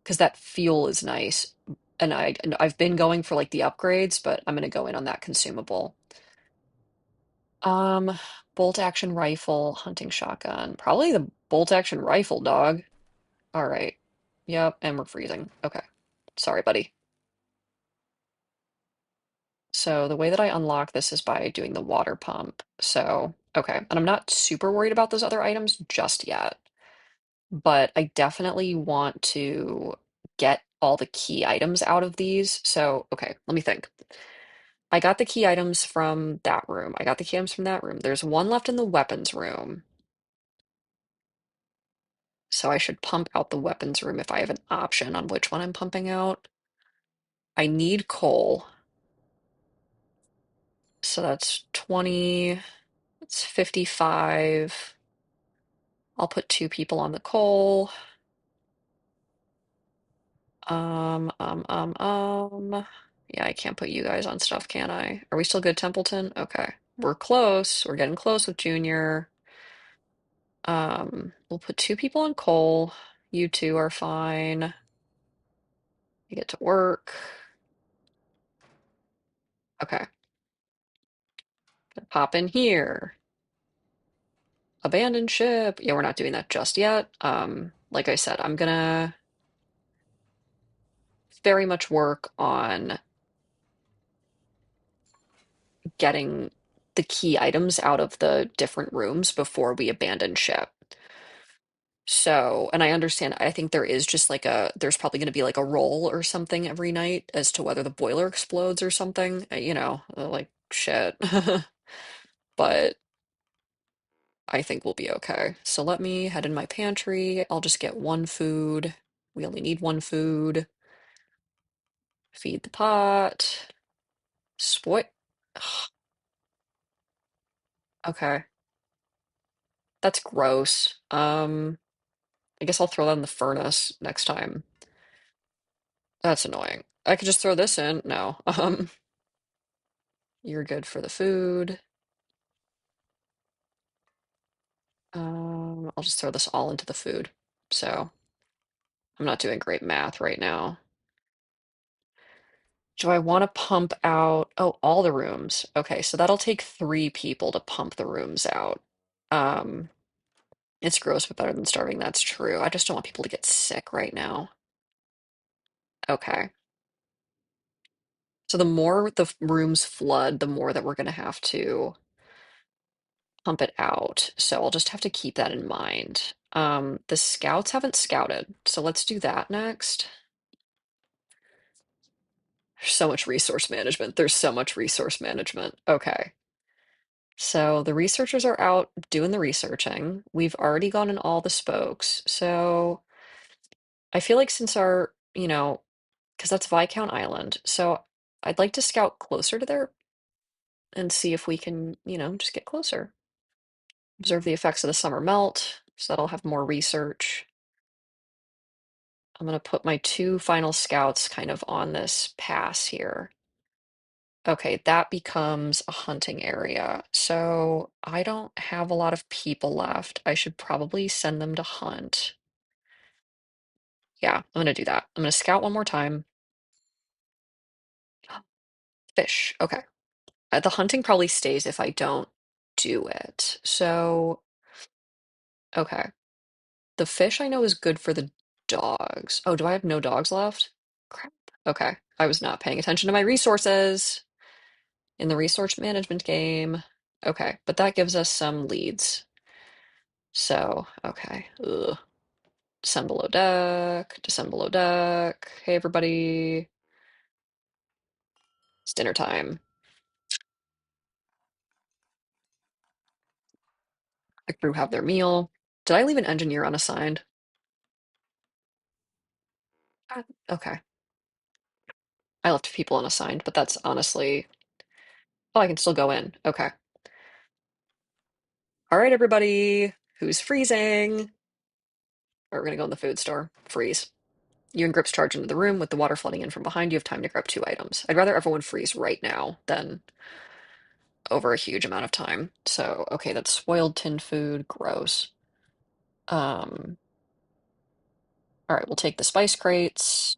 because that fuel is nice. And I've been going for like the upgrades, but I'm gonna go in on that consumable. Um, Bolt action rifle, hunting shotgun. Probably the bolt action rifle, dog. All right. Yep, and we're freezing. Okay. Sorry, buddy. So the way that I unlock this is by doing the water pump. So, okay. And I'm not super worried about those other items just yet, but I definitely want to get all the key items out of these. So, okay, let me think. I got the key items from that room. I got the key items from that room. There's one left in the weapons room. So I should pump out the weapons room if I have an option on which one I'm pumping out. I need coal. So that's 20, it's 55. I'll put 2 people on the coal. Yeah, I can't put you guys on stuff, can I? Are we still good, Templeton? Okay. We're close. We're getting close with Junior. We'll put 2 people on coal. You two are fine. You get to work. Okay. Pop in here. Abandoned ship. Yeah, we're not doing that just yet. Like I said, I'm gonna very much work on getting the key items out of the different rooms before we abandon ship. So, and I understand, I think there is just like there's probably going to be like a roll or something every night as to whether the boiler explodes or something, like shit. But I think we'll be okay. So let me head in my pantry. I'll just get 1 food. We only need 1 food. Feed the pot. Spoil. Okay. That's gross. I guess I'll throw that in the furnace next time. That's annoying. I could just throw this in. No. You're good for the food. I'll just throw this all into the food. So I'm not doing great math right now. Do I want to pump out? Oh, all the rooms. Okay, so that'll take 3 people to pump the rooms out. Um, it's gross, but better than starving. That's true. I just don't want people to get sick right now. Okay. So the more the rooms flood, the more that we're going to have to pump it out. So I'll just have to keep that in mind. The scouts haven't scouted, so let's do that next. There's so much resource management. There's so much resource management. Okay. So the researchers are out doing the researching. We've already gone in all the spokes. So I feel like since because that's Viscount Island. So I'd like to scout closer to there and see if we can, just get closer. Observe the effects of the summer melt. So that'll have more research. I'm going to put my 2 final scouts kind of on this pass here. Okay, that becomes a hunting area. So I don't have a lot of people left. I should probably send them to hunt. Yeah, I'm gonna do that. I'm gonna scout one more time. Fish. Okay. The hunting probably stays if I don't do it. So, okay. The fish I know is good for the dogs. Oh, do I have no dogs left? Crap. Okay. I was not paying attention to my resources in the resource management game. Okay, but that gives us some leads. So, okay. Ugh. Descend below deck, descend below deck. Hey, everybody. It's dinner time. The crew have their meal. Did I leave an engineer unassigned? Okay. I left people unassigned, but that's honestly. Oh, I can still go in. Okay. All right, everybody. Who's freezing? Or we're gonna go in the food store. Freeze. You and Grips charge into the room with the water flooding in from behind. You have time to grab 2 items. I'd rather everyone freeze right now than over a huge amount of time. So, okay, that's spoiled tin food. Gross. Um, all right, we'll take the spice crates.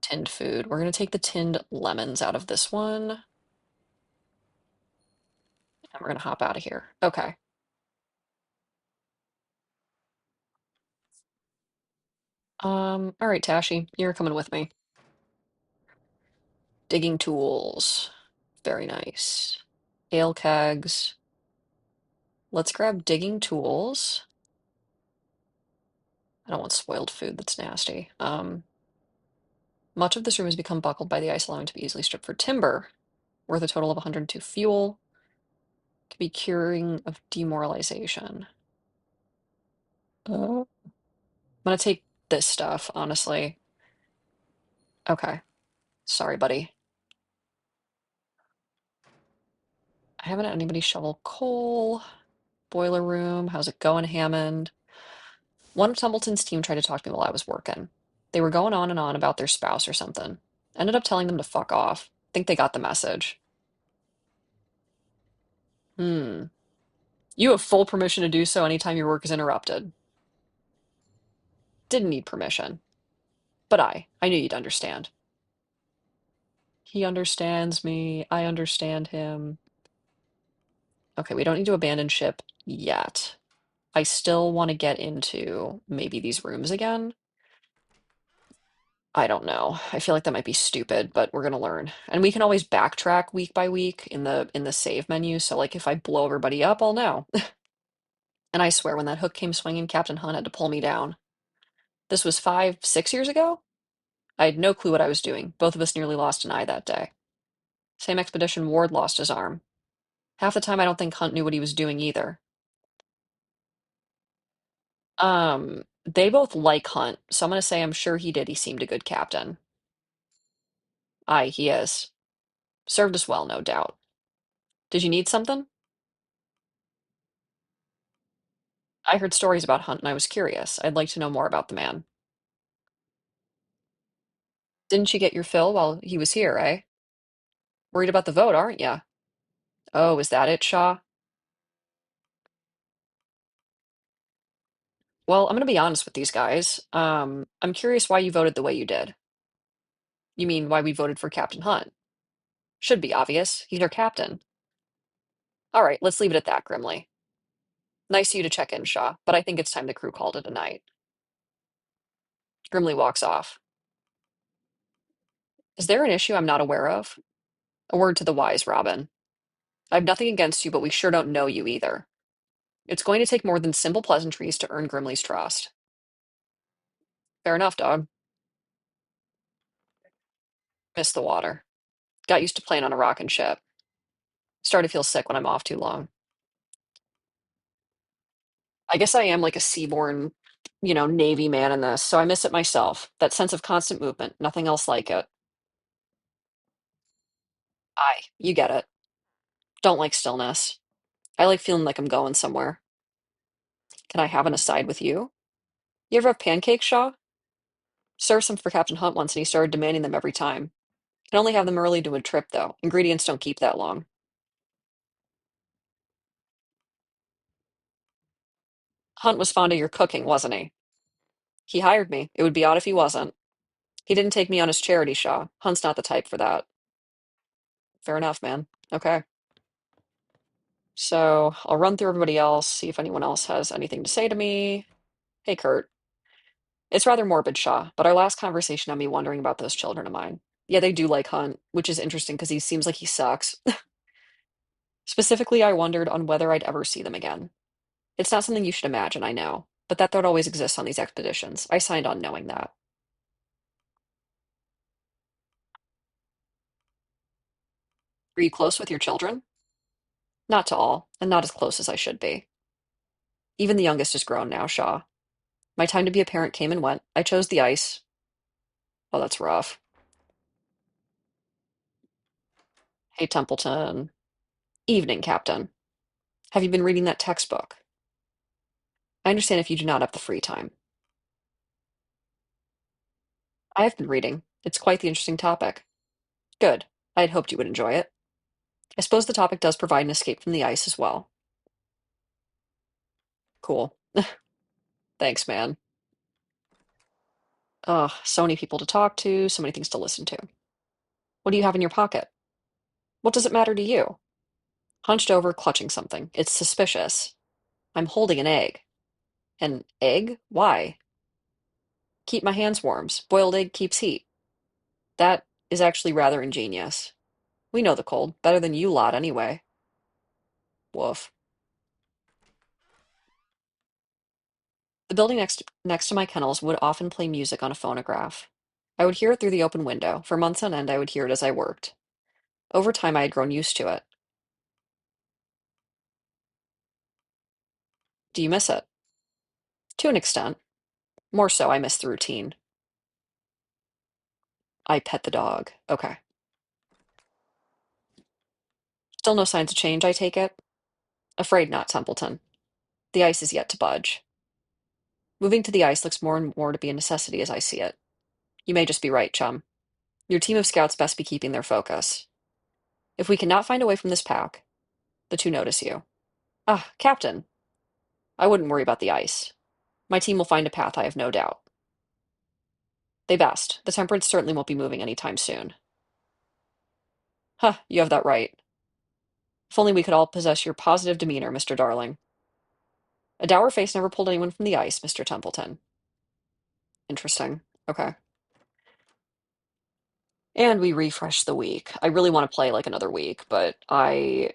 Tinned food. We're gonna take the tinned lemons out of this one. And we're gonna hop out of here. Okay. All right, Tashi, you're coming with me. Digging tools. Very nice. Ale kegs. Let's grab digging tools. I don't want spoiled food, that's nasty. Much of this room has become buckled by the ice, allowing to be easily stripped for timber, worth a total of 102 fuel. Could be curing of demoralization. I'm gonna take this stuff, honestly. Okay. Sorry, buddy. I haven't had anybody shovel coal. Boiler room. How's it going, Hammond? One of Tumbleton's team tried to talk to me while I was working. They were going on and on about their spouse or something. Ended up telling them to fuck off. Think they got the message. Hmm. You have full permission to do so anytime your work is interrupted. Didn't need permission. But I knew you'd understand. He understands me. I understand him. Okay, we don't need to abandon ship yet. I still want to get into maybe these rooms again. I don't know. I feel like that might be stupid, but we're gonna learn. And we can always backtrack week by week in the save menu. So like if I blow everybody up, I'll know. And I swear when that hook came swinging, Captain Hunt had to pull me down. This was 5, 6 years ago? I had no clue what I was doing. Both of us nearly lost an eye that day. Same expedition, Ward lost his arm. Half the time I don't think Hunt knew what he was doing either. They both like Hunt, so I'm gonna say I'm sure he did. He seemed a good captain. Aye, he is. Served us well, no doubt. Did you need something? I heard stories about Hunt and I was curious. I'd like to know more about the man. Didn't you get your fill while he was here, eh? Worried about the vote, aren't ya? Oh, is that it, Shaw? Well, I'm gonna be honest with these guys. I'm curious why you voted the way you did. You mean why we voted for Captain Hunt? Should be obvious. He's our captain. All right, let's leave it at that, Grimly. Nice of you to check in, Shaw, but I think it's time the crew called it a night. Grimly walks off. Is there an issue I'm not aware of? A word to the wise, Robin. I have nothing against you, but we sure don't know you either. It's going to take more than simple pleasantries to earn Grimly's trust. Fair enough, dog. Missed the water. Got used to playing on a rockin' ship. Started to feel sick when I'm off too long. I guess I am like a seaborn, Navy man in this, so I miss it myself. That sense of constant movement, nothing else like it. Aye, you get it. Don't like stillness. I like feeling like I'm going somewhere. Can I have an aside with you? You ever have pancakes, Shaw? Served some for Captain Hunt once and he started demanding them every time. Can only have them early to a trip, though. Ingredients don't keep that long. Hunt was fond of your cooking, wasn't he? He hired me. It would be odd if he wasn't. He didn't take me on his charity, Shaw. Hunt's not the type for that. Fair enough, man. Okay. So I'll run through everybody else, see if anyone else has anything to say to me. Hey, Kurt. It's rather morbid, Shaw, but our last conversation had me wondering about those children of mine. Yeah, they do like Hunt, which is interesting because he seems like he sucks. Specifically, I wondered on whether I'd ever see them again. It's not something you should imagine, I know, but that thought always exists on these expeditions. I signed on knowing that. Are you close with your children? Not to all, and not as close as I should be. Even the youngest is grown now, Shaw. My time to be a parent came and went. I chose the ice. Oh, that's rough. Hey, Templeton. Evening, Captain. Have you been reading that textbook? I understand if you do not have the free time. I have been reading. It's quite the interesting topic. Good. I had hoped you would enjoy it. I suppose the topic does provide an escape from the ice as well. Cool. Thanks, man. Ugh, so many people to talk to, so many things to listen to. What do you have in your pocket? What does it matter to you? Hunched over, clutching something. It's suspicious. I'm holding an egg. An egg? Why? Keep my hands warm. Boiled egg keeps heat. That is actually rather ingenious. We know the cold, better than you lot anyway. Woof. The building next to my kennels would often play music on a phonograph. I would hear it through the open window. For months on end, I would hear it as I worked. Over time, I had grown used to it. Do you miss it? To an extent. More so, I miss the routine. I pet the dog. Okay. Still no signs of change, I take it? Afraid not, Templeton. The ice is yet to budge. Moving to the ice looks more and more to be a necessity as I see it. You may just be right, chum. Your team of scouts best be keeping their focus. If we cannot find a way from this pack, the two notice you. Ah, Captain, I wouldn't worry about the ice. My team will find a path, I have no doubt. They best. The Temperance certainly won't be moving any time soon. Huh, you have that right. If only we could all possess your positive demeanor, Mr. Darling. A dour face never pulled anyone from the ice, Mr. Templeton. Interesting. Okay. And we refresh the week. I really want to play like another week, but I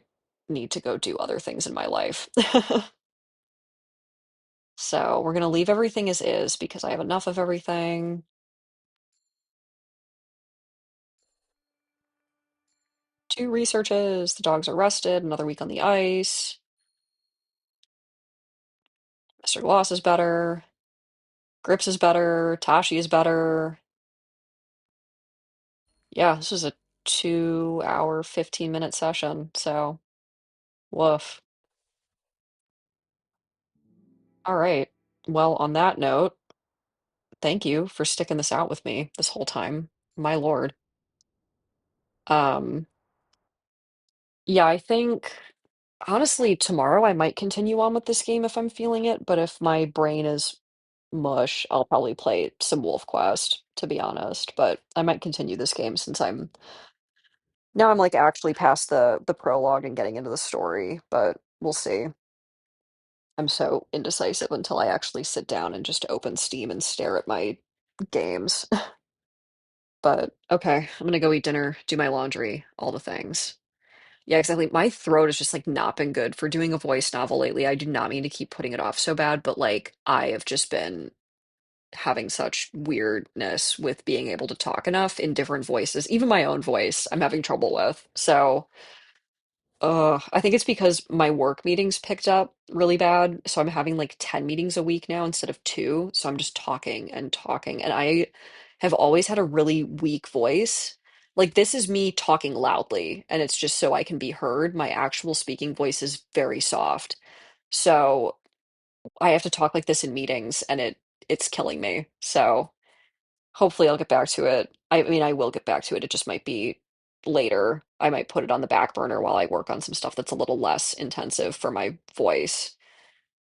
need to go do other things in my life. So we're going to leave everything as is because I have enough of everything. Two researches. The dogs are rested. Another week on the ice. Mr. Gloss is better. Grips is better. Tashi is better. Yeah, this was a 2 hour, 15-minute session. So, woof. All right. Well, on that note, thank you for sticking this out with me this whole time. My Lord. Um, yeah, I think honestly, tomorrow I might continue on with this game if I'm feeling it, but if my brain is mush, I'll probably play some Wolf Quest, to be honest. But I might continue this game since I'm like actually past the prologue and getting into the story, but we'll see. I'm so indecisive until I actually sit down and just open Steam and stare at my games. But okay, I'm gonna go eat dinner, do my laundry, all the things. Yeah, exactly. My throat has just like not been good for doing a voice novel lately. I do not mean to keep putting it off so bad, but like I have just been having such weirdness with being able to talk enough in different voices. Even my own voice, I'm having trouble with. So, I think it's because my work meetings picked up really bad. So I'm having like 10 meetings a week now instead of two. So I'm just talking and talking. And I have always had a really weak voice. Like this is me talking loudly, and it's just so I can be heard. My actual speaking voice is very soft. So I have to talk like this in meetings, and it's killing me. So hopefully I'll get back to it. I mean, I will get back to it. It just might be later. I might put it on the back burner while I work on some stuff that's a little less intensive for my voice.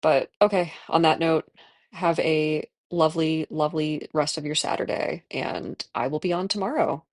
But okay, on that note, have a lovely, lovely rest of your Saturday, and I will be on tomorrow.